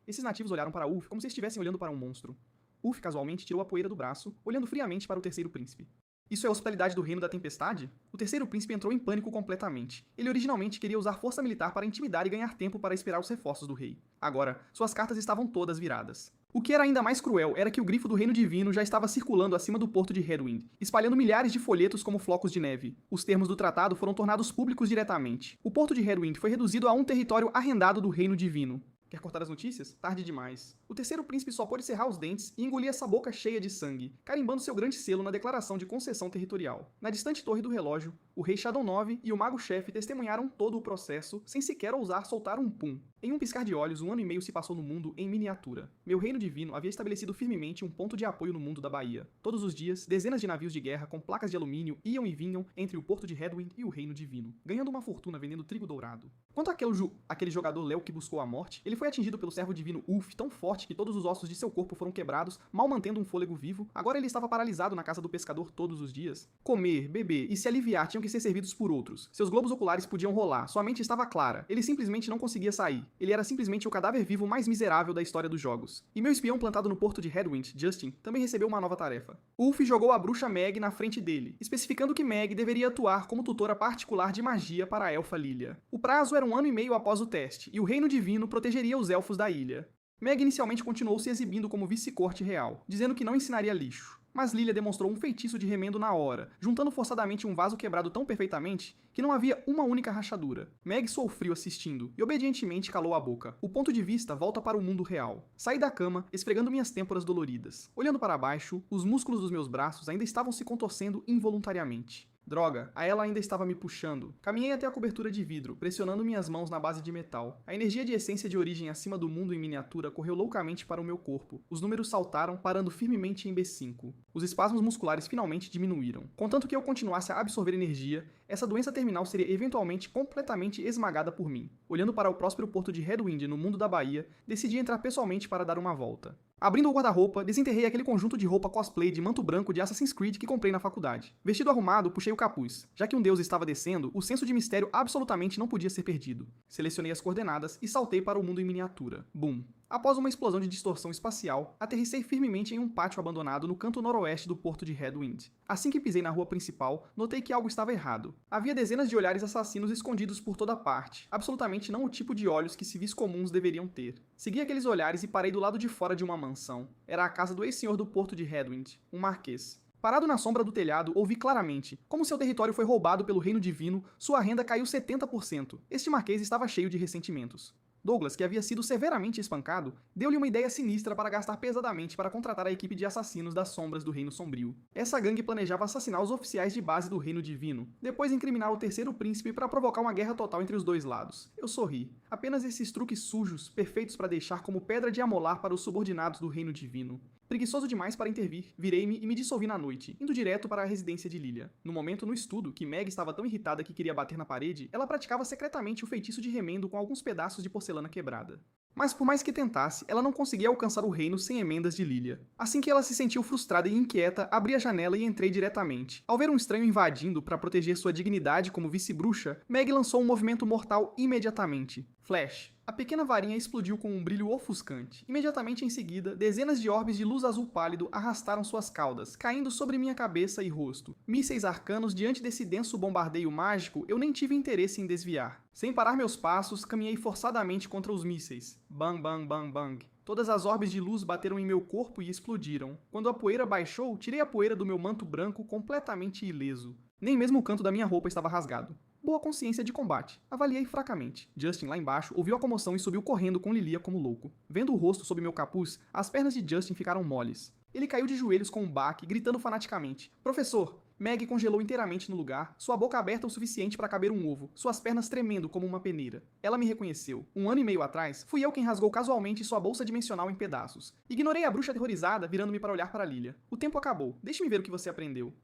[SPEAKER 1] Esses nativos olharam para Ulf como se estivessem olhando para um monstro. Ulf casualmente tirou a poeira do braço, olhando friamente para o Terceiro Príncipe. Isso é a hospitalidade do Reino da Tempestade? O Terceiro Príncipe entrou em pânico completamente. Ele originalmente queria usar força militar para intimidar e ganhar tempo para esperar os reforços do rei. Agora, suas cartas estavam todas viradas. O que era ainda mais cruel era que o grifo do Reino Divino já estava circulando acima do porto de Headwind, espalhando milhares de folhetos como flocos de neve. Os termos do tratado foram tornados públicos diretamente. O porto de Headwind foi reduzido a um território arrendado do Reino Divino. Quer cortar as notícias? Tarde demais. O Terceiro Príncipe só pôde cerrar os dentes e engolir essa boca cheia de sangue, carimbando seu grande selo na declaração de concessão territorial. Na distante torre do relógio, o rei Shadow 9 e o mago-chefe testemunharam todo o processo, sem sequer ousar soltar um pum. Em um piscar de olhos, 1 ano e meio se passou no mundo em miniatura. Meu reino divino havia estabelecido firmemente um ponto de apoio no mundo da Baía. Todos os dias, dezenas de navios de guerra com placas de alumínio iam e vinham entre o porto de Headwind e o reino divino, ganhando uma fortuna vendendo trigo dourado. Quanto àquele jogador Léo que buscou a morte, ele foi atingido pelo servo divino Ulf tão forte que todos os ossos de seu corpo foram quebrados, mal mantendo um fôlego vivo. Agora ele estava paralisado na casa do pescador todos os dias. Comer, beber e se aliviar tinham que ser servidos por outros. Seus globos oculares podiam rolar, sua mente estava clara. Ele simplesmente não conseguia sair. Ele era simplesmente o cadáver vivo mais miserável da história dos jogos. E meu espião plantado no porto de Headwind, Justin, também recebeu uma nova tarefa. Ulf jogou a bruxa Meg na frente dele, especificando que Meg deveria atuar como tutora particular de magia para a elfa Lilia. O prazo era 1 ano e meio após o teste, e o reino divino protegeria os elfos da ilha. Meg inicialmente continuou se exibindo como vice-corte real, dizendo que não ensinaria lixo. Mas Lilia demonstrou um feitiço de remendo na hora, juntando forçadamente um vaso quebrado tão perfeitamente que não havia uma única rachadura. Meg soou frio assistindo e obedientemente calou a boca. O ponto de vista volta para o mundo real. Saí da cama, esfregando minhas têmporas doloridas. Olhando para baixo, os músculos dos meus braços ainda estavam se contorcendo involuntariamente. Droga, a ela ainda estava me puxando. Caminhei até a cobertura de vidro, pressionando minhas mãos na base de metal. A energia de essência de origem acima do mundo em miniatura correu loucamente para o meu corpo. Os números saltaram, parando firmemente em B5. Os espasmos musculares finalmente diminuíram. Contanto que eu continuasse a absorver energia, essa doença terminal seria eventualmente completamente esmagada por mim. Olhando para o próspero porto de Headwind no mundo da Baía, decidi entrar pessoalmente para dar uma volta. Abrindo o guarda-roupa, desenterrei aquele conjunto de roupa cosplay de manto branco de Assassin's Creed que comprei na faculdade. Vestido arrumado, puxei o capuz. Já que um deus estava descendo, o senso de mistério absolutamente não podia ser perdido. Selecionei as coordenadas e saltei para o mundo em miniatura. Boom! Após uma explosão de distorção espacial, aterrissei firmemente em um pátio abandonado no canto noroeste do porto de Headwind. Assim que pisei na rua principal, notei que algo estava errado. Havia dezenas de olhares assassinos escondidos por toda parte, absolutamente não o tipo de olhos que civis comuns deveriam ter. Segui aqueles olhares e parei do lado de fora de uma mansão. Era a casa do ex-senhor do porto de Headwind, um marquês. Parado na sombra do telhado, ouvi claramente. Como seu território foi roubado pelo reino divino, sua renda caiu 70%. Este marquês estava cheio de ressentimentos. Douglas, que havia sido severamente espancado, deu-lhe uma ideia sinistra para gastar pesadamente para contratar a equipe de assassinos das sombras do Reino Sombrio. Essa gangue planejava assassinar os oficiais de base do Reino Divino, depois incriminar o terceiro príncipe para provocar uma guerra total entre os dois lados. Eu sorri. Apenas esses truques sujos, perfeitos para deixar como pedra de amolar para os subordinados do Reino Divino. Preguiçoso demais para intervir, virei-me e me dissolvi na noite, indo direto para a residência de Lilia. No momento no estudo, que Meg estava tão irritada que queria bater na parede, ela praticava secretamente o feitiço de remendo com alguns pedaços de porcelana quebrada. Mas por mais que tentasse, ela não conseguia alcançar o reino sem emendas de Lilia. Assim que ela se sentiu frustrada e inquieta, abri a janela e entrei diretamente. Ao ver um estranho invadindo para proteger sua dignidade como vice-bruxa, Meg lançou um movimento mortal imediatamente. Flash. A pequena varinha explodiu com um brilho ofuscante. Imediatamente em seguida, dezenas de orbes de luz azul pálido arrastaram suas caudas, caindo sobre minha cabeça e rosto. Mísseis arcanos diante desse denso bombardeio mágico, eu nem tive interesse em desviar. Sem parar meus passos, caminhei forçadamente contra os mísseis. Bang, bang, bang, bang. Todas as orbes de luz bateram em meu corpo e explodiram. Quando a poeira baixou, tirei a poeira do meu manto branco completamente ileso. Nem mesmo o canto da minha roupa estava rasgado. Boa consciência de combate. Avaliei fracamente. Justin, lá embaixo, ouviu a comoção e subiu correndo com Lilia como louco. Vendo o rosto sob meu capuz, as pernas de Justin ficaram moles. Ele caiu de joelhos com um baque, gritando fanaticamente. Professor! Meg congelou inteiramente no lugar, sua boca aberta o suficiente para caber um ovo, suas pernas tremendo como uma peneira. Ela me reconheceu. 1 ano e meio atrás, fui eu quem rasgou casualmente sua bolsa dimensional em pedaços. Ignorei a bruxa aterrorizada, virando-me para olhar para Lilia. O tempo acabou. Deixe-me ver o que você aprendeu.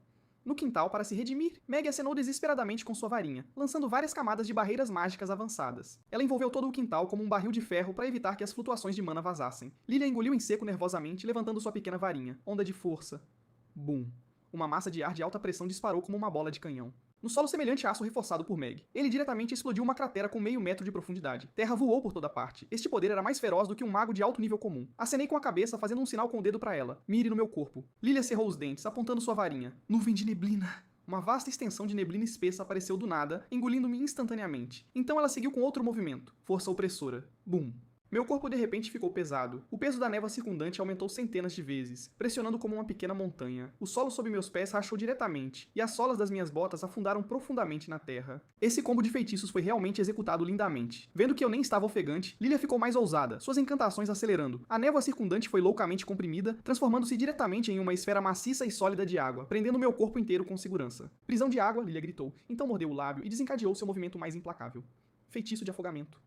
[SPEAKER 1] No quintal, para se redimir, Meg acenou desesperadamente com sua varinha, lançando várias camadas de barreiras mágicas avançadas. Ela envolveu todo o quintal como um barril de ferro para evitar que as flutuações de mana vazassem. Lilia engoliu em seco nervosamente, levantando sua pequena varinha. Onda de força. Bum. Uma massa de ar de alta pressão disparou como uma bola de canhão. No solo semelhante a aço reforçado por Meg, ele diretamente explodiu uma cratera com meio metro de profundidade. Terra voou por toda parte. Este poder era mais feroz do que um mago de alto nível comum. Acenei com a cabeça, fazendo um sinal com o dedo para ela. Mire no meu corpo. Lilia cerrou os dentes, apontando sua varinha. Nuvem de neblina. Uma vasta extensão de neblina espessa apareceu do nada, engolindo-me instantaneamente. Então ela seguiu com outro movimento. Força opressora. Bum. Meu corpo de repente ficou pesado. O peso da névoa circundante aumentou centenas de vezes, pressionando como uma pequena montanha. O solo sob meus pés rachou diretamente, e as solas das minhas botas afundaram profundamente na terra. Esse combo de feitiços foi realmente executado lindamente. Vendo que eu nem estava ofegante, Lilia ficou mais ousada, suas encantações acelerando. A névoa circundante foi loucamente comprimida, transformando-se diretamente em uma esfera maciça e sólida de água, prendendo meu corpo inteiro com segurança. Prisão de água, Lilia gritou. Então mordeu o lábio e desencadeou seu movimento mais implacável. Feitiço de afogamento.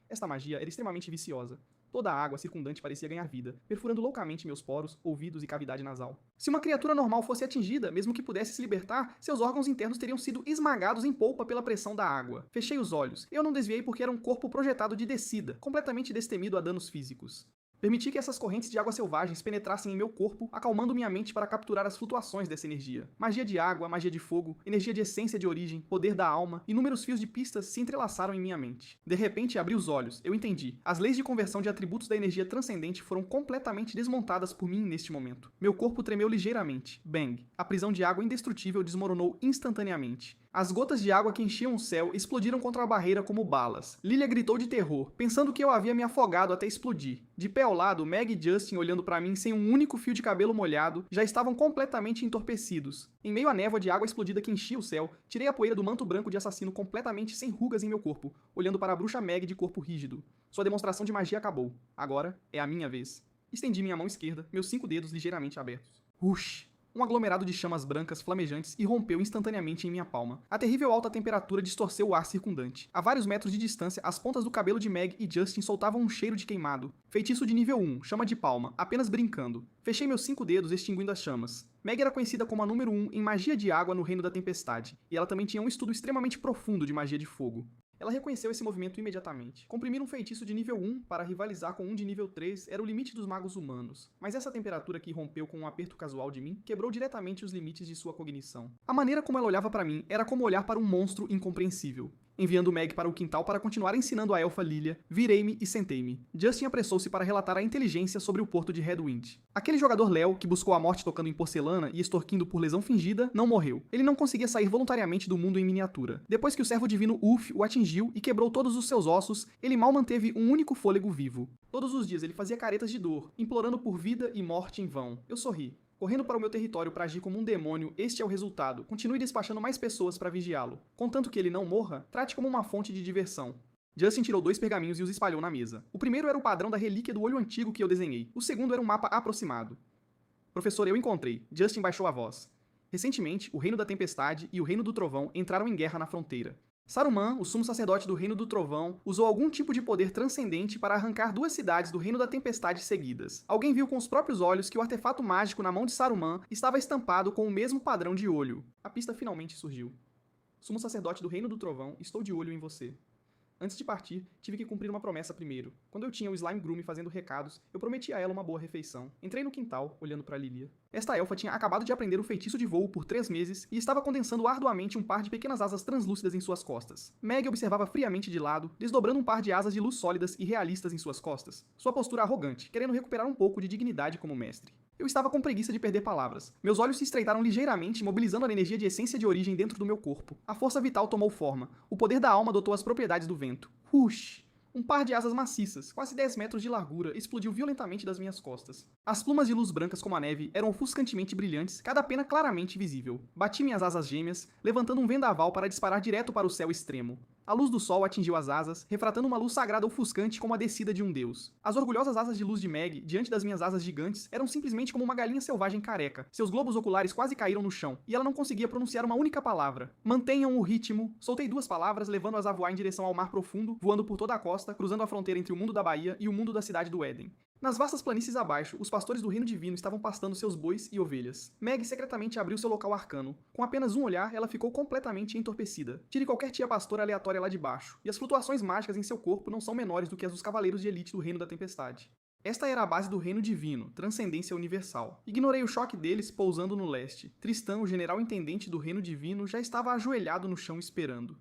[SPEAKER 1] Esta magia era extremamente viciosa. Toda a água circundante parecia ganhar vida, perfurando loucamente meus poros, ouvidos e cavidade nasal. Se uma criatura normal fosse atingida, mesmo que pudesse se libertar, seus órgãos internos teriam sido esmagados em polpa pela pressão da água. Fechei os olhos. Eu não desviei porque era um corpo projetado de descida, completamente destemido a danos físicos. Permiti que essas correntes de água selvagens penetrassem em meu corpo, acalmando minha mente para capturar as flutuações dessa energia. Magia de água, magia de fogo, energia de essência de origem, poder da alma, inúmeros fios de pistas se entrelaçaram em minha mente. De repente, abri os olhos. Eu entendi. As leis de conversão de atributos da energia transcendente foram completamente desmontadas por mim neste momento. Meu corpo tremeu ligeiramente. Bang! A prisão de água indestrutível desmoronou instantaneamente. As gotas de água que enchiam o céu explodiram contra a barreira como balas. Lilia gritou de terror, pensando que eu havia me afogado até explodir. De pé ao lado, Meg e Justin, olhando para mim sem um único fio de cabelo molhado, já estavam completamente entorpecidos. Em meio à névoa de água explodida que enchia o céu, tirei a poeira do manto branco de assassino completamente sem rugas em meu corpo, olhando para a bruxa Meg de corpo rígido. Sua demonstração de magia acabou. Agora é a minha vez. Estendi minha mão esquerda, meus 5 dedos ligeiramente abertos. Rush! Um aglomerado de chamas brancas flamejantes irrompeu instantaneamente em minha palma. A terrível alta temperatura distorceu o ar circundante. A vários metros de distância, as pontas do cabelo de Meg e Justin soltavam um cheiro de queimado. Feitiço de nível 1, chama de palma, apenas brincando. Fechei meus 5 dedos extinguindo as chamas. Meg era conhecida como a número 1 em magia de água no Reino da Tempestade, e ela também tinha um estudo extremamente profundo de magia de fogo. Ela reconheceu esse movimento imediatamente. Comprimir um feitiço de nível 1 para rivalizar com um de nível 3 era o limite dos magos humanos, mas essa temperatura que rompeu com um aperto casual de mim quebrou diretamente os limites de sua cognição. A maneira como ela olhava para mim era como olhar para um monstro incompreensível. Enviando Meg para o quintal para continuar ensinando a elfa Lilia, virei-me e sentei-me. Justin apressou-se para relatar a inteligência sobre o porto de Redwind. Aquele jogador Léo, que buscou a morte tocando em porcelana e extorquindo por lesão fingida, não morreu. Ele não conseguia sair voluntariamente do mundo em miniatura. Depois que o servo divino Ulf o atingiu e quebrou todos os seus ossos, ele mal manteve um único fôlego vivo. Todos os dias ele fazia caretas de dor, implorando por vida e morte em vão. Eu sorri. Correndo para o meu território para agir como um demônio, este é o resultado. Continue despachando mais pessoas para vigiá-lo. Contanto que ele não morra, trate como uma fonte de diversão. Justin tirou 2 pergaminhos e os espalhou na mesa. O primeiro era o padrão da relíquia do olho antigo que eu desenhei. O segundo era um mapa aproximado. Professor, eu encontrei. Justin baixou a voz. Recentemente, o Reino da Tempestade e o Reino do Trovão entraram em guerra na fronteira. Saruman, o sumo sacerdote do Reino do Trovão, usou algum tipo de poder transcendente para arrancar 2 cidades do Reino da Tempestade seguidas. Alguém viu com os próprios olhos que o artefato mágico na mão de Saruman estava estampado com o mesmo padrão de olho. A pista finalmente surgiu. Sumo sacerdote do Reino do Trovão, estou de olho em você. Antes de partir, tive que cumprir uma promessa primeiro. Quando eu tinha o Slime Groom fazendo recados, eu prometi a ela uma boa refeição. Entrei no quintal, olhando para Lilia. Esta elfa tinha acabado de aprender o feitiço de voo por 3 meses e estava condensando arduamente um par de pequenas asas translúcidas em suas costas. Meg observava friamente de lado, desdobrando um par de asas de luz sólidas e realistas em suas costas. Sua postura arrogante, querendo recuperar um pouco de dignidade como mestre. Eu estava com preguiça de perder palavras. Meus olhos se estreitaram ligeiramente, mobilizando a energia de essência de origem dentro do meu corpo. A força vital tomou forma. O poder da alma adotou as propriedades do vento. Hush! Um par de asas maciças, quase 10 metros de largura, explodiu violentamente das minhas costas. As plumas de luz brancas como a neve eram ofuscantemente brilhantes, cada pena claramente visível. Bati minhas asas gêmeas, levantando um vendaval para disparar direto para o céu extremo. A luz do sol atingiu as asas, refratando uma luz sagrada ofuscante como a descida de um deus. As orgulhosas asas de luz de Meg, diante das minhas asas gigantes, eram simplesmente como uma galinha selvagem careca. Seus globos oculares quase caíram no chão, e ela não conseguia pronunciar uma única palavra. Mantenham o ritmo. Soltei 2 palavras, levando-as a voar em direção ao mar profundo, voando por toda a costa, cruzando a fronteira entre o mundo da Bahia e o mundo da cidade do Éden. Nas vastas planícies abaixo, os pastores do Reino Divino estavam pastando seus bois e ovelhas. Meg secretamente abriu seu local arcano. Com apenas um olhar, ela ficou completamente entorpecida. Tire qualquer tia pastora aleatória lá de baixo, e as flutuações mágicas em seu corpo não são menores do que as dos cavaleiros de elite do Reino da Tempestade. Esta era a base do Reino Divino, transcendência universal. Ignorei o choque deles pousando no leste. Tristan, o general intendente do Reino Divino, já estava ajoelhado no chão esperando.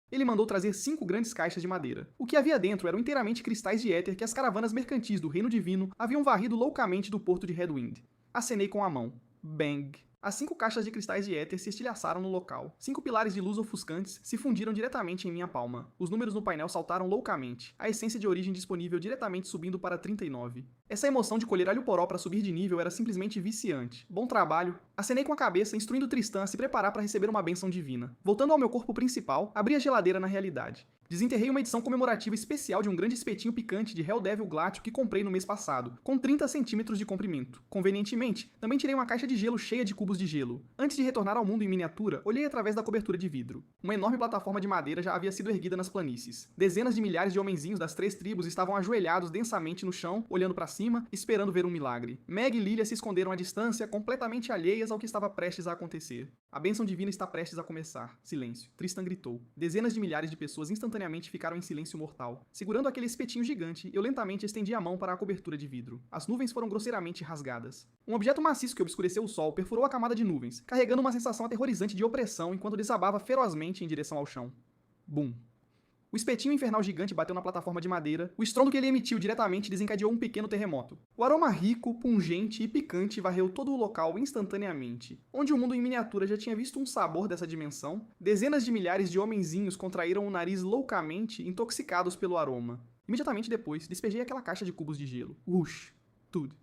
[SPEAKER 1] Ele mandou trazer 5 grandes caixas de madeira. O que havia dentro eram inteiramente cristais de éter que as caravanas mercantis do Reino Divino haviam varrido loucamente do porto de Redwind. Acenei com a mão. Bang! As 5 caixas de cristais de éter se estilhaçaram no local. 5 pilares de luz ofuscantes se fundiram diretamente em minha palma. Os números no painel saltaram loucamente, a essência de origem disponível diretamente subindo para 39. Essa emoção de colher alho poró para subir de nível era simplesmente viciante. Bom trabalho. Acenei com a cabeça, instruindo Tristan a se preparar para receber uma bênção divina. Voltando ao meu corpo principal, abri a geladeira na realidade. Desenterrei uma edição comemorativa especial de um grande espetinho picante de Helldevil Glacio que comprei no mês passado, com 30 centímetros de comprimento. Convenientemente, também tirei uma caixa de gelo cheia de cubos de gelo. Antes de retornar ao mundo em miniatura, olhei através da cobertura de vidro. Uma enorme plataforma de madeira já havia sido erguida nas planícies. Dezenas de milhares de homenzinhos das 3 tribos estavam ajoelhados densamente no chão, olhando para cima, esperando ver um milagre. Meg e Lilia se esconderam à distância, completamente alheias ao que estava prestes a acontecer. A bênção divina está prestes a começar. Silêncio. Tristan gritou. Dezenas de milhares de pessoas instantaneamente ficaram em silêncio mortal. Segurando aquele espetinho gigante, eu lentamente estendi a mão para a cobertura de vidro. As nuvens foram grosseiramente rasgadas. Um objeto maciço que obscureceu o sol perfurou a camada de nuvens, carregando uma sensação aterrorizante de opressão enquanto desabava ferozmente em direção ao chão. Bum. O espetinho infernal gigante bateu na plataforma de madeira, o estrondo que ele emitiu diretamente desencadeou um pequeno terremoto. O aroma rico, pungente e picante varreu todo o local instantaneamente. Onde o mundo em miniatura já tinha visto um sabor dessa dimensão, dezenas de milhares de homenzinhos contraíram o nariz loucamente, intoxicados pelo aroma. Imediatamente depois, despejei aquela caixa de cubos de gelo. Ush! Tudo.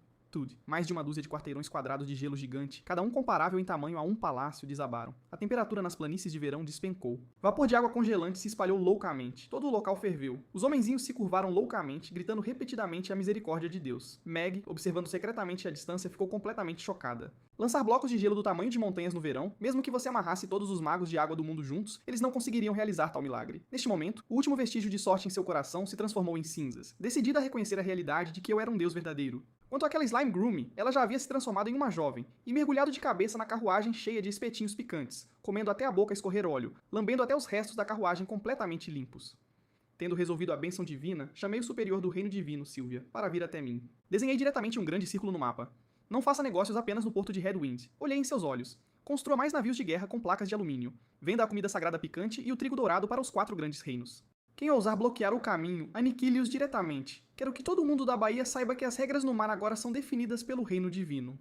[SPEAKER 1] Mais de uma dúzia de quarteirões quadrados de gelo gigante, cada um comparável em tamanho a um palácio, desabaram. A temperatura nas planícies de verão despencou. Vapor de água congelante se espalhou loucamente. Todo o local ferveu. Os homenzinhos se curvaram loucamente, gritando repetidamente a misericórdia de Deus. Meg, observando secretamente à distância, ficou completamente chocada. Lançar blocos de gelo do tamanho de montanhas no verão, mesmo que você amarrasse todos os magos de água do mundo juntos, eles não conseguiriam realizar tal milagre. Neste momento, o último vestígio de sorte em seu coração se transformou em cinzas, decidida a reconhecer a realidade de que eu era um deus verdadeiro. Quanto àquela Slime Groom, ela já havia se transformado em uma jovem, e mergulhado de cabeça na carruagem cheia de espetinhos picantes, comendo até a boca escorrer óleo, lambendo até os restos da carruagem completamente limpos. Tendo resolvido a bênção divina, chamei o superior do Reino Divino, Sylvia, para vir até mim. Desenhei diretamente um grande círculo no mapa. Não faça negócios apenas no porto de Redwind. Olhei em seus olhos. Construa mais navios de guerra com placas de alumínio. Venda a comida sagrada picante e o trigo dourado para os 4 grandes reinos. Quem ousar bloquear o caminho, aniquile-os diretamente. Quero que todo mundo da Bahia saiba que as regras no mar agora são definidas pelo reino divino.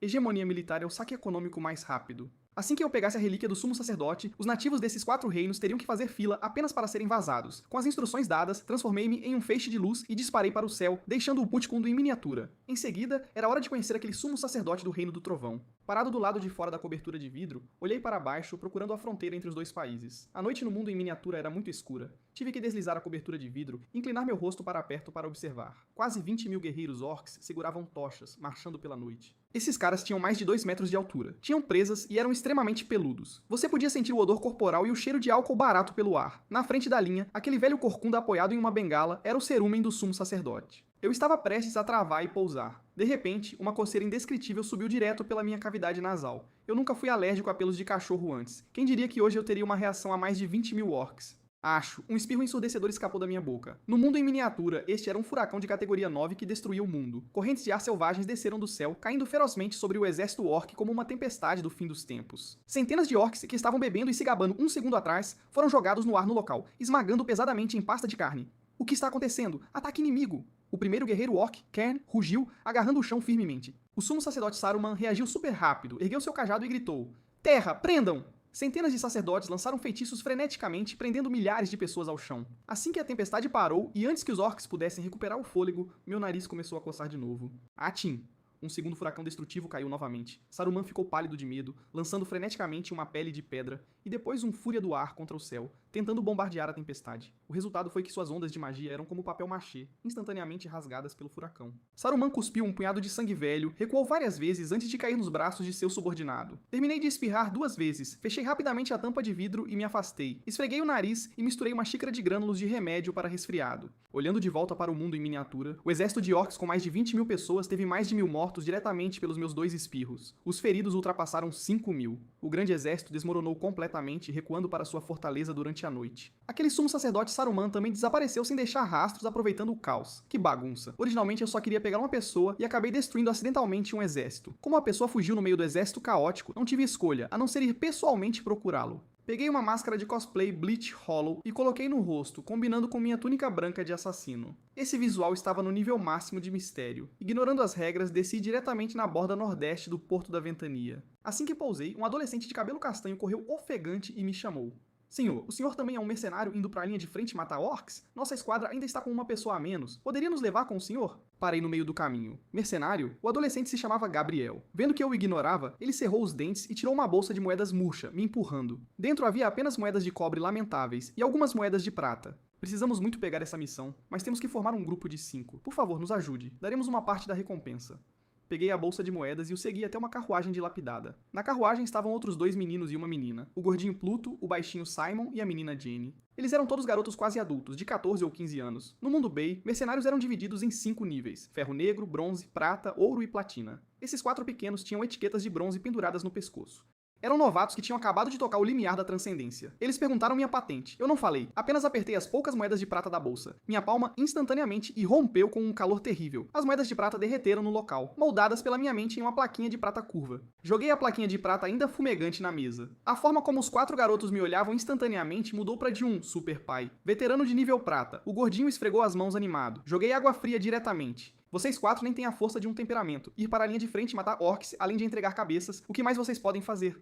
[SPEAKER 1] Hegemonia militar é o saque econômico mais rápido. Assim que eu pegasse a relíquia do sumo sacerdote, os nativos desses 4 reinos teriam que fazer fila apenas para serem vazados. Com as instruções dadas, transformei-me em um feixe de luz e disparei para o céu, deixando o Putkundo em miniatura. Em seguida, era hora de conhecer aquele sumo sacerdote do reino do trovão. Parado do lado de fora da cobertura de vidro, olhei para baixo, procurando a fronteira entre os 2 países. A noite no mundo em miniatura era muito escura. Tive que deslizar a cobertura de vidro e inclinar meu rosto para perto para observar. Quase 20.000 guerreiros orcs seguravam tochas, marchando pela noite. Esses caras tinham mais de 2 metros de altura, tinham presas e eram extremamente peludos. Você podia sentir o odor corporal e o cheiro de álcool barato pelo ar. Na frente da linha, aquele velho corcunda apoiado em uma bengala era o cerumen do sumo sacerdote. Eu estava prestes a travar e pousar. De repente, uma coceira indescritível subiu direto pela minha cavidade nasal. Eu nunca fui alérgico a pelos de cachorro antes. Quem diria que hoje eu teria uma reação a mais de 20.000 orcs? Acho, um espirro ensurdecedor escapou da minha boca. No mundo em miniatura, este era um furacão de categoria 9 que destruía o mundo. Correntes de ar selvagens desceram do céu, caindo ferozmente sobre o exército orc como uma tempestade do fim dos tempos. Centenas de orcs que estavam bebendo e se gabando um segundo atrás foram jogados no ar no local, esmagando pesadamente em pasta de carne. O que está acontecendo? Ataque inimigo! O primeiro guerreiro orc, Cairn, rugiu, agarrando o chão firmemente. O sumo sacerdote Saruman reagiu super rápido, ergueu seu cajado e gritou: "Terra, prendam!" Centenas de sacerdotes lançaram feitiços freneticamente, prendendo milhares de pessoas ao chão. Assim que a tempestade parou, e antes que os orcs pudessem recuperar o fôlego, meu nariz começou a coçar de novo. Atim! Um segundo furacão destrutivo caiu novamente. Saruman ficou pálido de medo, lançando freneticamente uma pele de pedra, e depois um fúria do ar contra o céu, tentando bombardear a tempestade. O resultado foi que suas ondas de magia eram como papel machê, instantaneamente rasgadas pelo furacão. Saruman cuspiu um punhado de sangue velho, recuou várias vezes antes de cair nos braços de seu subordinado. Terminei de espirrar 2 vezes, fechei rapidamente a tampa de vidro e me afastei. Esfreguei o nariz e misturei uma xícara de grânulos de remédio para resfriado. Olhando de volta para o mundo em miniatura, o exército de orcs com mais de 20.000 pessoas teve mais de 1.000 mortos diretamente pelos meus 2 espirros. Os feridos ultrapassaram 5.000. O grande exército desmoronou completamente, recuando para sua fortaleza durante a noite. Aquele sumo sacerdote Saruman também desapareceu sem deixar rastros, aproveitando o caos. Que bagunça. Originalmente eu só queria pegar uma pessoa e acabei destruindo acidentalmente um exército. Como a pessoa fugiu no meio do exército caótico, não tive escolha, a não ser ir pessoalmente procurá-lo. Peguei uma máscara de cosplay Bleach Hollow e coloquei no rosto, combinando com minha túnica branca de assassino. Esse visual estava no nível máximo de mistério. Ignorando as regras, desci diretamente na borda nordeste do Porto da Ventania. Assim que pousei, um adolescente de cabelo castanho correu ofegante e me chamou. "Senhor, o senhor também é um mercenário indo para a linha de frente matar orcs? Nossa esquadra ainda está com uma pessoa a menos. Poderia nos levar com o senhor?" Parei no meio do caminho. Mercenário? O adolescente se chamava Gabriel. Vendo que eu o ignorava, ele cerrou os dentes e tirou uma bolsa de moedas murcha, me empurrando. Dentro havia apenas moedas de cobre lamentáveis e algumas moedas de prata. "Precisamos muito pegar essa missão, mas temos que formar um grupo de 5. Por favor, nos ajude. Daremos uma parte da recompensa." Peguei a bolsa de moedas e o segui até uma carruagem dilapidada. Na carruagem estavam outros 2 meninos e uma menina. O gordinho Pluto, o baixinho Simon e a menina Jenny. Eles eram todos garotos quase adultos, de 14 ou 15 anos. No mundo Bay, mercenários eram divididos em 5 níveis: ferro negro, bronze, prata, ouro e platina. Esses 4 pequenos tinham etiquetas de bronze penduradas no pescoço. Eram novatos que tinham acabado de tocar o limiar da transcendência. Eles perguntaram minha patente. Eu não falei, apenas apertei as poucas moedas de prata da bolsa. Minha palma instantaneamente irrompeu com um calor terrível. As moedas de prata derreteram no local, moldadas pela minha mente em uma plaquinha de prata curva. Joguei a plaquinha de prata ainda fumegante na mesa. A forma como os 4 garotos me olhavam instantaneamente mudou para de um super pai. Veterano de nível prata, o gordinho esfregou as mãos animado. Joguei água fria diretamente. "Vocês 4 nem têm a força de um temperamento. Ir para a linha de frente e matar orcs, além de entregar cabeças, o que mais vocês podem fazer?"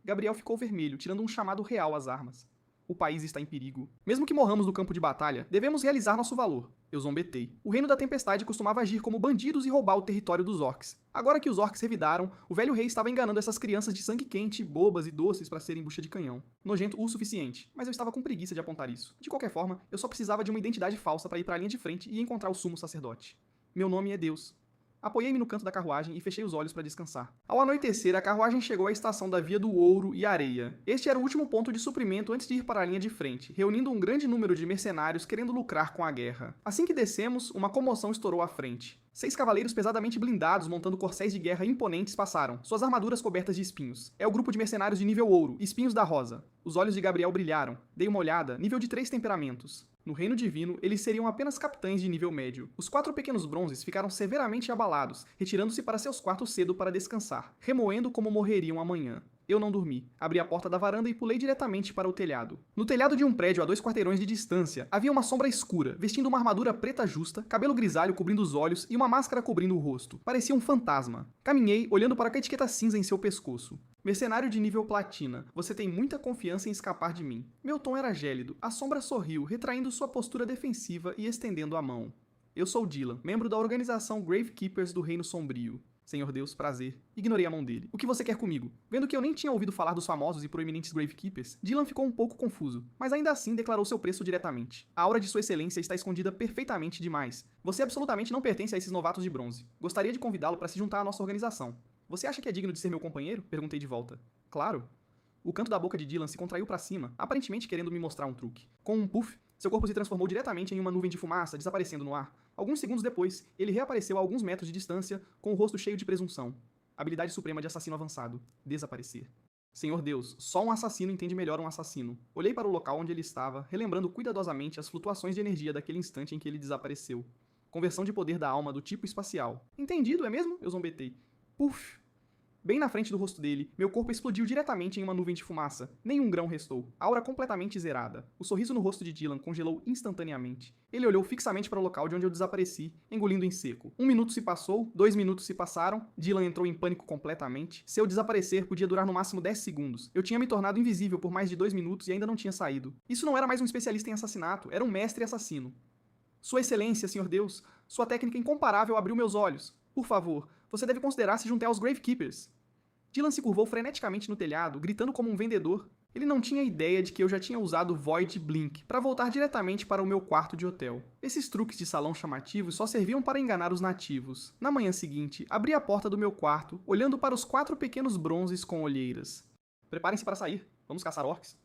[SPEAKER 1] Gabriel ficou vermelho, tirando um chamado real às armas. "O país está em perigo. Mesmo que morramos no campo de batalha, devemos realizar nosso valor." Eu zombetei. O Reino da Tempestade costumava agir como bandidos e roubar o território dos orcs. Agora que os orcs revidaram, o velho rei estava enganando essas crianças de sangue quente, bobas e doces para serem bucha de canhão. Nojento o suficiente, mas eu estava com preguiça de apontar isso. De qualquer forma, eu só precisava de uma identidade falsa para ir para a linha de frente e encontrar o sumo sacerdote. Meu nome é Deus. Apoiei-me no canto da carruagem e fechei os olhos para descansar. Ao anoitecer, a carruagem chegou à estação da Via do Ouro e Areia. Este era o último ponto de suprimento antes de ir para a linha de frente, reunindo um grande número de mercenários querendo lucrar com a guerra. Assim que descemos, uma comoção estourou à frente. 6 cavaleiros pesadamente blindados montando corcéis de guerra imponentes passaram, suas armaduras cobertas de espinhos. É o grupo de mercenários de nível ouro, Espinhos da Rosa. Os olhos de Gabriel brilharam. Dei uma olhada, nível de 3 temperamentos. No reino divino, eles seriam apenas capitães de nível médio. Os 4 pequenos bronzes ficaram severamente abalados, retirando-se para seus quartos cedo para descansar, remoendo como morreriam amanhã. Eu não dormi. Abri a porta da varanda e pulei diretamente para o telhado. No telhado de um prédio a 2 quarteirões de distância, havia uma sombra escura, vestindo uma armadura preta justa, cabelo grisalho cobrindo os olhos e uma máscara cobrindo o rosto. Parecia um fantasma. Caminhei, olhando para a etiqueta cinza em seu pescoço. Mercenário de nível platina, você tem muita confiança em escapar de mim. Meu tom era gélido. A sombra sorriu, retraindo sua postura defensiva e estendendo a mão. Eu sou Dylan, membro da organização Gravekeepers do Reino Sombrio. Senhor Deus, prazer. Ignorei a mão dele. O que você quer comigo? Vendo que eu nem tinha ouvido falar dos famosos e proeminentes Gravekeepers, Dylan ficou um pouco confuso, mas ainda assim declarou seu preço diretamente. A aura de sua excelência está escondida perfeitamente demais. Você absolutamente não pertence a esses novatos de bronze. Gostaria de convidá-lo para se juntar à nossa organização. Você acha que é digno de ser meu companheiro? Perguntei de volta. Claro. O canto da boca de Dylan se contraiu para cima, aparentemente querendo me mostrar um truque. Com um puff, seu corpo se transformou diretamente em uma nuvem de fumaça, desaparecendo no ar. Alguns segundos depois, ele reapareceu a alguns metros de distância, com o rosto cheio de presunção. Habilidade suprema de assassino avançado. Desaparecer. Senhor Deus, só um assassino entende melhor um assassino. Olhei para o local onde ele estava, relembrando cuidadosamente as flutuações de energia daquele instante em que ele desapareceu. Conversão de poder da alma do tipo espacial. Entendido, é mesmo? Eu zombetei. Puf! Bem na frente do rosto dele, meu corpo explodiu diretamente em uma nuvem de fumaça. Nenhum grão restou. Aura completamente zerada. O sorriso no rosto de Dylan congelou instantaneamente. Ele olhou fixamente para o local de onde eu desapareci, engolindo em seco. 1 minuto se passou, 2 minutos se passaram, Dylan entrou em pânico completamente. Seu desaparecer podia durar no máximo 10 segundos. Eu tinha me tornado invisível por mais de 2 minutos e ainda não tinha saído. Isso não era mais um especialista em assassinato, era um mestre assassino. Sua Excelência, Senhor Deus, sua técnica incomparável abriu meus olhos. Por favor, você deve considerar se juntar aos Gravekeepers. Dylan se curvou freneticamente no telhado, gritando como um vendedor. Ele não tinha ideia de que eu já tinha usado Void Blink para voltar diretamente para o meu quarto de hotel. Esses truques de salão chamativos só serviam para enganar os nativos. Na manhã seguinte, abri a porta do meu quarto, olhando para os 4 pequenos bronzes com olheiras. Preparem-se para sair. Vamos caçar orcs.